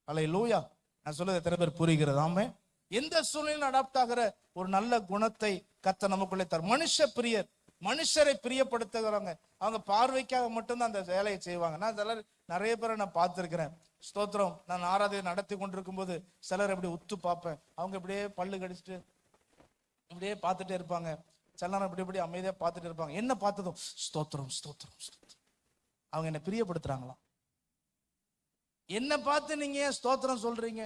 அல்லேலூயா. நான் சொல்றது எத்தனை பேர் புரிகிறது? ஆமென். எந்த சூழ்நிலையில் அடாப்ட் ஆகிற ஒரு நல்ல குணத்தை கர்த்தர் நமக்குள்ளே தரும். மனுஷ பிரியர், மனுஷரை பிரியப்படுத்துகிறவங்க, அவங்க பார்வைக்காக மட்டும்தான் அந்த வேலையை செய்வாங்க. நான் சிலர் நிறைய பேரை நான் பார்த்திருக்கிறேன். ஸ்தோத்திரம். நான் ஆராதனை நடத்தி கொண்டிருக்கும் போது சிலர் எப்படி உத்து பார்ப்பேன், அவங்க இப்படியே பல்லு கடிச்சிட்டு இப்படியே பார்த்துட்டே இருப்பாங்க. சில நேரம் இப்படி அமைதியா பார்த்துட்டு இருப்பாங்க. என்ன பார்த்ததும் ஸ்தோத்திரம் ஸ்தோத்திரம் ஸ்தோத்திரம். அவங்க என்ன பிரியப்படுத்துறாங்களாம். என்ன பார்த்து நீங்க ஏன் ஸ்தோத்திரம் சொல்றீங்க?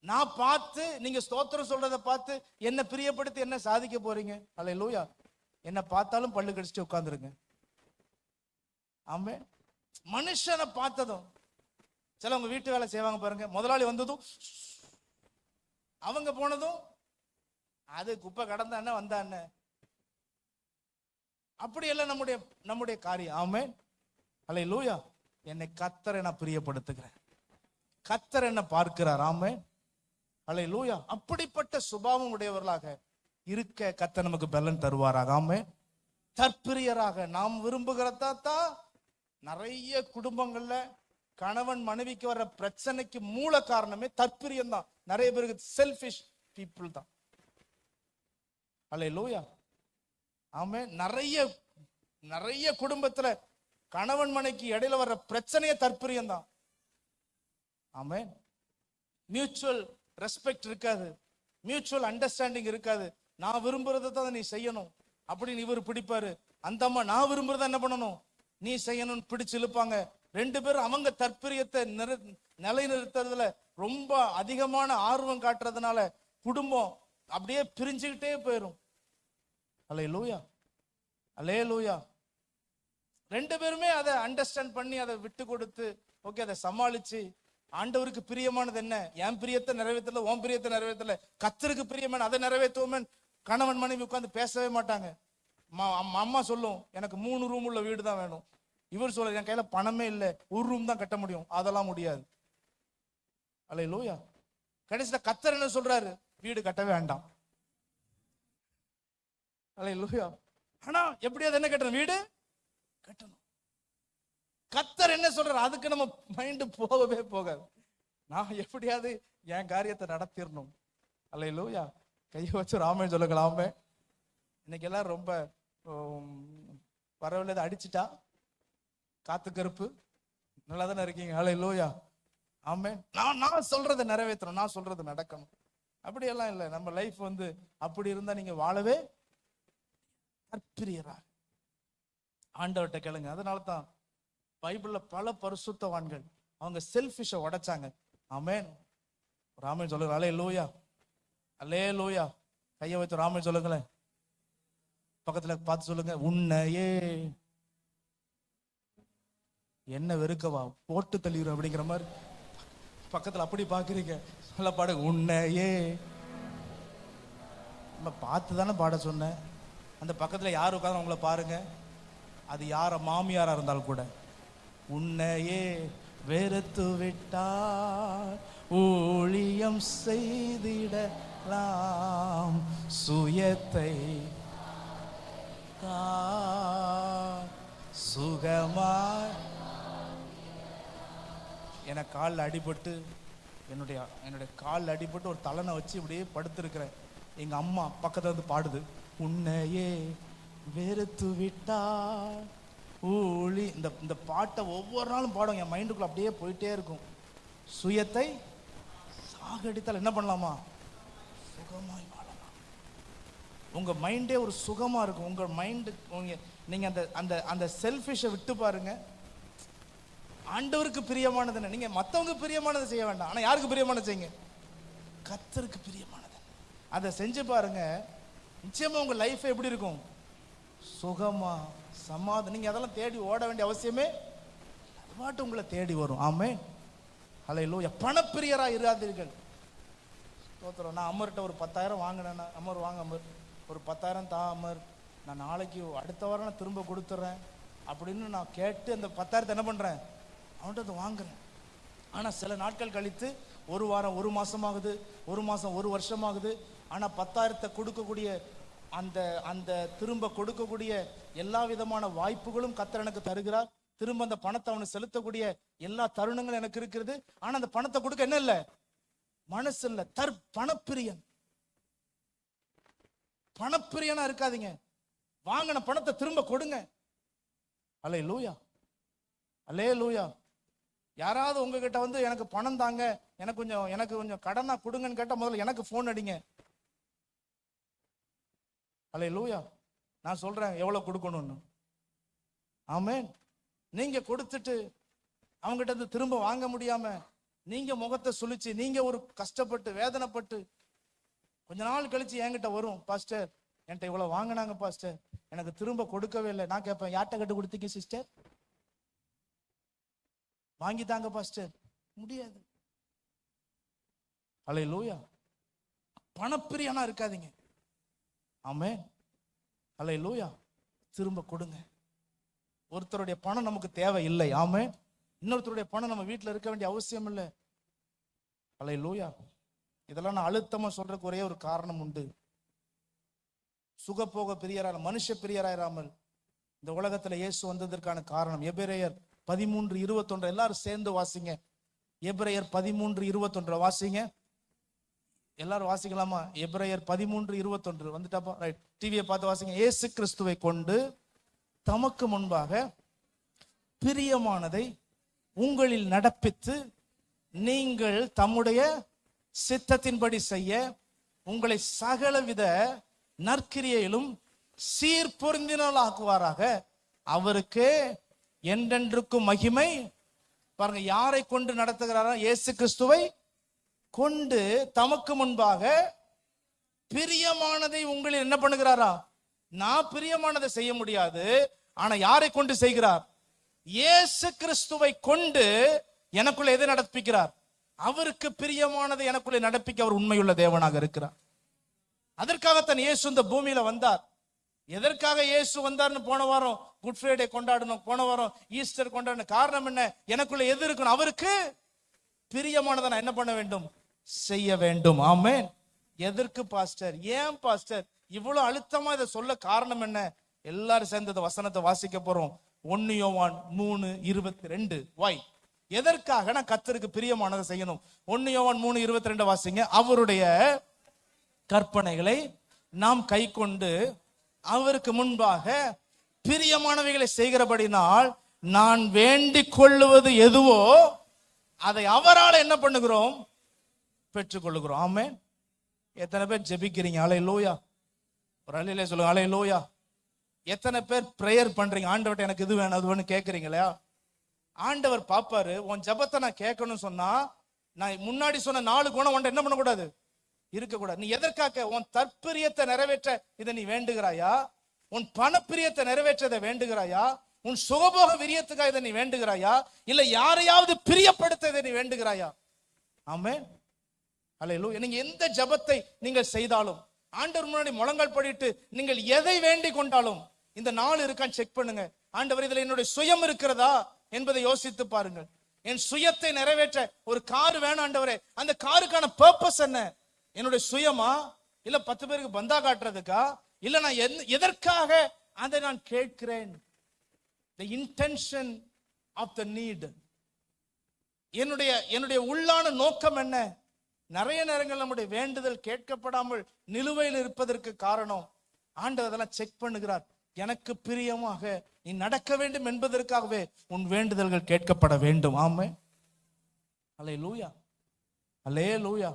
நான் பார்த்து நீங்க ஸ்தோத்திரம் சொல்றதை பார்த்து என்ன பிரியப்படுத்தி என்ன சாதிக்க போறீங்க? அல்லேலூயா. என்ன பார்த்தாலும் பல்லு கடிச்சிட்டு உட்கார்ந்துருங்க. ஆமென். மனுஷனை பார்த்ததும், சிலவங்க வீட்டு வேலை செய்வாங்க பாருங்க, முதலாளி வந்ததும் அவங்க போனதும் அது குப்பை கடந்தா என்ன வந்தா என்ன, அப்படி எல்லாம் நம்முடைய காரியம். ஆமென், அல்லேலூயா. என்னை கர்த்தர் நான் பிரியப்படுத்துகிறேன், கர்த்தர் என்ன பார்க்கிறார். ஆமென், அல்லேலூயா. அப்படிப்பட்ட சுபாவம் உடையவர்களாக இருக்க கர்த்தர் நமக்கு பலன் தருவாராக. ஆமென். தற்பிரியராக நாம் விரும்புகிறதா நிறைய குடும்பங்கள்ல கணவன் மனைவிக்கு வர்ற பிரச்சனைக்கு மூல காரணமே தற்பிரியம் தான். நிறைய பேருக்கு செல்ஃபிஷ் பீப்புள் தான். அல்லேலூயா, ஆமென். நிறைய குடும்பத்துல கணவன் மனைவிக்கு இடையில வர்ற பிரச்சனையே தற்பிரியம் தான். ஆமென். மியூச்சுவல் ரெஸ்பெக்ட் இருக்காது, மியூச்சுவல் அண்டர்ஸ்டாண்டிங் இருக்காது. நான் விரும்புறதை தான் நீ செய்யணும் அப்படின்னு இவர் பிடிப்பாரு. அந்த அம்மா நான் விரும்புறத என்ன பண்ணணும் நீ செய்யணும்னு பிடிச்சு இழுப்பாங்க. ரெண்டு பேரும் அவங்க தற்பிரியத்தை நிலைநிறுத்துறதுல ரொம்ப அதிகமான ஆர்வம் காட்டுறதுனால குடும்பம் அப்படியே பிரிஞ்சுக்கிட்டே போயிடும். அல்லேலூயா, அல்லேலூயா. ரெண்டு பேருமே அதை அண்டர்ஸ்டாண்ட் பண்ணி அதை விட்டு கொடுத்து ஓகே அதை சமாளிச்சு ஆண்டவருக்கு பிரியமானது என்ன, என் பிரியத்தை நிறைவேற்றல, உன் பிரியத்தை நிறைவேற்றல, கர்த்தருக்கு பிரியமான அதை நிறைவேற்றுவோமே. கணவன் மனைவி உட்காந்து பேசவே மாட்டாங்க. அம்மா சொல்லும் எனக்கு 3 ரூம் உள்ள வீடு தான் வேணும். இவர் சொல்ல என் கையில பணமே இல்லை, 1 ரூம் தான் கட்ட முடியும். அதெல்லாம் முடியாது. அல்லேலூயா. கடைசியில கர்த்தர் என்ன சொல்றாரு, வீடு கட்ட வேண்டாம். அல்லேலூயா. ஆனா எப்படியாவது என்ன கட்டணும், வீடு கட்டணும். கர்த்தர் என்ன சொல்றாரு, அதுக்கு நம்ம மைண்ட் போகவே போகாது. நான் எப்படியாவது என் காரியத்தை நடத்திடணும். அல்லேலூயா. கையை வச்சு ராமே சொல்லலாமே. இன்னைக்கு எல்லாரும் ரொம்ப பரவாயில்ல, அடிச்சுட்டா காத்து கருப்பு நல்லா தானே இருக்கீங்க. அல்லேலூயா, ஆமென். நான் சொல்றதை நிறைவேற்றணும், நான் சொல்றது நடக்கணும். அப்படியெல்லாம் இல்லை. நம்ம லைஃப் அப்படி இருந்தா நீங்க வாழவே தற்பிரியரா. ஆண்டவர்கிட்ட கேளுங்க. அதனால தான் பைபிள்ல பல பரிசுத்தவான்கள் அவங்க செல்ஃபிஷை உடைச்சாங்க. ஆமென். ராமே சொல்லுங்க. அல்லேலூயா, அல்லேலூயா. கையை வைத்து ராமே சொல்லுங்களேன். பக்கத்துல பார்த்து சொல்லுங்க, உன்னையே என்ன வெறுக்கவா போட்டு தள்ளிடும் அப்படிங்கிற மாதிரி பக்கத்துல அப்படி பாக்குறீங்க. சொல்ல பாடுங்க, உன்னையே. நம்ம பார்த்து தானே பாட சொன்னேன். அந்த பக்கத்துல யார் உட்காந்து உங்களை பாருங்க, அது யார மாமியாரா இருந்தாலும் கூட, உன்னையே வெறுத்து விட்டார் ஊழியம் செய்திடலாம் சுயத்தை சுகமாய். எனக்கு காலில் அடிபட்டு என்னுடைய காலில் அடிபட்டு ஒரு தலனை வச்சு இப்படியே படுத்திருக்கிறேன். எங்க அம்மா பக்கத்துல வந்து பாடுது, உன்னையே வெறுத்து விட்டா ஊழி. இந்த பாட்டை ஒவ்வொரு நாளும் பாடும், என் மைண்டுக்குள்ள அப்படியே போயிட்டே இருக்கும். சுயத்தை சாகடித்தால் என்ன பண்ணலாமா? சுகமாய் வாழலாம். உங்க மைண்டே ஒரு சுகமா இருக்கும். உங்க மைண்டு நீங்க அந்த அந்த செல்ஃபிஷை விட்டு பாருங்க. ஆண்டவருக்கு பிரியமானது என்ன? நீங்க மத்தவங்க பிரியமானதை செய்ய வேண்டாம், ஆனா யாருக்கு பிரியமானது செய்யுங்க? கர்த்தருக்கு பிரியமானது. அதை செஞ்சு பாருங்க, நிச்சயமா உங்க லைஃப் எப்படி இருக்கும்? சுகமா, சமாதானம். நீங்க அதெல்லாம் தேடி ஓட வேண்டிய அவசியமே அது பாட்டு உங்களை தேடி வரும். ஆமென். ஹல்லேலூயா. பணப்பிரியரா இராதீர்கள். ஸ்தோத்திரம். நான் அமர்கிட்ட ஒரு 10,000 வாங்கினேன்னா, அமர் வாங்க அமர், ஒரு 10,000 தா அமர், நான் நாளைக்கு அடுத்த வாரம் நான் திரும்ப கொடுத்துட்றேன் அப்படின்னு நான் கேட்டு அந்த 10,000 என்ன பண்றேன்? அவன்கிட்ட அதை வாங்குறேன். ஆனா சில நாட்கள் கழித்து, ஒரு வாரம், ஒரு மாசமாகுது, ஒரு மாசம், ஒரு வருஷமாகுது. ஆனா 10,000 கொடுக்கக்கூடிய அந்த அந்த திரும்ப கொடுக்கக்கூடிய எல்லா விதமான வாய்ப்புகளும் கர்த்தர் எனக்கு தருகிறார். திரும்ப அந்த பணத்தை அவனுக்கு செலுத்தக்கூடிய எல்லா தருணங்களும் எனக்கு இருக்கிறது. ஆனா அந்த பணத்தை கொடுக்க என்ன இல்லை? மனசு இல்லை. பணப்பிரியன். பணப்பிரியனா இருக்காதீங்க. வாங்கின பணத்தை திரும்ப கொடுங்க. அல்லேலூயா, அல்லேலூயா. யாராவது உங்ககிட்ட வந்து எனக்கு பணம் தாங்க, எனக்கு கொஞ்சம் கடனா கொடுங்கன்னு கேட்டா முதல்ல எனக்கு போன் அடிங்க. அல்லேலூயா. நான் சொல்றேன் எவ்வளவு கொடுக்கணும்னு. ஆமென். நீங்க கொடுத்துட்டு அவங்ககிட்ட இருந்து திரும்ப வாங்க முடியாம நீங்க முகத்தை சுழிச்சு, நீங்க ஒரு கஷ்டப்பட்டு வேதனைப்பட்டு கொஞ்ச நாள் கழிச்சு என்கிட்ட வரும், பாஸ்டர் என்கிட்ட இவ்வளவு வாங்கினாங்க பாஸ்டர், எனக்கு திரும்ப கொடுக்கவே இல்லை. நான் கேட்பேன், யார்கிட்ட கட்டு கொடுத்தீங்க சிஸ்டர்? வாங்கித்தாங்க பாஸ்டர். முடியாது. அல்லேலூயா. பணப்பிரியனா இருக்காதீங்க. ஆமென். அல்லேலூயா. திரும்ப கொடுங்க. ஒருத்தருடைய பணம் நமக்கு தேவை இல்லை. ஆமென். இன்னொருத்தருடைய பணம் நம்ம வீட்டில் இருக்க வேண்டிய அவசியம் இல்லை. அல்லேலூயா. இதெல்லாம் நான் அழுத்தமா சொல்றதுக்கு ஒரே ஒரு காரணம் உண்டு. சுகபோக பிரியரான, மனுஷ பிரியராயிராமல் இந்த உலகத்துல இயேசு வந்ததற்கான காரணம். எபிரேயர் 13:21 எல்லாரும் சேர்ந்து வாசிங்க. எபிரேயர் 13:21 வாசிங்க. எல்லாரும் வாசிக்கலாமா? எபிரேயர் 13:21 வந்துட்டாப்பா? ரைட். டிவியை பார்த்து வாசிங்க. இயேசு கிறிஸ்துவை கொண்டு தமக்கு முன்பாக பிரியமானதை உங்களில் நடப்பித்து நீங்கள் தம்முடைய சித்தத்தின்படி செய்ய உங்களை சகலவித நற்கிரியையிலும் சீர்பொருந்தினலாக்குவாராக. அவருக்கு என்றென்றுக்கும் மகிமை. பாருங்க, யாரை கொண்டு நடத்துகிறாரா? இயேசு கிறிஸ்துவை கொண்டு தமக்கு முன்பாக பிரியமானதை உங்களில் என்ன பண்ணுகிறாரா? நான் பிரியமானதை செய்ய முடியாது, ஆனா யாரை கொண்டு செய்கிறார்? இயேசு கிறிஸ்துவை கொண்டு எனக்குள்ள எதை நடப்பிக்கிறார்? அவருக்கு பிரியமானதை எனக்குள்ளே நடப்பிக்க அவர் உண்மையுள்ள தேவனாக இருக்கிறார். அதற்காகத்தான் இயேசு இந்த பூமியில வந்தார். எதற்காக இயேசு வந்தார்னு போன வாரம் குட் ஃப்ரைடே கொண்டாடணும், போன வாரம் ஈஸ்டர் கொண்டாடணும். காரணம் என்ன? எனக்குள்ள எது இருக்கணும்? அவருக்கு பிரியமானதை நான் என்ன பண்ண வேண்டும்? செய்ய வேண்டும். ஆமென். எதற்கு பாஸ்டர்? ஏன் பாஸ்டர் இவ்வளவு அழுத்தமா இதை சொல்ல காரணம் என்ன? எல்லாரும் சேர்ந்து இந்த வசனத்தை வாசிக்க போறோம். 1 யோவான் 3:22. வை? எதற்காக நான் கர்த்தருக்கு பிரியமானதை செய்யணும்? 1 யோவான் 3:22 வாசிங்க. அவருடைய கற்பனைகளை நாம் கை கொண்டு அவருக்கு முன்பாக பிரியமானவைகளை செய்கிறபடினால் நான் வேண்டிக் கொள்ளுவது எதுவோ அதை அவரால் என்ன பண்ணுகிறோம்? பெற்றுக்கொள்ளுகிறோம். ஆமென். எத்தனை பேர் ஜெபிக்கிறீங்க? அல்லேலூயா. ஒரு அல்லேலூயா சொல்லுங்க. அல்லேலூயா. எத்தனை பேர் பிரேயர் பண்றீங்க? ஆண்டவர்ட்ட எனக்கு இது வேணும் அது வேணும் கேட்கறீங்களா? ஆண்டவர் பாப்பாரு. உன் ஜெபத்தை நான் கேட்கணும்னு சொன்னா, நான் முன்னாடி சொன்ன 4 குணம் உன்ட என்ன பண்ணக்கூடாது? இருக்கக்கூடாது. நீ எதற்காக? உன் தற்பிரியத்தை நிறைவேற்ற இதை நீ வேண்டுகிறாயா? உன் பணப்பிரியத்தை நிறைவேற்ற இதை வேண்டுகிறாயா? உன் சுகபோக விரியத்துக்காக இதை நீ வேண்டுகிறாயா? இல்ல யாரையாவது பிரியப்படுத்த இதை நீ வேண்டுகிறாயா? ஆமென். அல்லேலூயா. நீங்க எந்த ஜெபத்தை நீங்கள் செய்தாலும், ஆண்டவர் முன்னாடி முழங்கால் படிட்டு நீங்கள் எதை வேண்டிக் கொண்டாலும், இந்த 4 இருக்கான்னு செக் பண்ணுங்க. ஆண்டவர், இதுல என்னுடைய சுயம் இருக்கிறதா என்பதை யோசித்து பாருங்கள். என் சுயத்தை நிறைவேற்ற ஒரு கார் வேணும் ஆண்டவரே, அந்த காருக்கான பர்பஸ் என்ன? என்னுடைய சுயமா? இல்ல 10 பேருக்கு பந்தா காட்டுறதுக்கா? இல்ல நான் எதற்காக அதை நான் கேட்கிறேன்? the intention of the need. என்னுடைய உள்ளான நோக்கம் என்ன? நிறைய நேரங்கள் நம்முடைய வேண்டுதல் கேட்கப்படாமல் நிலுவையில் இருப்பதற்கு காரணம் ஆண்டவர் அதெல்லாம் செக் பண்ணுகிறார். எனக்கு பிரியமாக நீ நடக்க வேண்டும் என்பதற்காகவே உன் வேண்டுதல்கள் கேட்கப்பட வேண்டும். ஆமென். அல்லேலூயா, அல்லேலூயா,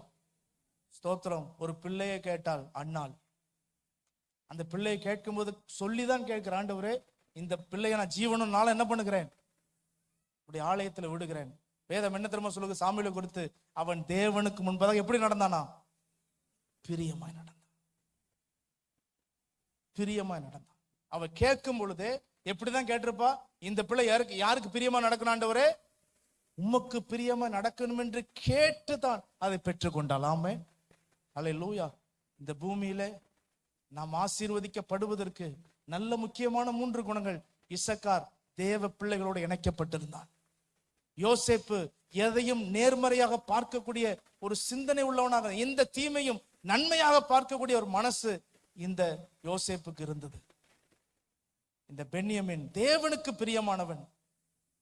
ஸ்தோத்திரம். ஒரு பிள்ளையை கேட்டால் அண்ணாள், அந்த பிள்ளையை கேட்கும்போது சொல்லிதான் கேட்கிற, ஆண்டவரே இந்த பிள்ளையை நான் ஜீவனும் நாள என்ன பண்ணுகிறேன், இப்படி ஆலயத்தில் விடுகிறேன். வேதம் என்ன தெரியுமா சொல்லுங்க? சாமுவேலை குறித்து, அவன் தேவனுக்கு முன்பதாக எப்படி நடந்தானா? பிரியமாய் நடந்தான், பிரியமாய் நடந்தான். அவ கேட்கும் பொழுதே எப்படிதான் கேட்டிருப்பா? இந்த பிள்ளை யாருக்கு பிரியமா நடக்கணும் ஆண்டவரே? உமக்கு பிரியமா நடக்கணும் என்று கேட்டுதான் அதை பெற்றுக்கொண்டாலாமே. அல்லேலூயா. இந்த பூமியில நாம் ஆசீர்வதிக்கப்படுவதற்கு நல்ல முக்கியமான 3 குணங்கள். இசக்கார் தேவ பிள்ளைகளோடு இணைக்கப்பட்டிருந்தான். யோசேப்பு எதையும் நேர்மறையாக பார்க்கக்கூடிய ஒரு சிந்தனை உள்ளவனாக, எந்த தீமையும் நன்மையாக பார்க்கக்கூடிய ஒரு மனசு இந்த யோசேப்புக்கு இருந்தது. இந்த பென்யமின் தேவனுக்கு பிரியமானவன்.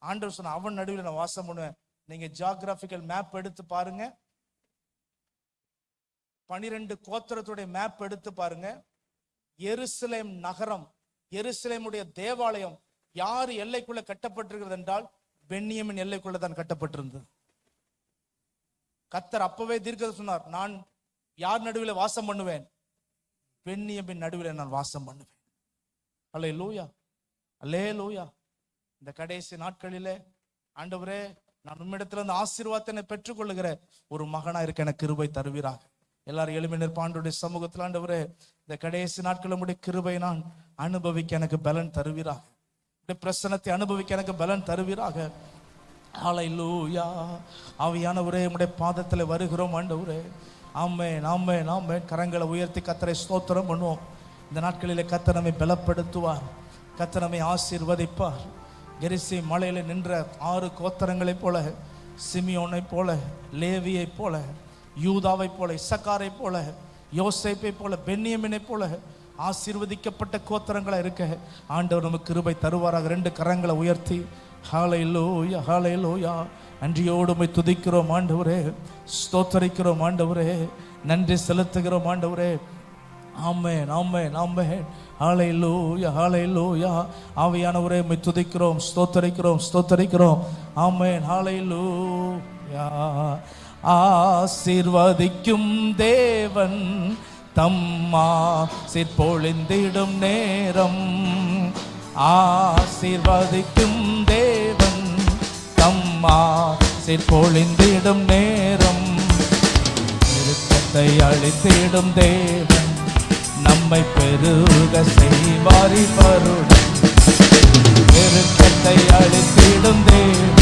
ஆண்டவர் சொன்ன, அவன் நடுவில் நான் வாசம் பண்ணுவேன். நீங்க ஜியோகிராபிக்கல் மேப் எடுத்து பாருங்க, 12 கோத்திரத்துடைய மேப் எடுத்து பாருங்க. எருசலேம் நகரம், எருசலேமுடைய தேவாலயம் யார் எல்லைக்குள்ள கட்டப்பட்டிருக்கிறது என்றால் பென்யமின் எல்லைக்குள்ள தான் கட்டப்பட்டிருந்தது. கர்த்தர் அப்பவே தீர்க்கதரிசி சொன்னார், நான் யார் நடுவில் வாசம் பண்ணுவேன்? பென்யமின் நடுவில் நான் வாசம் பண்ணுவேன். அல்லேலூயா, அல்லேலூயா. இந்த கடைசி நாட்களிலே ஆண்டவரே, நான் உம்மிடத்துல இருந்து ஆசீர்வாதத்தை பெற்றுக்கொள்ளுகிற ஒரு மகனா இருக்க எனக்கு கிருபை தருவீராக. எல்லாரும் எளிமை நிற்பாண்டுடைய சமூகத்தில் ஆண்டவரே, இந்த கடைசி நாட்கள் உடைய கிருபை நான் அனுபவிக்க எனக்கு பலன் தருவீராக. பிரசனத்தை அனுபவிக்க எனக்கு பலன் தருவீராக. ஹல்லேலூயா. ஆவியானவரே, உம்முடைய பாதத்தில் வருகிறோம் ஆண்டவரே. ஆமென், ஆமென், ஆமென். கரங்களை உயர்த்தி கர்த்தரை ஸ்தோத்திரம் பண்ணுவோம். இந்த நாட்களிலே கர்த்தர் நம்மை பலப்படுத்துவார், கர்த்தர் நம்மை ஆசீர்வதிப்பார். கெரிசி மலையில நின்ற 6 கோத்திரங்களைப் போல, சிமியோனை போல, லேவியை போல, யூதாவை போல, இசக்காரை போல, யோசேப்பை போல, பென்யமினை போல ஆசீர்வதிக்கப்பட்ட கோத்திரங்களா இருக்க ஆண்டவர் நமக்கு கிருபை தருவாராக. 2 கரங்களை உயர்த்தி ஹல்லேலூயா, ஹல்லேலூயா. நன்றியோடு உம்மை துதிக்கிறோம் ஆண்டவரே, ஸ்தோத்தரிக்கிறோம் ஆண்டவரே, நன்றி செலுத்துகிறோம் ஆண்டவரே. ஆமென், ஆமென், ஆமென். ஹல்லேலூயா, ஹல்லேலூயா. ஆவியானவரே, உம்மை துதிக்கிறோம், ஸ்தோத்தரிக்கிறோம், ஸ்தோத்தரிக்கிறோம். ஆமென், ஹல்லேலூயா. ஆசீர்வதிக்கும் தேவன் தம்மா சிற்பொழிந்திடும் நேரம், ஆசீர்வதிக்கும் தேவன் தம்மா சிற்பொழிந்திடும் நேரம், நெருக்கத்தை அழித்திடும் தேவன் நம்மை பெருக செய்வாரி வருடம், நெருக்கத்தை அழித்திடும் தேவன்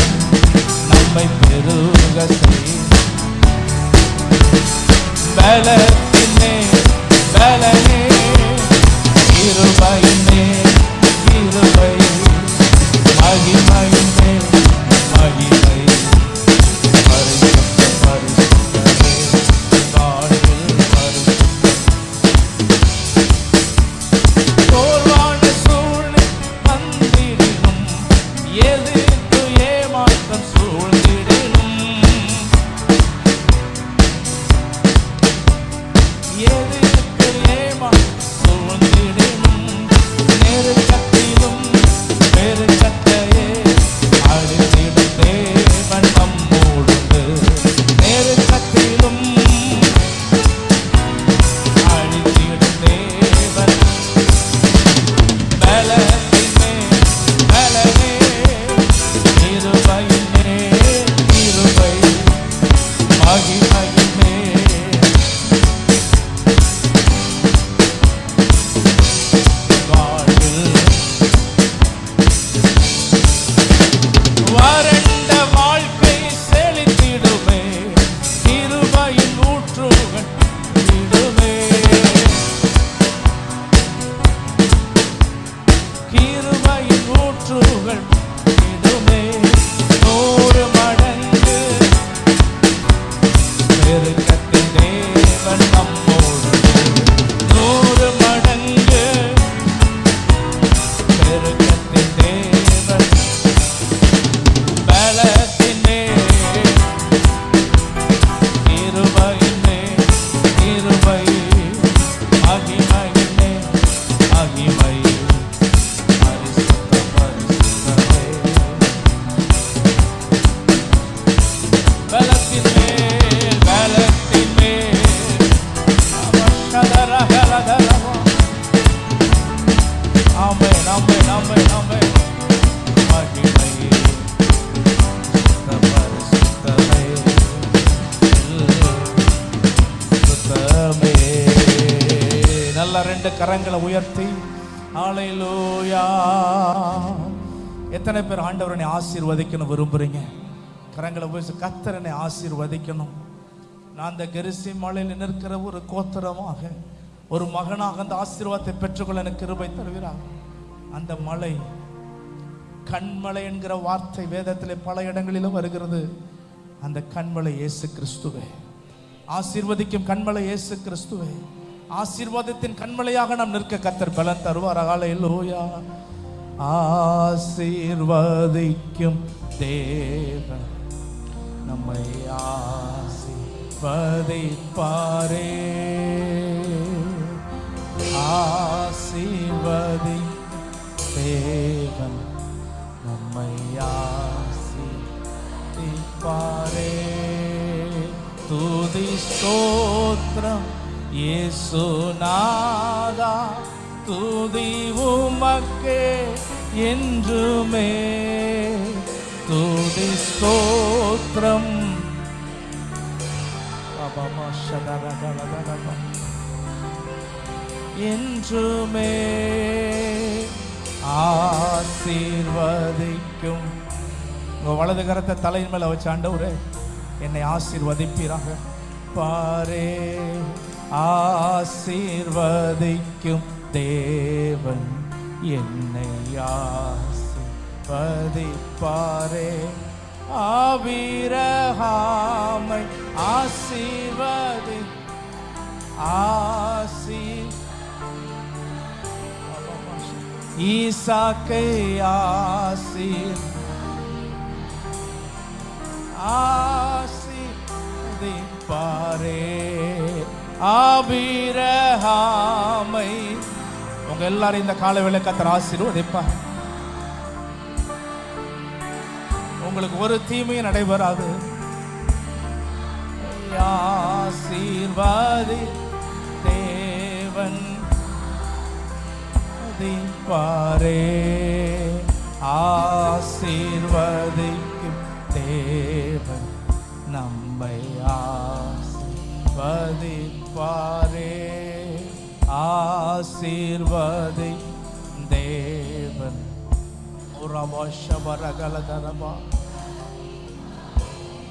நம்மை பெருக செய் பலத்தினே பலனே கிருபையினே கிருபை மகிமையினே மகிமை பரிசுத்த பரிசுத்தரே வாழ்வில் பரிசுத்த தோல்வான சூழ்நிலை வந்திடினும் எதிர்த்து ஏமாற்றம் சூழ்ந்திடினும் எதிர்த்து சூழ்ந்திடினும் நெருக்கத்திலும் பெருக்கத்தையே அழித்திடும் தேவன் நம்மோடு, நெருக்கத்திலும் அழித்திடும் தேவன் பலத்தினே பலனே ரெண்டு கரங்களை உயர்த்தி ஹல்லேலூயா. எத்தனை பேர் ஆண்டவரனை ஆசீர்வதிக்கணும் விரும்புறீங்க? கரங்களை உயர்த்தி கர்த்தர் என்னை ஆசீர்வதிக்கணும். நான் அந்த கெரிசிம் மலையில் நிற்கிற ஒரு கோத்திரமாக, ஒரு மகனாக அந்த ஆசீர்வாதத்தை பெற்றுக்கொள்ள எனக்கு கிருபை தருகிறார். அந்த மலை கண்மலை என்கிற வார்த்தை வேதத்திலே பல இடங்களிலும் வருகிறது. அந்த கண்மலை இயேசு கிறிஸ்துவே, ஆசீர்வதிக்கும் கண்மலை இயேசு கிறிஸ்துவே. ஆசீர்வாதத்தின் கண்மலையாக நாம் நிற்க கர்த்தர் பலன் தருவார். ஹல்லேலூயா. ஆசீர்வதிக்கும் தேவன் நம்மை ஆசீர்வதிப்பாரே. ஆசீர்வதி தேவன் நம்மை ஆசீர்வதிப்பாரே. துதி ஸ்தோத்திரம் இயேசுநாதா, துதி உமக்கே என்றுமே. துதி ஸ்தோத்திரம் என்றுமே. ஆசீர்வதிக்கும் உங்க வலது கரத்தை தலையின் மேல வச்சு ஆண்டவரே என்னை ஆசீர்வதிப்பீராக பாரே. ஆசீர்வதிக்கும் தேவன் என்னை ஆசீர்வதிப்பாரே. ஆபிரகாமை ஆசீர்வதி ஈசாக்கை ஆசீர்வதிப்பாரே. ஆபிரகாமை உங்க எல்லாரும் இந்த கால வேளை கர்த்தர் ஆசீர்வதிப்பார். உங்களுக்கு ஒரு தீமையும் நடைபெறாது. ஆசீர்வாதி தேவன் பாரே. ஆசீர்வதிக்கும் தேவன் நம்மை ஆசீர்வதிப்பாரே. ஆசீர்வதி தேவன்.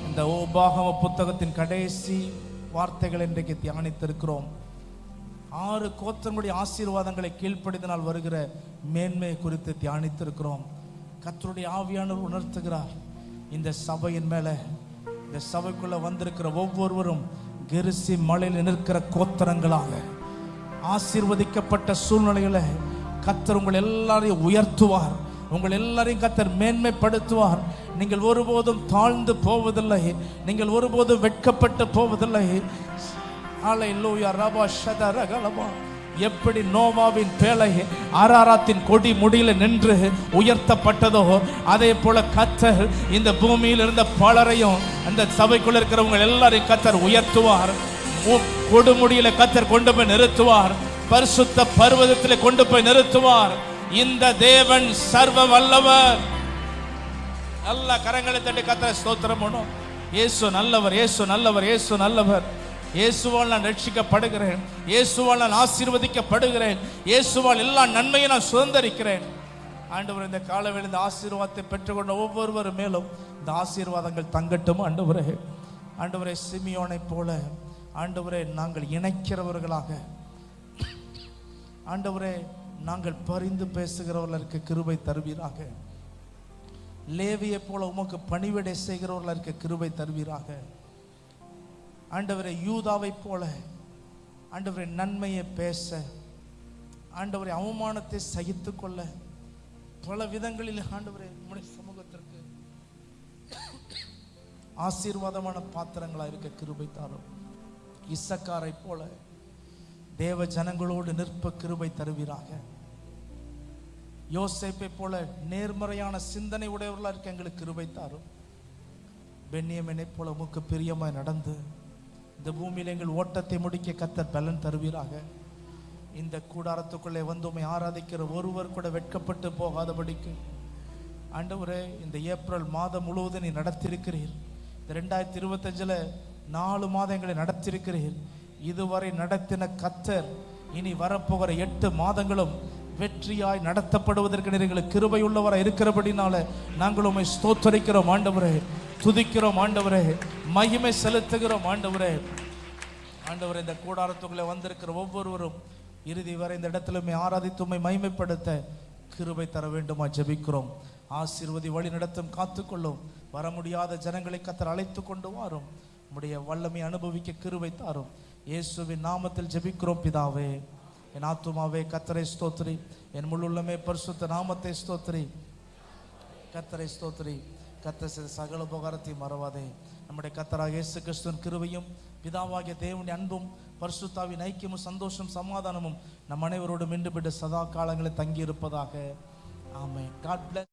இந்த உபாகம புத்தகத்தின் கடைசி வார்த்தைகள் இன்றைக்கு தியானித்திருக்கிறோம். 6 கோத்திரங்களுடைய ஆசீர்வாதங்களை கீழ்ப்படிதனால் வருகிற மேன்மை குறித்து தியானித்திருக்கிறோம். கர்த்தருடைய ஆவியானவர் உணர்த்துகிறார், இந்த சபையின் மேல, இந்த சபைக்குள்ள வந்திருக்கிற ஒவ்வொருவரும் கெரிசிம் மலையில் நிற்கிற கோத்திரங்களாக ஆசீர்வதிக்கப்பட்ட சூழ்நிலைகளை கர்த்தர் உங்கள் எல்லாரையும் உயர்த்துவார். உங்கள் எல்லாரையும் கர்த்தர் மேன்மைப்படுத்துவார். நீங்கள் ஒருபோதும் தாழ்ந்து போவதில்லை. நீங்கள் ஒருபோதும் வெட்கப்பட்டு போவதில்லை. ஹல்லேலூயா. ரபா ஷதரகலபா. எப்படி நோவாவின் பேழை ஆராராத்தின் கொடி முடியில நின்று உயர்த்தப்பட்டதோ அதே போல கர்த்தர் இந்த பூமியில் இருந்த பலரையும் அந்த சபைக்குள்ள இருக்கிறவங்க எல்லாரையும் கர்த்தர் உயர்த்துவார். கொடுமுடியில கர்த்தர் கொண்டு போய் நிறுத்துவார். பரிசுத்த பர்வதத்திலே கொண்டு போய் நிறுத்துவார். இந்த தேவன் சர்வ வல்லவர். நல்ல கரங்களை தட்டி கர்த்தரை ஸ்தோத்திரம் பண்ணும். இயேசு நல்லவர், இயேசு நல்லவர், இயேசு நல்லவர். இயேசுவால் நான் ரட்சிக்கப்படுகிறேன். இயேசுவால் நான் ஆசீர்வதிக்கப்படுகிறேன். இயேசுவால் எல்லா நன்மையும் நான் சுதந்தரிக்கிறேன். ஆண்டவர், இந்த காலவேளை இந்த ஆசீர்வாதத்தை பெற்றுக்கொண்ட ஒவ்வொருவர் மேலும் இந்த ஆசீர்வாதங்கள் தங்கட்டும். ஆண்டவரே, ஆண்டவரே, சிமியோனை போல ஆண்டவரே நாங்கள் இணைக்கிறவர்களாக, ஆண்டவரே நாங்கள் பரிந்து பேசுகிறவர்களுக்கு கிருபை தருவீராக. லேவியை போல உமக்கு பணிவிடை செய்கிறவர்களுக்கு கிருபை தருவீராக. ஆண்டவரே, யூதாவை போல ஆண்டவரே நன்மையை பேச, ஆண்டவரே அவமானத்தை சகித்து கொள்ள பல விதங்களில் ஆண்டவரே உம்முடைய சமூகத்திற்கு ஆசீர்வாதமான பாத்திரங்களா இருக்க கிருபை தாரும். இசக்காரை போல தேவ ஜனங்களோடு நிற்ப கிருபை தருவீராக. யோசேப்பை போல நேர்மறையான சிந்தனை உடையவர்களா இருக்க எங்களுக்கு கிருபை தாரும். பென்யமீனை போல உமக்கு பிரியமாய் நடந்து இந்த பூமியில் எங்கள் ஓட்டத்தை முடிக்க கர்த்தர் பலன் தருவீராக. இந்த கூடாரத்துக்குள்ளே வந்து உம்மை ஆராதிக்கிற ஒருவர் கூட வெட்கப்பட்டு போகாதபடிக்கு ஆண்டவரே இந்த ஏப்ரல் மாதம் முழுவதும் நீ நடத்தியிருக்கிறீர். இந்த 2025 4 மாதங்களை நடத்தியிருக்கிறீர். இதுவரை நடத்தின கர்த்தர் இனி வரப்போகிற 8 மாதங்களும் வெற்றியாய் நடத்தப்படுவதற்கு எங்களுக்கு கிருபை உள்ளவராய் இருக்கிறபடினால நாங்கள் உம்மை ஸ்தோத்தரிக்கிறோம் ஆண்டவரே, துதிக்கிறோம் ஆண்டவரே, மகிமை செலுத்துகிறோம் ஆண்டவரே. ஆண்டவரே, இந்த கூடாரத்துக்குள்ளே வந்திருக்கிற ஒவ்வொருவரும் இறுதி வரை இந்த இடத்திலுமே ஆராதித்து உம்மை மகிமைப்படுத்த கிருபை தர வேண்டுமா ஜெபிக்கிறோம். ஆசீர்வதி, வழி நடத்தும், காத்துக்கொள்ளும். வர முடியாத ஜனங்களை கர்த்தர் அழைத்து கொண்டு வாரும். உம்முடைய வல்லமை அனுபவிக்க கிருபை தாரும். இயேசுவின் நாமத்தில் ஜெபிக்கிறோம் பிதாவே. என் ஆத்துமாவே கர்த்தரை ஸ்தோத்திரி, என் முழுள்ளமே பரிசுத்த நாமத்தை ஸ்தோத்திரி. கர்த்தரை ஸ்தோத்திரி. கர்த்தர் செய்த சகல உபகாரத்தையும் மறவாதே. நம்முடைய கர்த்தராகிய இயேசு கிறிஸ்துவின் கிருபையும் பிதாவாகிய தேவனுடைய அன்பும் பரிசுத்தாவின் ஐக்கியமும் சந்தோஷம் சமாதானமும் நம் அனைவரோடும் இன்று சதா காலங்களில் தங்கி இருப்பதாக. ஆமென். God bless.